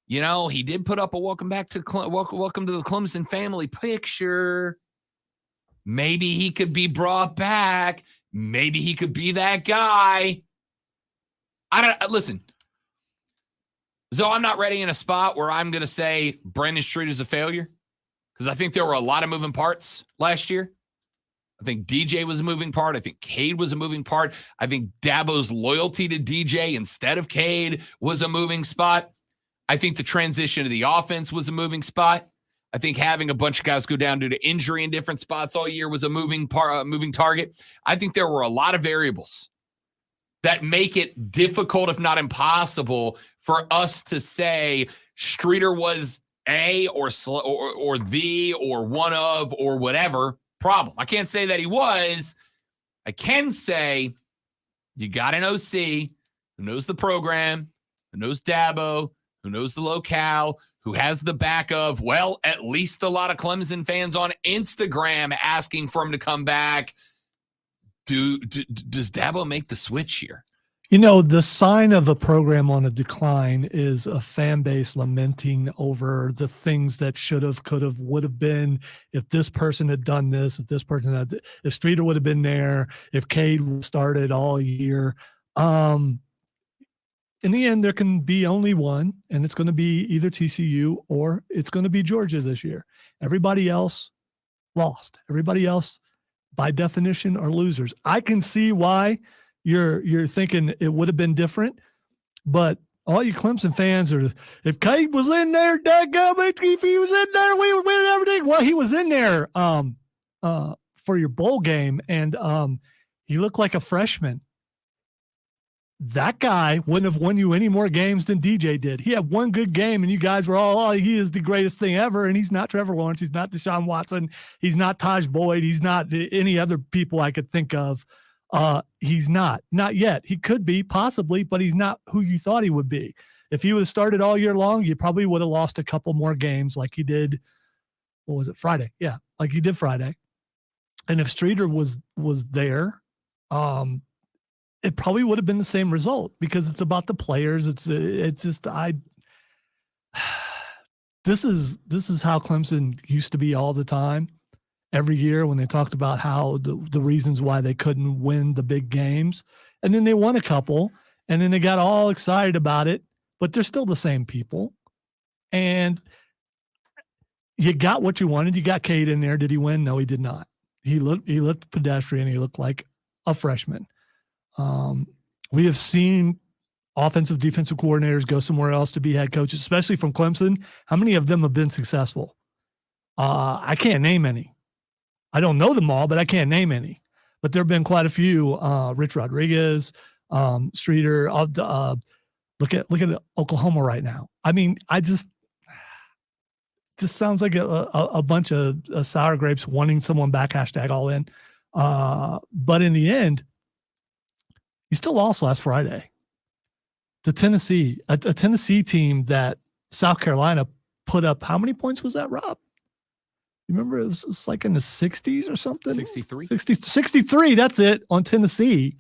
you know, he did put up a welcome to the Clemson family picture. Maybe he could be brought back. Maybe he could be that guy. Listen. So I'm not ready in a spot where I'm going to say Brendan Streeter's a failure, because I think there were a lot of moving parts last year. I think DJ was a moving part. I think Cade was a moving part. I think Dabo's loyalty to DJ instead of Cade was a moving spot. I think the transition to the offense was a moving spot. I think having a bunch of guys go down due to injury in different spots all year was a moving target. I think there were a lot of variables that make it difficult, if not impossible, for us to say Streeter was a or the or one of or whatever problem. I can't say that he was. I can say you got an OC who knows the program, who knows Dabo, who knows the locale, who has the back of, well, at least a lot of Clemson fans on Instagram asking for him to come back. Does Dabo make the switch here? You know, the sign of a program on a decline is a fan base lamenting over the things that should have, could have, would have been, if this person had done this, if this person had, if Streeter would have been there, if Cade started all year. In the end, there can be only one, and it's going to be either TCU or it's going to be Georgia this year. Everybody else lost. Everybody else, by definition, are losers. I can see why you're thinking it would have been different, but all you Clemson fans are, if Cade was in there, if he was in there, we would win everything. Well, he was in there for your bowl game, and he looked like a freshman. That guy wouldn't have won you any more games than DJ did. He had one good game, and you guys were all, he is the greatest thing ever, and he's not Trevor Lawrence. He's not Deshaun Watson. He's not Taj Boyd. He's not any other people I could think of. He's not yet. He could be possibly, but he's not who you thought he would be. If he would have started all year long, you probably would have lost a couple more games like he did. What was it? Friday. Yeah. Like he did Friday. And if Streeter was there, it probably would have been the same result, because it's about the players. It's just, this is how Clemson used to be all the time. Every year when they talked about how the reasons why they couldn't win the big games, and then they won a couple, and then they got all excited about it, but they're still the same people. And you got what you wanted. You got Cade in there. Did he win? No, he did not. He looked pedestrian. He looked like a freshman. We have seen offensive, defensive coordinators go somewhere else to be head coaches, especially from Clemson. How many of them have been successful? I can't name any. I don't know them all, but I can't name any. But there have been quite a few. Rich Rodriguez, Streeter. Look at Oklahoma right now. I mean, just sounds like a bunch of sour grapes wanting someone back. # all in. But in the end, you still lost last Friday to Tennessee, a Tennessee team that South Carolina put up. How many points was that, Rob? You remember it was like in the 60s or something? 63. That's it, on Tennessee.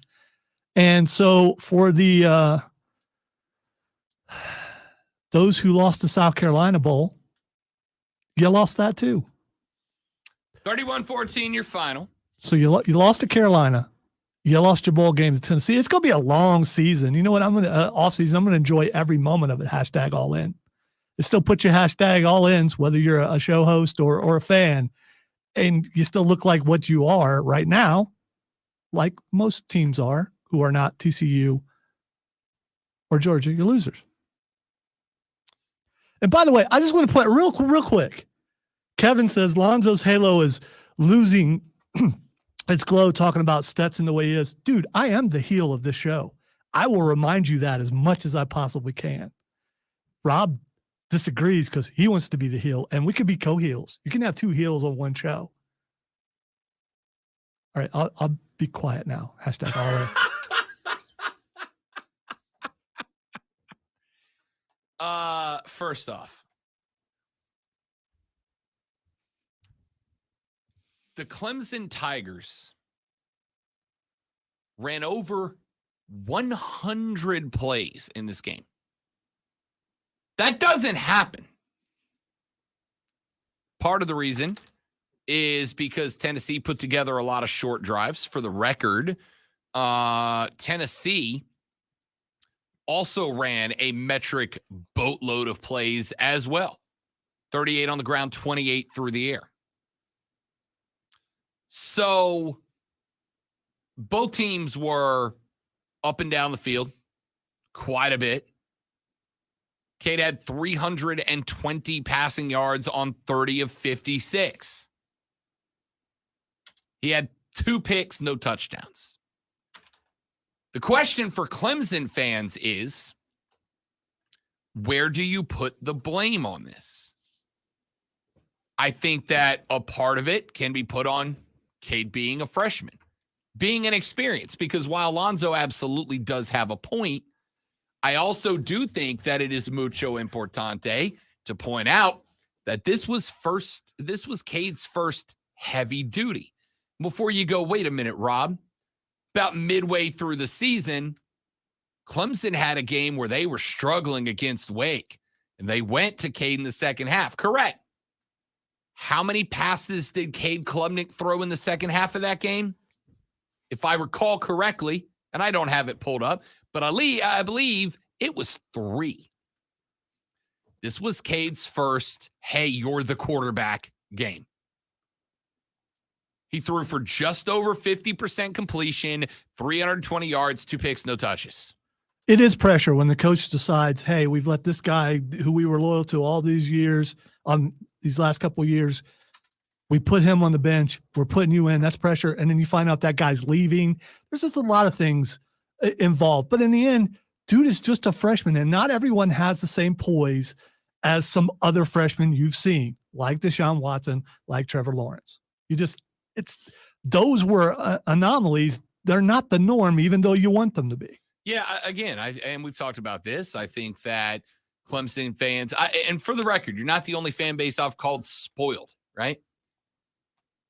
And so for the those who lost the South Carolina Bowl, you lost that too. 31-14 your final. So you lost to Carolina. You lost your bowl game to Tennessee. It's going to be a long season. You know what? I'm going to off season. I'm going to enjoy every moment of it. Hashtag all in. It still puts your hashtag all ins, whether you're a show host or a fan, and you still look like what you are right now, like most teams are who are not TCU or Georgia. You're losers. And by the way, I just want to play real quick. Kevin says Lonzo's halo is losing its glow, talking about Stetson the way he is. Dude, I am the heel of this show. I will remind you that as much as I possibly can. Rob disagrees because he wants to be the heel, and we could be co-heels. You can have two heels on one show. All right, I'll be quiet now. Hashtag all in. First off, the Clemson Tigers ran over 100 plays in this game. That doesn't happen. Part of the reason is because Tennessee put together a lot of short drives. For the record, Tennessee also ran a metric boatload of plays as well. 38 on the ground, 28 through the air. So both teams were up and down the field quite a bit. Cade had 320 passing yards on 30 of 56. He had 2 picks, no touchdowns. The question for Clemson fans is, where do you put the blame on this? I think that a part of it can be put on Cade being a freshman, being inexperienced, because while Lonzo absolutely does have a point, I also do think that it is mucho importante to point out that this was Cade's first heavy duty. Before you go, wait a minute, Rob, about midway through the season, Clemson had a game where they were struggling against Wake, and they went to Cade in the second half. Correct. How many passes did Cade Klubnik throw in the second half of that game? If I recall correctly, and I don't have it pulled up, but I believe it was 3. This was Cade's first, hey, you're the quarterback game. He threw for just over 50% completion, 320 yards, 2 picks, no touches. It is pressure when the coach decides, hey, we've let this guy who we were loyal to all these years, these last couple of years, we put him on the bench. We're putting you in. That's pressure. And then you find out that guy's leaving. There's just a lot of things involved. But in the end, dude is just a freshman, and not everyone has the same poise as some other freshmen you've seen, like Deshaun Watson, like Trevor Lawrence. Those were anomalies. They're not the norm, even though you want them to be. Yeah, again, and we've talked about this. I think that Clemson fans, and for the record, you're not the only fan base I've called spoiled, right?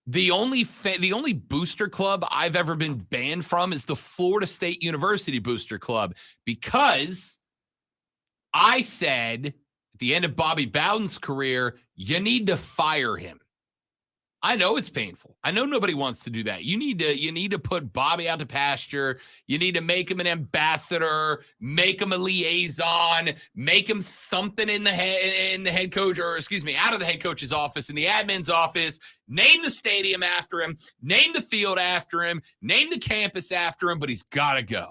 The only booster club I've ever been banned from is the Florida State University Booster Club, because I said at the end of Bobby Bowden's career, you need to fire him. I know it's painful. I know nobody wants to do that. You need to put Bobby out to pasture. You need to make him an ambassador, make him a liaison, make him something in the head coach, or excuse me, out of the head coach's office, in the admin's office. Name the stadium after him, name the field after him, name the campus after him, but he's got to go.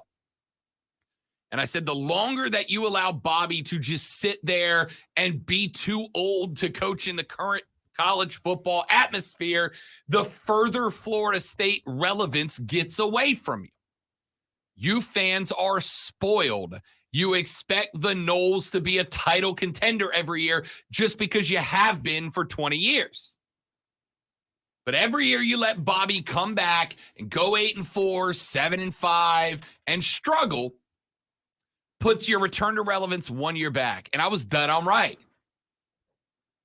And I said, the longer that you allow Bobby to just sit there and be too old to coach in the current college football atmosphere, the further Florida State relevance gets away from you. You fans are spoiled. You expect the Noles to be a title contender every year just because you have been for 20 years. But every year you let Bobby come back and go 8-4, 7-5, and struggle, puts your return to relevance 1 year back. And I was dead on right.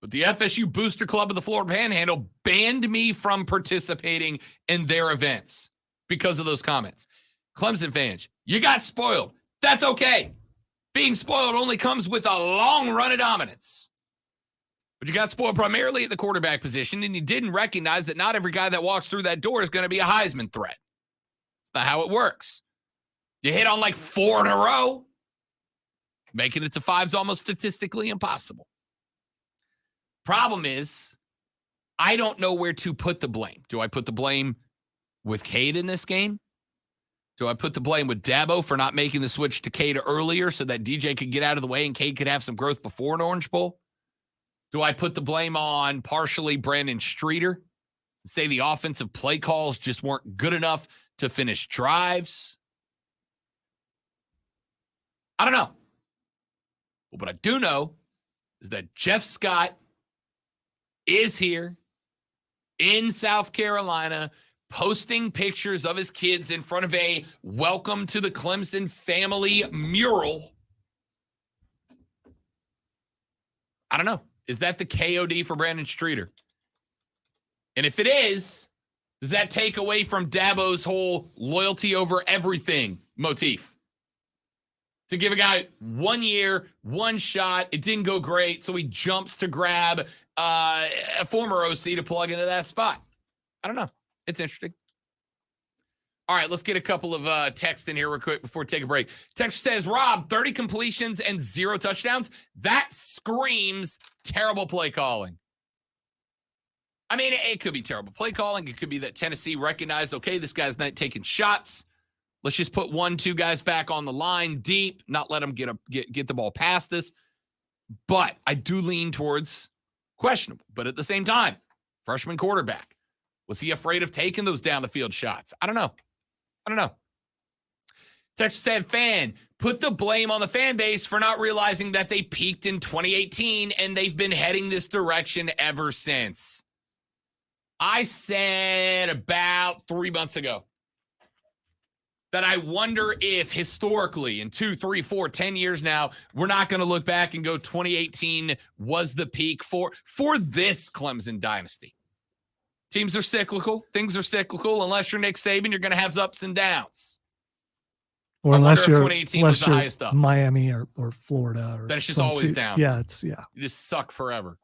But the FSU Booster Club of the Florida Panhandle banned me from participating in their events because of those comments. Clemson fans, you got spoiled. That's okay. Being spoiled only comes with a long run of dominance. But you got spoiled primarily at the quarterback position, and you didn't recognize that not every guy that walks through that door is going to be a Heisman threat. It's not how it works. You hit on like 4 in a row. Making it to 5's almost statistically impossible. Problem is, I don't know where to put the blame. Do I put the blame with Cade in this game? Do I put the blame with Dabo for not making the switch to Cade earlier so that DJ could get out of the way and Cade could have some growth before an Orange Bowl? Do I put the blame on partially Brandon Streeter? Say the offensive play calls just weren't good enough to finish drives? I don't know. But what I do know is that Jeff Scott is here in South Carolina posting pictures of his kids in front of a welcome to the Clemson family mural. I don't know. Is that the KOD for Brandon Streeter? And if it is, does that take away from Dabo's whole loyalty over everything motif? To give a guy 1 year, one shot, it didn't go great, so he jumps to grab a former OC to plug into that spot. I don't know. It's interesting. All right, let's get a couple of texts in here real quick before we take a break. Text says, Rob, 30 completions and 0 touchdowns. That screams terrible play calling. I mean, it could be terrible play calling. It could be that Tennessee recognized, okay, this guy's not taking shots. Let's just put 1-2 guys back on the line deep, not let them get the ball past us. But I do lean towards questionable. But at the same time, freshman quarterback. Was he afraid of taking those down the field shots? I don't know. Text said, fan, put the blame on the fan base for not realizing that they peaked in 2018 and they've been heading this direction ever since. I said about 3 months ago that I wonder if historically in 2, 3, 4, 10 years now, we're not going to look back and go 2018 was the peak for this Clemson dynasty. Teams are cyclical. Things are cyclical. Unless you're Nick Saban, you're going to have ups and downs. Or unless you're, 2018 was the highest up. Miami or Florida. Then it's just always down. Yeah, You just suck forever.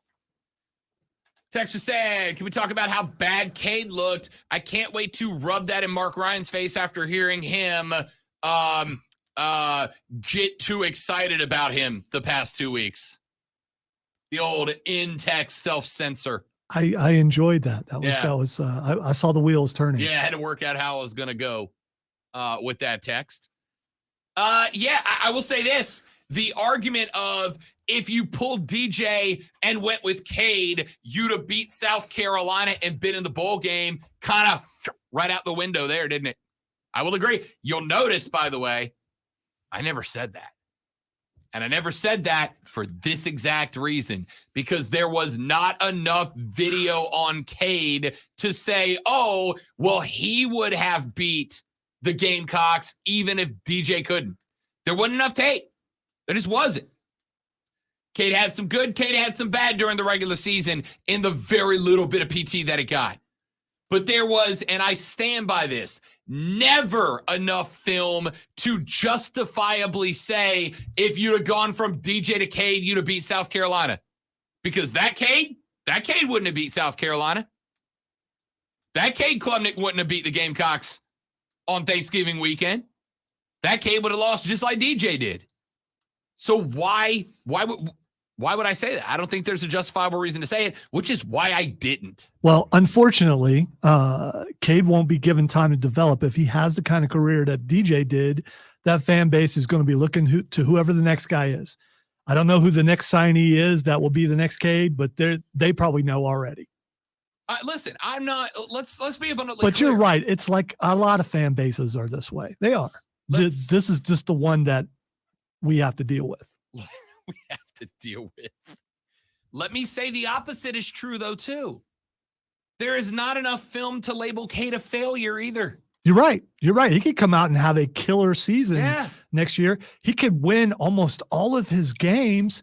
Texter said, can we talk about how bad Cade looked? I can't wait to rub that in Mark Ryan's face after hearing him get too excited about him the past 2 weeks. The old in-text self-censor. I enjoyed that. I saw the wheels turning. Yeah, I had to work out how I was going to go with that text. I will say this. The argument of if you pulled DJ and went with Cade, you'd have beat South Carolina and been in the bowl game kind of right out the window there, didn't it? I will agree. You'll notice, by the way, I never said that. And I never said that for this exact reason, because there was not enough video on Cade to say, oh, well, he would have beat the Gamecocks even if DJ couldn't. There wasn't enough tape. There just wasn't. Cade had some good, Cade had some bad during the regular season in the very little bit of PT that he got. But there was, and I stand by this, never enough film to justifiably say if you'd have gone from DJ to Cade, you'd have beat South Carolina. Because that Cade wouldn't have beat South Carolina. That Cade Klubnik wouldn't have beat the Gamecocks on Thanksgiving weekend. That Cade would have lost just like DJ did. So why would I say that? I don't think there's a justifiable reason to say it, which is why I didn't. Well, unfortunately, Cade won't be given time to develop. If he has the kind of career that DJ did, that fan base is going to be looking to whoever the next guy is. I don't know who the next signee is that will be the next Cade, but they probably know already. Listen, I'm not. Let's be abundantly But clear. you're right. It's like a lot of fan bases are this way. They are. This is just the one that we have to deal with. We have to deal with. Let me say the opposite is true, though, too. There is not enough film to label Cade a failure either. You're right. He could come out and have a killer season next year. He could win almost all of his games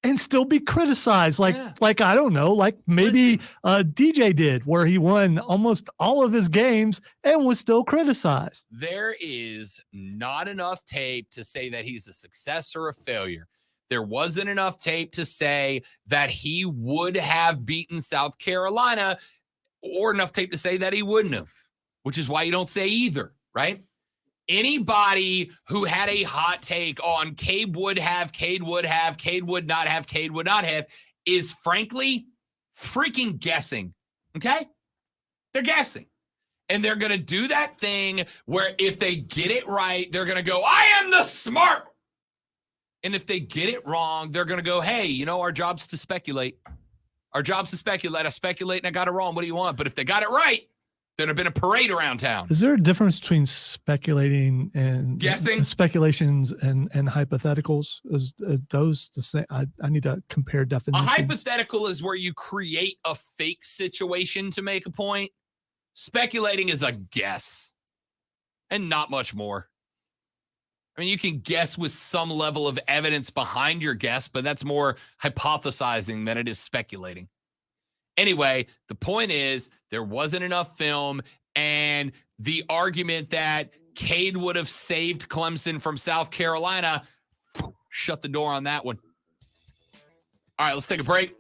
and still be criticized. Like I don't know, like maybe DJ did, where he won almost all of his games and was still criticized. There is not enough tape to say that he's a success or a failure. There wasn't enough tape to say that he would have beaten South Carolina, or enough tape to say that he wouldn't have, which is why you don't say either. right? Anybody who had a hot take on Cade would have, Cade would have, Cade would not have, Cade would not have is frankly freaking guessing. Okay? They're guessing. And they're going to do that thing where if they get it right, they're going to go, I am the smart. And if they get it wrong, they're going to go, hey, you know, our job's to speculate. Our job's to speculate. I speculate and I got it wrong. What do you want? But if they got it right, there'd have been a parade around town. Is there a difference between speculating and guessing? Speculations and hypotheticals? Is those the same? I need to compare definitions. A hypothetical is where you create a fake situation to make a point. Speculating is a guess and not much more. I mean, you can guess with some level of evidence behind your guess, but that's more hypothesizing than it is speculating. Anyway, the point is there wasn't enough film, and the argument that Cade would have saved Clemson from South Carolina, shut the door on that one. All right, let's take a break.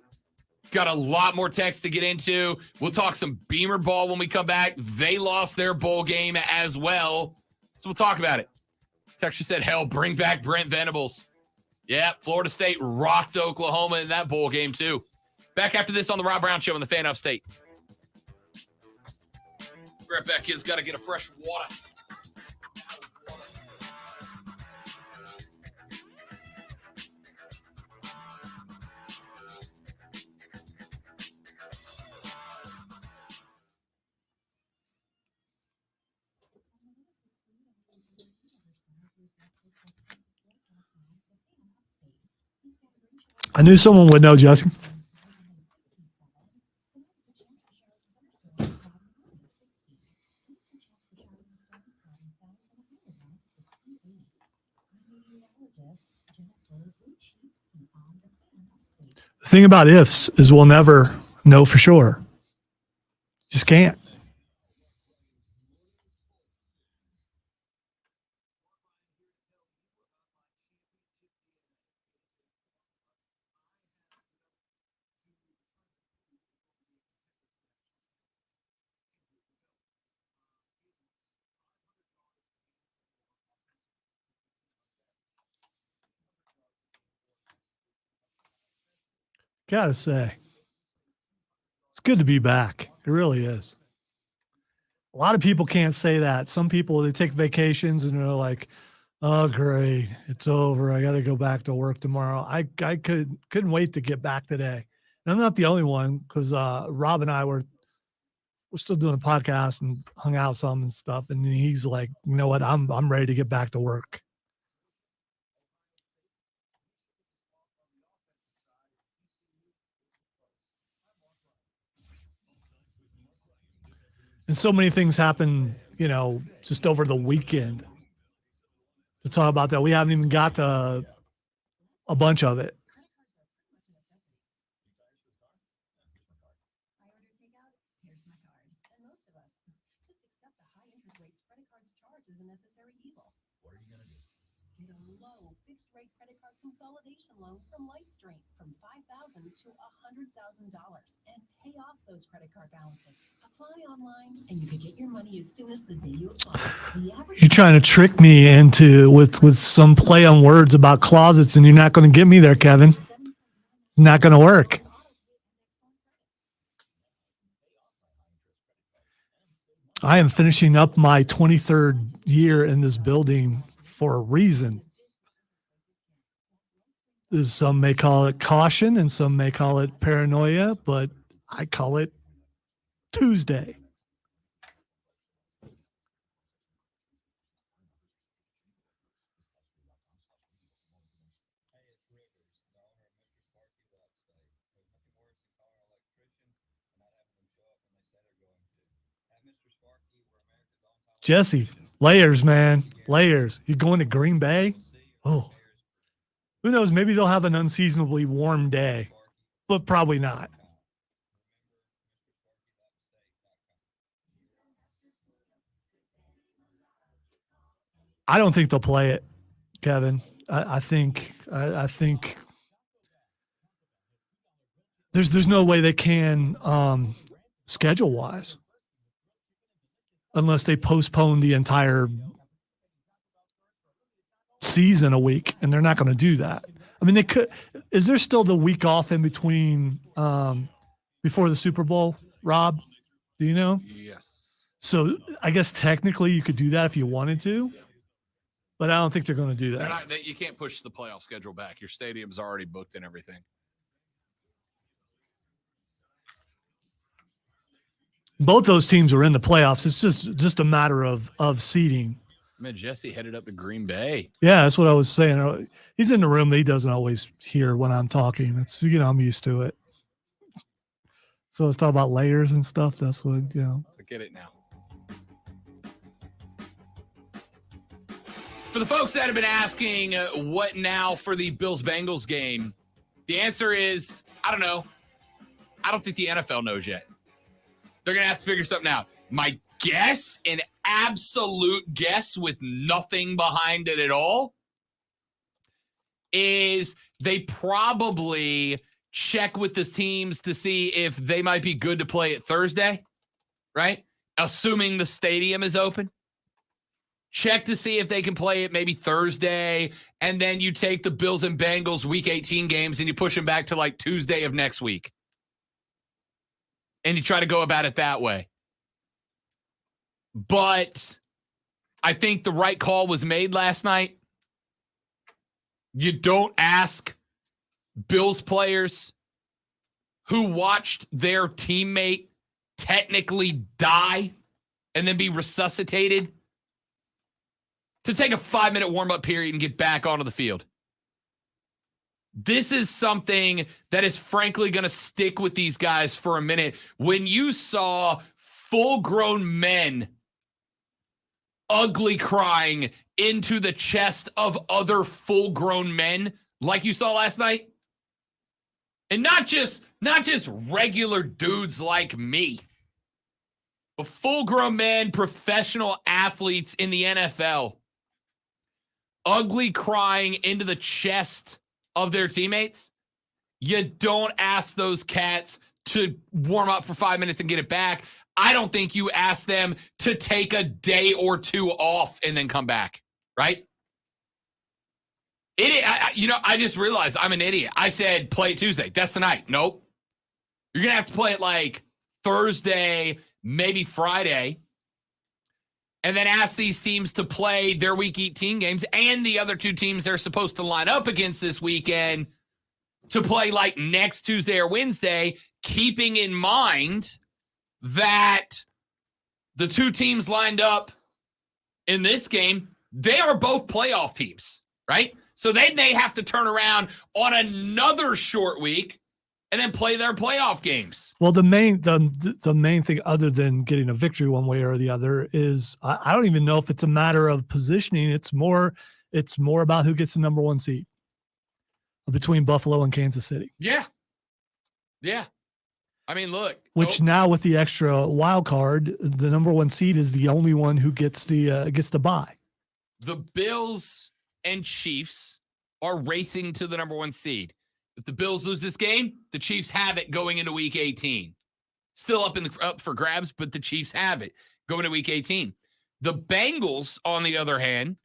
Got a lot more text to get into. We'll talk some Beamer ball when we come back. They lost their bowl game as well, so we'll talk about it. Texture said, hell, bring back Brent Venables. Yeah, Florida State rocked Oklahoma in that bowl game too. Back after this on the Rob Brown Show on the Fan Upstate. Right back, kids. Got to get a fresh water. I knew someone would know, Justin. The thing about ifs is we'll never know for sure. Just can't. Gotta say, it's good to be back. It really is. A lot of people can't say that. Some people, they take vacations and they're like, oh, great, it's over. I got to go back to work tomorrow. I couldn't wait to get back today. And I'm not the only one, because Rob and I we're still doing a podcast and hung out some and stuff. And he's like, you know what? I'm ready to get back to work. And so many things happen, you know, just over the weekend to talk about that. We haven't even got to a bunch of it. Consolidation loan from Lightstream from $5,000 to $100,000 and pay off those credit card balances. Apply online and you can get your money as soon as the day you apply. You're trying to trick me into with some play on words about closets, and you're not going to get me there, Kevin. It's not going to work. I am finishing up my 23rd year in this building for a reason. Some may call it caution and some may call it paranoia, but I call it Tuesday. Jesse, layers, man. Layers. You're going to Green Bay? Oh. Who knows? Maybe they'll have an unseasonably warm day, but probably not. I don't think they'll play it, Kevin. I think there's no way they can schedule wise. unless they postpone the entire season a week, and they're not going to do that. I mean, they could. Is there still the week off in between before the Super Bowl, Rob? Do you know? Yes. So I guess technically you could do that if you wanted to, but I don't think they're going to do that. You can't push the playoff schedule back. Your stadium's already booked and everything. Both those teams are in the playoffs. It's just a matter of seeding. Man, Jesse headed up to Green Bay. Yeah, that's what I was saying. He's in the room. He doesn't always hear when I'm talking. It's, I'm used to it. So let's talk about layers and stuff. That's what, I get it now. For the folks that have been asking what now for the Bills-Bengals game, the answer is, I don't know. I don't think the NFL knows yet. They're going to have to figure something out. My guess, an absolute guess with nothing behind it at all, is they probably check with the teams to see if they might be good to play it Thursday, right? Assuming the stadium is open. Check to see if they can play it maybe Thursday, and then you take the Bills and Bengals Week 18 games and you push them back to like Tuesday of next week. And you try to go about it that way. But I think the right call was made last night. You don't ask Bills players who watched their teammate technically die and then be resuscitated to take a 5-minute warm-up period and get back onto the field. This is something that is frankly going to stick with these guys for a minute. When you saw full-grown men ugly crying into the chest of other full-grown men like you saw last night, and not just regular dudes like me, but full-grown men, professional athletes in the NFL, ugly crying into the chest of their teammates, you don't ask those cats to warm up for 5 minutes and get it back. I don't think you ask them to take a day or two off and then come back, right? I just realized I'm an idiot. I said play Tuesday. That's tonight. Nope. You're going to have to play it like Thursday, maybe Friday, and then ask these teams to play their Week 18 games and the other two teams they're supposed to line up against this weekend to play like next Tuesday or Wednesday, keeping in mind that the two teams lined up in this game, they are both playoff teams, right? So they have to turn around on another short week and then play their playoff games. Well, the main thing, other than getting a victory one way or the other, is I don't even know if it's a matter of positioning. It's more about who gets the number one seed between Buffalo and Kansas City. Yeah. I mean, look. Which now with the extra wild card, the number one seed is the only one who gets the bye. The Bills and Chiefs are racing to the number one seed. If the Bills lose this game, the Chiefs have it going into Week 18. Still up for grabs, but the Chiefs have it going to Week 18. The Bengals, on the other hand,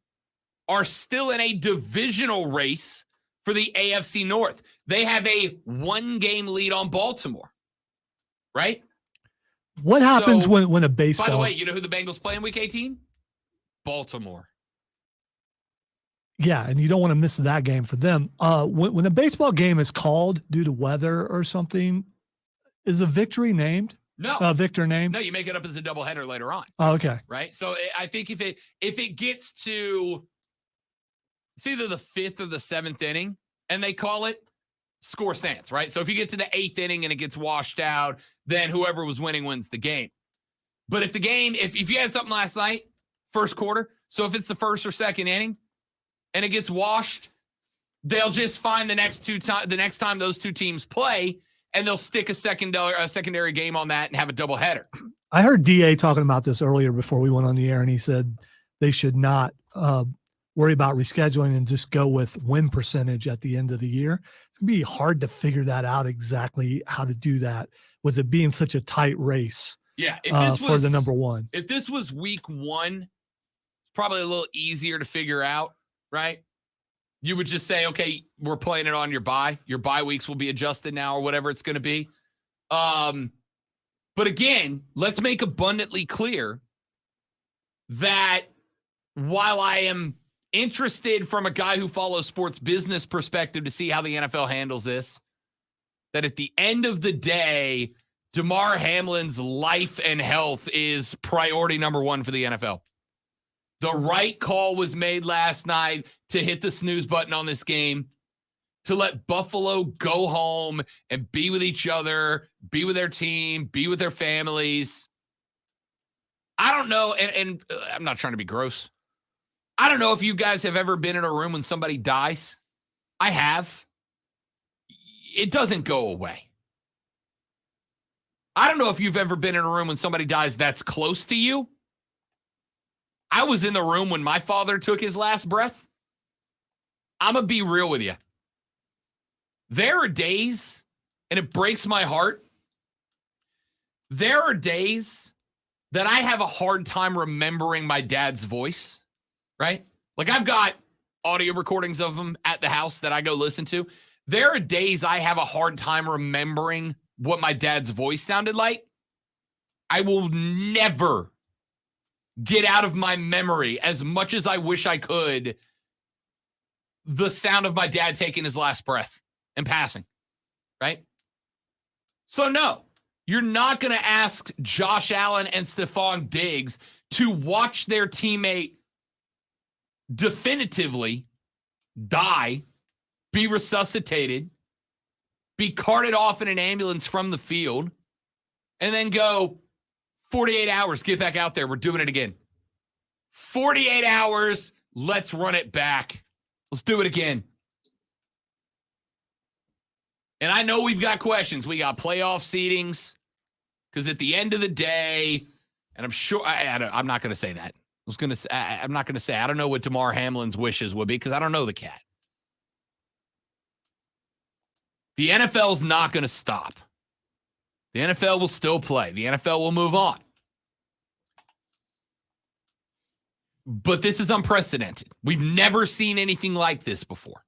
are still in a divisional race for the AFC North. They have a 1-game lead on Baltimore, right? What happens when a baseball... By the way, you know who the Bengals play in Week 18? Baltimore. Yeah, and you don't want to miss that game for them. When a baseball game is called due to weather or something, is a victory named? No. Victor named? No, you make it up as a doubleheader later on. Oh, okay. Right? So I think if it gets to, it's either the 5th or the 7th inning, and they call it, score stands, right? So if you get to the 8th inning and it gets washed out, then whoever was winning wins the game. But if the game, if you had something last night, first quarter, so if it's the first or second inning, and it gets washed, they'll just find the next time those two teams play, and they'll stick a secondary game on that and have a doubleheader. I heard DA talking about this earlier before we went on the air, and he said they should not worry about rescheduling and just go with win percentage at the end of the year. It's going to be hard to figure that out exactly how to do that with it being such a tight race. Yeah, if this for was the number one. If this was week 1, it's probably a little easier to figure out, right? You would just say, okay, we're playing it on your bye. Your bye weeks will be adjusted now or whatever it's going to be. But again, let's make abundantly clear that while I am interested from a guy who follows sports business perspective to see how the NFL handles this, that at the end of the day, Damar Hamlin's life and health is priority number 1 for the NFL. The right call was made last night to hit the snooze button on this game, to let Buffalo go home and be with each other, be with their team, be with their families. I don't know, and I'm not trying to be gross. I don't know if you guys have ever been in a room when somebody dies. I have. It doesn't go away. I don't know if you've ever been in a room when somebody dies that's close to you. I was in the room when my father took his last breath. I'm going to be real with you. There are days, and it breaks my heart, there are days that I have a hard time remembering my dad's voice, right? Like I've got audio recordings of him at the house that I go listen to. There are days I have a hard time remembering what my dad's voice sounded like. I will never get out of my memory, as much as I wish I could, the sound of my dad taking his last breath and passing, right? So no, you're not going to ask Josh Allen and Stephon Diggs to watch their teammate definitively die, be resuscitated, be carted off in an ambulance from the field, and then go 48 hours, get back out there. We're doing it again. 48 hours, let's run it back. Let's do it again. And I know we've got questions. We got playoff seedings, because at the end of the day, and I'm sure I'm not going to say that. I'm not going to say, I don't know what Damar Hamlin's wishes would be, because I don't know the cat. The NFL's not going to stop. The NFL will still play. The NFL will move on. But this is unprecedented. We've never seen anything like this before,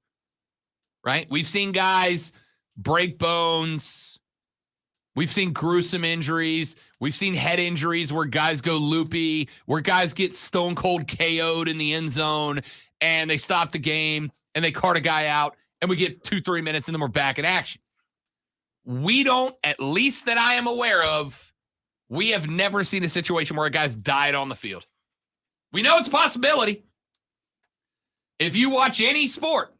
right? We've seen guys break bones. We've seen gruesome injuries. We've seen head injuries where guys go loopy, where guys get stone cold KO'd in the end zone, and they stop the game, and they cart a guy out, and we get 2-3 minutes, and then we're back in action. We don't, at least that I am aware of, we have never seen a situation where a guy's died on the field. We know it's a possibility. If you watch any sport,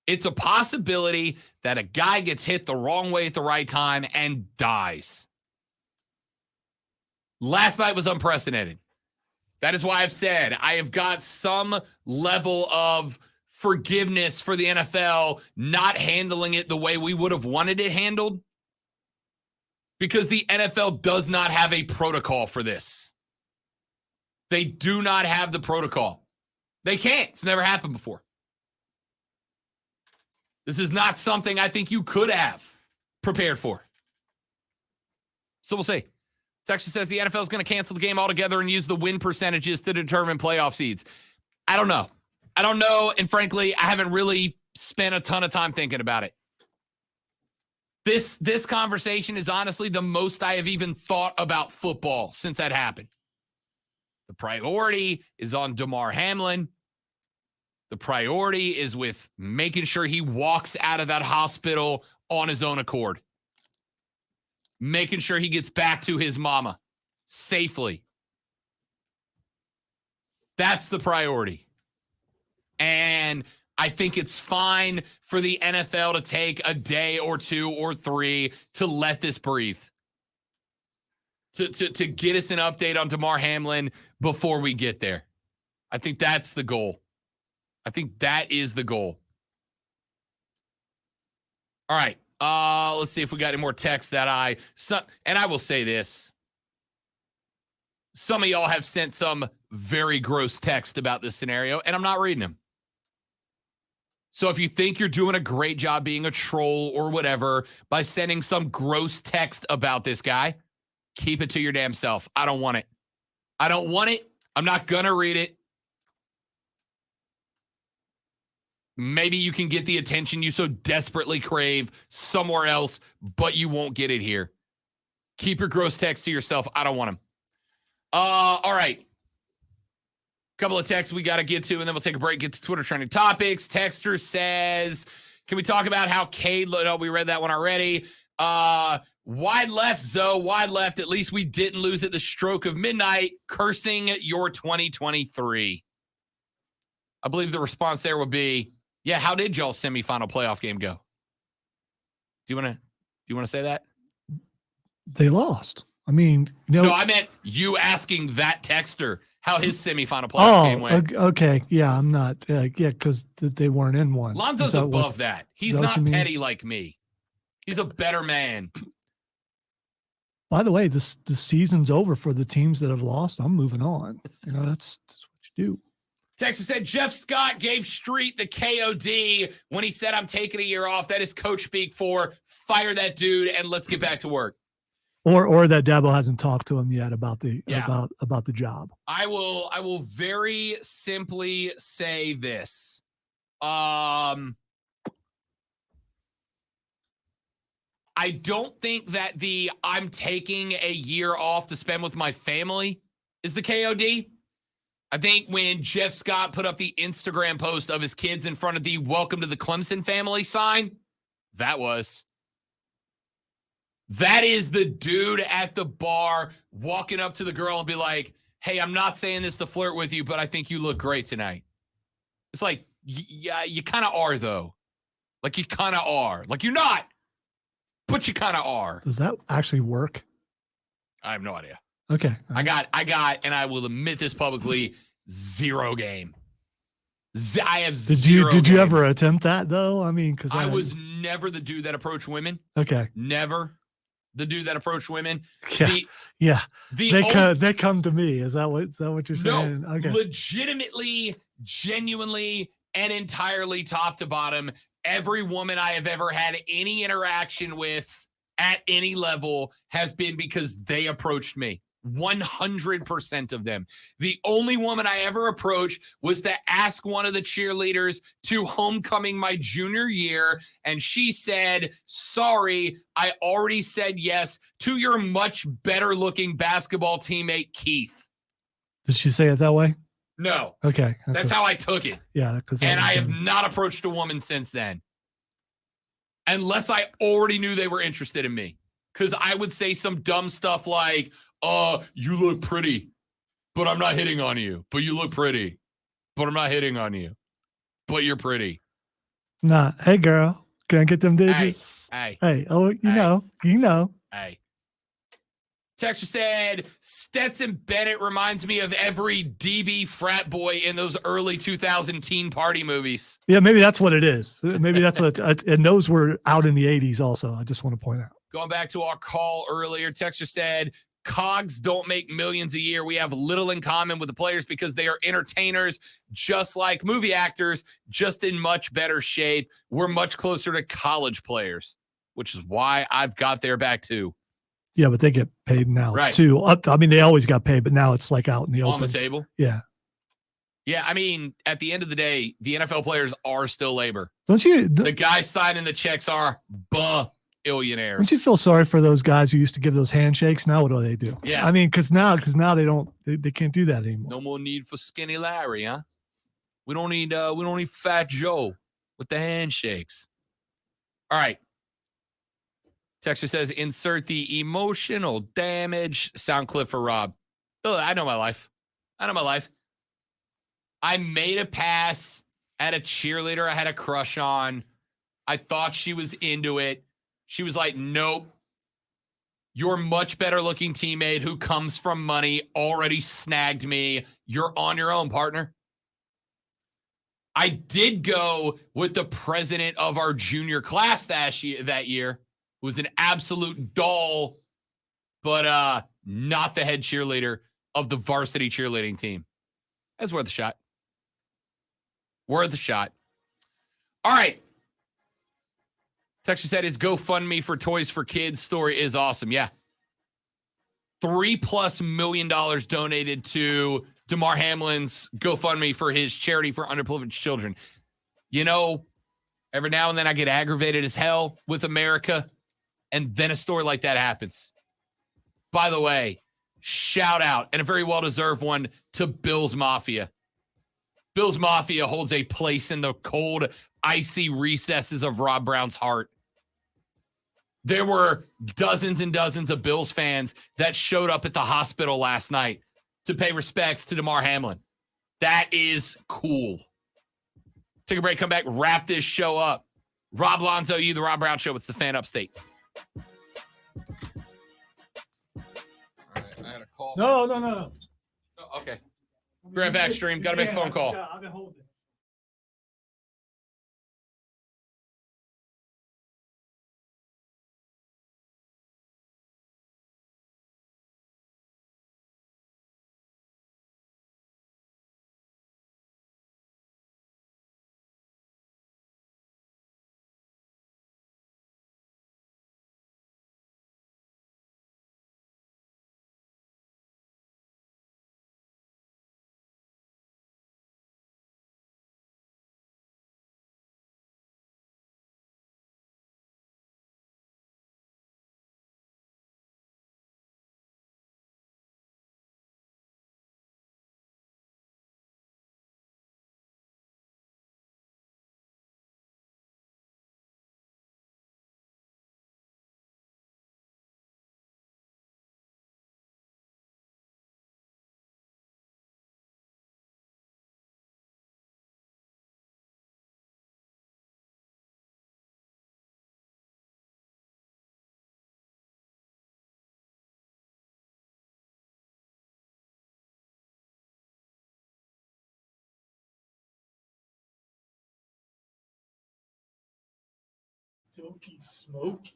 it's a possibility that a guy gets hit the wrong way at the right time and dies. Last night was unprecedented. That is why I've said I have got some level of forgiveness for the NFL not handling it the way we would have wanted it handled, because the NFL does not have a protocol for this. They do not have the protocol. They can't. It's never happened before. This is not something I think you could have prepared for. So we'll see. Texas says the NFL is going to cancel the game altogether and use the win percentages to determine playoff seeds. I don't know. And frankly, I haven't really spent a ton of time thinking about it. This conversation is honestly the most I have even thought about football since that happened. The priority is on Damar Hamlin. The priority is with making sure he walks out of that hospital on his own accord. Making sure he gets back to his mama safely. That's the priority. And I think it's fine for the NFL to take a day or 2 or 3 to let this breathe. To get us an update on Damar Hamlin before we get there. I think that's the goal. I think that is the goal. All right. Let's see if we got any more texts that and I will say this. Some of y'all have sent some very gross text about this scenario, and I'm not reading them. So if you think you're doing a great job being a troll or whatever by sending some gross text about this guy, keep it to your damn self. I don't want it. I don't want it. I'm not going to read it. Maybe you can get the attention you so desperately crave somewhere else, but you won't get it here. Keep your gross text to yourself. I don't want them. All right. Couple of texts we got to get to, and then we'll take a break, get to Twitter trending topics. Texter says, can we talk about how Cade, no, we read that one already. Wide left, Zoe, wide left. At least we didn't lose at the stroke of midnight, cursing your 2023. I believe the response there would be, yeah, how did y'all's semifinal playoff game go? Do you want to say that? They lost. I mean, no, I meant you asking that texter how his semifinal playoff game went. Okay. Yeah, I'm not. Because they weren't in one. Lonzo's above that. He's not petty like me. He's a better man. By the way, the season's over for the teams that have lost. I'm moving on. That's what you do. Texas said Jeff Scott gave Street the KOD when he said, I'm taking a year off. That is coach speak for fire that dude and let's get back to work. Or that Dabo hasn't talked to him yet about the about the job. I will very simply say this. I don't think that I'm taking a year off to spend with my family is the KOD. I think when Jeff Scott put up the Instagram post of his kids in front of the welcome to the Clemson family sign, that is the dude at the bar walking up to the girl and be like, hey, I'm not saying this to flirt with you, but I think you look great tonight. It's like, yeah, you kind of are, though. Like, you kind of are. Like, you're not, but you kind of are. Does that actually work? I have no idea. Okay. I got, and I will admit this publicly, zero game. I have zero. Did you ever attempt that, though? I mean, because I was never the dude that approached women. Okay. Never. The dude that approached women. Yeah. They come to me. Is that what you're saying? No, okay. Legitimately, genuinely, and entirely top to bottom, every woman I have ever had any interaction with at any level has been because they approached me. 100% of them. The only woman I ever approached was to ask one of the cheerleaders to homecoming my junior year, and she said, sorry, I already said yes to your much better looking basketball teammate, Keith. Did she say it that way? No. Okay. That's how I took it. Yeah. And I have not approached a woman since then. Unless I already knew they were interested in me. Because I would say some dumb stuff like, you look pretty, but I'm not hitting on you. But you look pretty, but I'm not hitting on you. But you're pretty. Nah. Hey, girl. Can I get them digits? Hey. Oh, you know. Hey. Texture said, Stetson Bennett reminds me of every DB frat boy in those early 2000 teen party movies. Yeah, maybe that's what it is. Maybe that's what, and those were out in the 80s also. I just want to point out. Going back to our call earlier, Texture said, Cogs don't make millions a year. We have little in common with the players because they are entertainers, just like movie actors, just in much better shape. We're much closer to college players, which is why I've got their back too. Yeah, but they get paid now right. too. I mean, they always got paid, but now it's like out in the open. On the table? Yeah. Yeah, I mean, at the end of the day, the NFL players are still labor. Don't you? The guys signing the checks are billionaires. Don't you feel sorry for those guys who used to give those handshakes? Now what do they do? Yeah. I mean, because now they can't do that anymore. No more need for Skinny Larry, huh? We don't need Fat Joe with the handshakes. All right. Texture says, insert the emotional damage sound clip for Rob. Oh, I know my life. I made a pass at a cheerleader I had a crush on. I thought she was into it. She was like, nope. Your much better looking teammate who comes from money already snagged me. You're on your own, partner. I did go with the president of our junior class that year. Who was an absolute doll, but not the head cheerleader of the varsity cheerleading team. That's worth a shot. All All right. Texture said his GoFundMe for Toys for Kids story is awesome. Yeah. $3+ million donated to Damar Hamlin's GoFundMe for his charity for underprivileged children. You know, every now and then I get aggravated as hell with America, and then a story like that happens. By the way, shout out, and a very well-deserved one, to Bill's Mafia. Bill's Mafia holds a place in the cold, icy recesses of Rob Brown's heart. There were dozens and dozens of Bills fans that showed up at the hospital last night to pay respects to Damar Hamlin. That is cool. Take a break, come back, wrap this show up. Rob Lonzo, you, the Rob Brown Show. It's the Fan Upstate. All right, I had a call. No. Oh, okay. Grab back stream. Got to make a phone call. I've been holding it. Silky smoke.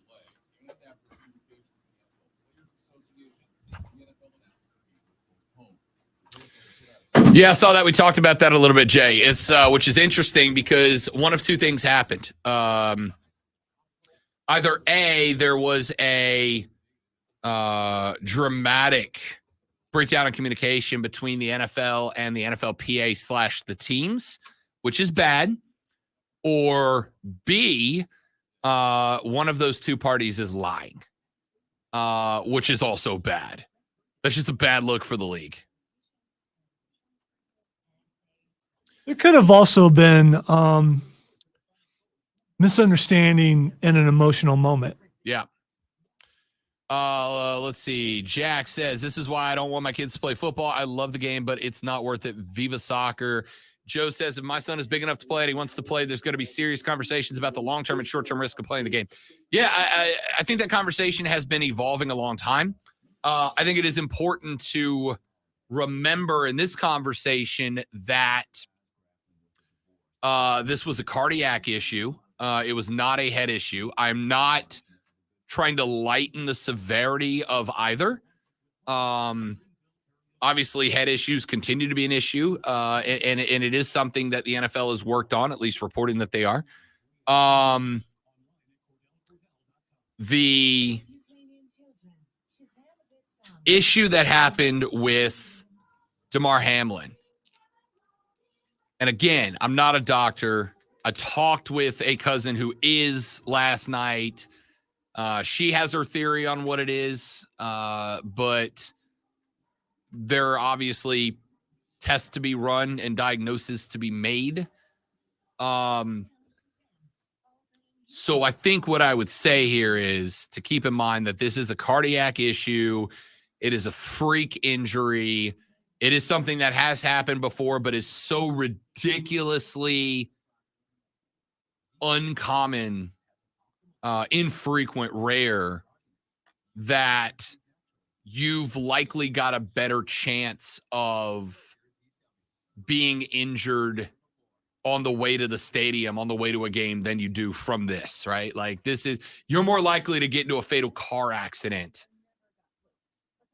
Yeah, I saw that. We talked about that a little bit, Jay. It's which is interesting because one of two things happened. Either A, there was a dramatic breakdown in communication between the NFL and the NFLPA / the teams, which is bad. Or B, one of those two parties is lying, which is also bad. That's just a bad look for the league. There could have also been misunderstanding in an emotional moment. Yeah. Let's see. Jack says, this is why I don't want my kids to play football. I love the game, but it's not worth it. Viva soccer. Joe says, if my son is big enough to play and he wants to play, there's going to be serious conversations about the long-term and short-term risk of playing the game. Yeah, I think that conversation has been evolving a long time. I think it is important to remember in this conversation that this was a cardiac issue. It was not a head issue. I'm not trying to lighten the severity of either. Obviously, head issues continue to be an issue, and it is something that the NFL has worked on, at least reporting that they are. The issue that happened with Damar Hamlin, and again, I'm not a doctor. I talked with a cousin who is last night. She has her theory on what it is, but there are obviously tests to be run and diagnoses to be made. So I think what I would say here is to keep in mind that this is a cardiac issue. It is a freak injury. It is something that has happened before, but is so ridiculously uncommon, infrequent, rare, that you've likely got a better chance of being injured on the way to the stadium, on the way to a game than you do from this, right? Like you're more likely to get into a fatal car accident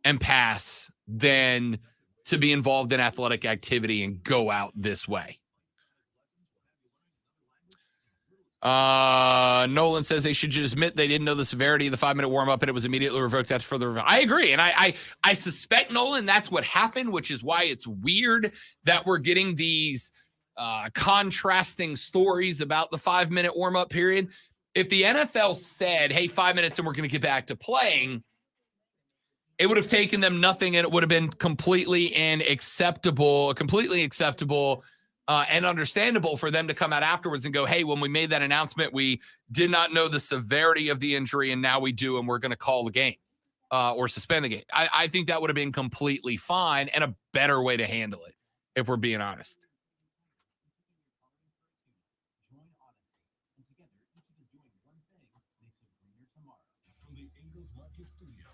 and pass than to be involved in athletic activity and go out this way. Nolan says they should just admit they didn't know the severity of the 5-minute warm-up and it was immediately revoked after further review. I agree. And I suspect, Nolan, that's what happened, which is why it's weird that we're getting these contrasting stories about the 5-minute warm-up period. If the NFL said, hey, 5 minutes and we're going to get back to playing, it would have taken them nothing and it would have been completely acceptable and understandable for them to come out afterwards and go, hey, when we made that announcement, we did not know the severity of the injury and now we do, and we're going to call the game or suspend the game. I think that would have been completely fine and a better way to handle it, if we're being honest. From the Ingles Market Studio,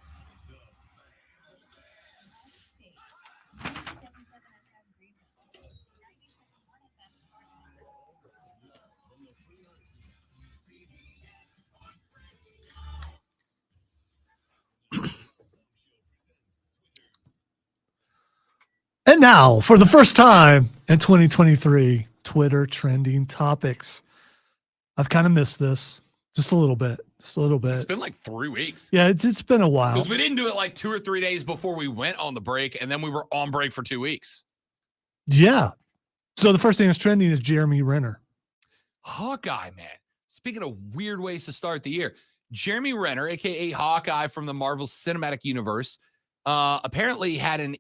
And now, for the first time in 2023, Twitter trending topics. I've kind of missed this just a little bit. It's been like 3 weeks. Yeah, it's been a while. Because we didn't do it like 2 or 3 days before we went on the break, and then we were on break for 2 weeks. Yeah. So the first thing that's trending is Jeremy Renner. Hawkeye, man. Speaking of weird ways to start the year, Jeremy Renner, a.k.a. Hawkeye from the Marvel Cinematic Universe, apparently had an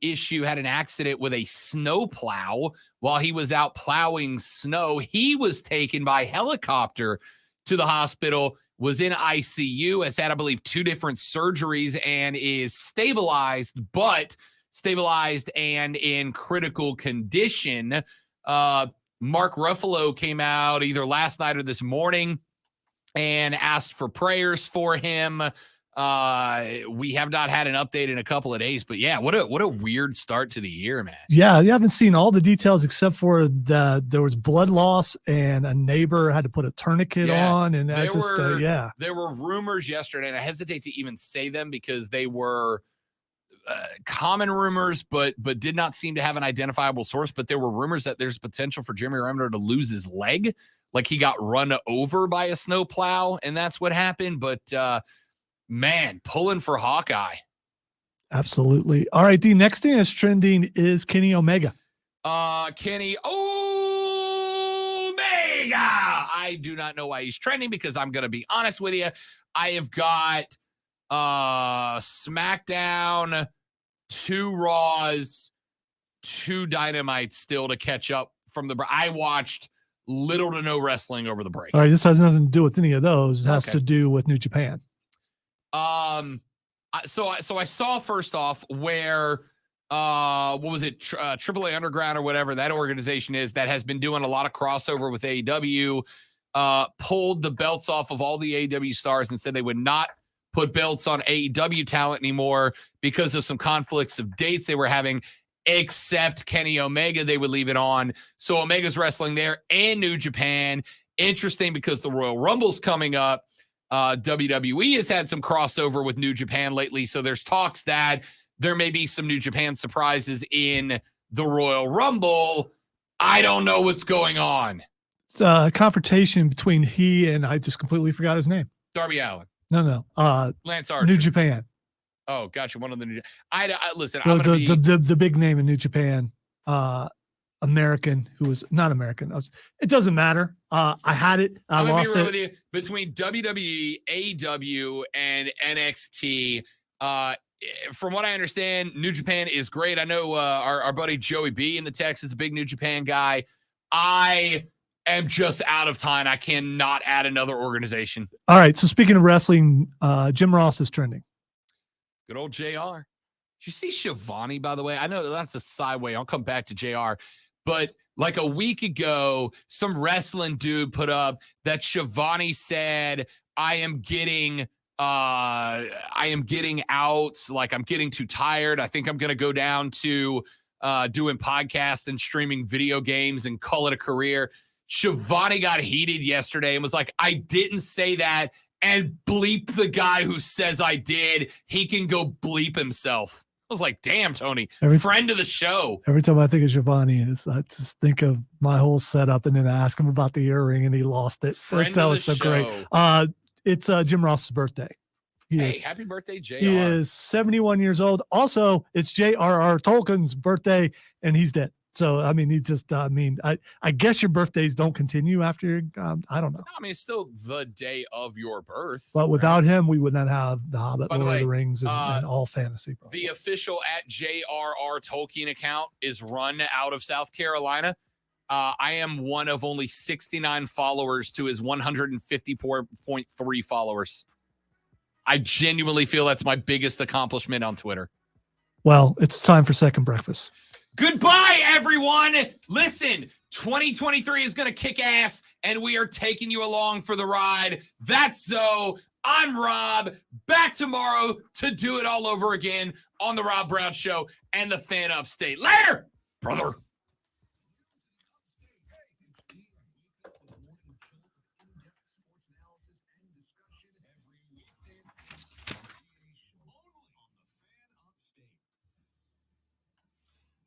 accident with a snow plow while he was out plowing snow. He was taken by helicopter to the hospital, was in ICU, has had, I believe, 2 different surgeries, and is stabilized and in critical condition. Mark Ruffalo came out either last night or this morning and asked for prayers for him. We have not had an update in a couple of days, but yeah, what a weird start to the year, man. Yeah, you haven't seen all the details except for there was blood loss and a neighbor had to put a tourniquet on, and that there were rumors yesterday, and I hesitate to even say them because they were common rumors, but did not seem to have an identifiable source. But there were rumors that there's potential for Jeremy Renner to lose his leg, like he got run over by a snowplow, and that's what happened. But man, pulling for Hawkeye. Absolutely. All right, the next thing that's trending is Kenny Omega. Kenny Omega. I do not know why he's trending because I'm going to be honest with you. I have got SmackDown, 2 Raws, 2 Dynamites still to catch up from the break. I watched little to no wrestling over the break. All right, this has nothing to do with any of those. It has to do with New Japan. So I saw first off where what was it, AAA Underground or whatever that organization is that has been doing a lot of crossover with AEW, pulled the belts off of all the AEW stars and said they would not put belts on AEW talent anymore because of some conflicts of dates they were having, except Kenny Omega, they would leave it on. So Omega's wrestling there and New Japan. Interesting because the Royal Rumble's coming up. WWE has had some crossover with New Japan lately, so there's talks that there may be some New Japan surprises in the Royal Rumble. I don't know what's going on. It's a confrontation between he and I just completely forgot his name. Darby Allin. No. Lance Archer. New Japan. Oh, gotcha. One of the new. I listen. The big name in New Japan. American, who was not American. It doesn't matter. I had it. I lost it. With you. Between WWE, AEW, and NXT, from what I understand, New Japan is great. I know our buddy Joey B in the text is a big New Japan guy. I am just out of time. I cannot add another organization. All right. So speaking of wrestling, Jim Ross is trending. Good old JR. Did you see Shivani, by the way? I know that's a sideway. I'll come back to JR. But like a week ago, some wrestling dude put up that Shivani said, I am getting out. Like, I'm getting too tired. I think I'm going to go down to doing podcasts and streaming video games and call it a career. Shivani got heated yesterday and was like, I didn't say that, and bleep the guy who says I did. He can go bleep himself. I was like, damn, Tony, Every- friend of the show. Every time I think of Giovanni, I just think of my whole setup, and then I ask him about the earring, and he lost it. Friend That of was the so great. show. It's Jim Ross's birthday. Hey, happy birthday, JR. He is 71 years old. Also, it's J.R.R. Tolkien's birthday, and he's dead. So, I mean, I guess your birthdays don't continue after, I don't know. I mean, it's still the day of your birth. But without him, we would not have The Hobbit, By the Lord of way, the Rings, and all fantasy. The official @JRR Tolkien account is run out of South Carolina. I am one of only 69 followers to his 154.3 followers. I genuinely feel that's my biggest accomplishment on Twitter. Well, it's time for second breakfast. Goodbye, everyone. Listen, 2023 is going to kick ass, and we are taking you along for the ride. That's Zoe. I'm Rob. Back tomorrow to do it all over again on the Rob Brown Show and the Fan Upstate. Later, brother.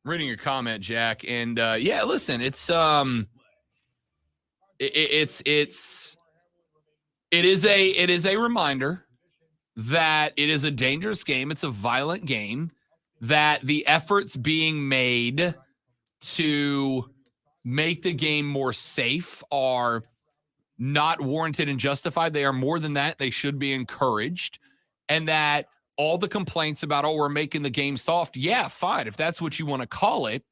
Reading your comment, Jack, and yeah, listen, it is a reminder that it is a dangerous game. It's a violent game, that the efforts being made to make the game more safe are not warranted and justified. They are more than that. They should be encouraged, and that all the complaints about, oh, we're making the game soft. Yeah, fine, if that's what you want to call it.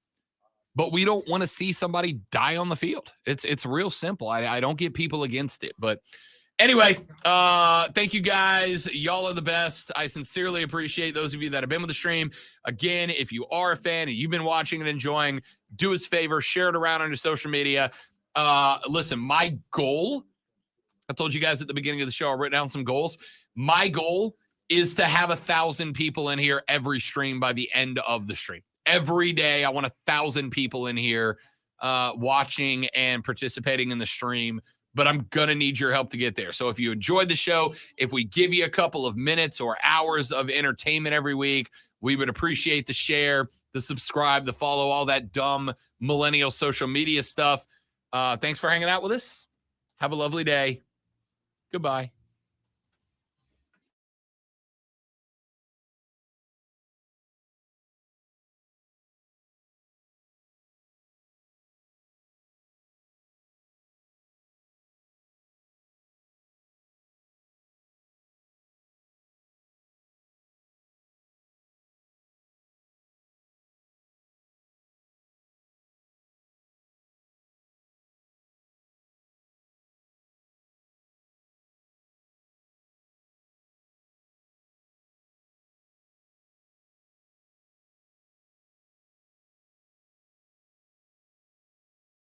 But we don't want to see somebody die on the field. It's real simple. I don't get people against it. But anyway, thank you guys. Y'all are the best. I sincerely appreciate those of you that have been with the stream. Again, if you are a fan and you've been watching and enjoying, do us a favor, share it around on your social media. Listen, my goal, I told you guys at the beginning of the show, I wrote down some goals. My goal is to have 1,000 people in here every stream by the end of the stream. Every day, I want 1,000 people in here watching and participating in the stream, but I'm going to need your help to get there. So if you enjoyed the show, if we give you a couple of minutes or hours of entertainment every week, we would appreciate the share, the subscribe, the follow, all that dumb millennial social media stuff. Thanks for hanging out with us. Have a lovely day. Goodbye.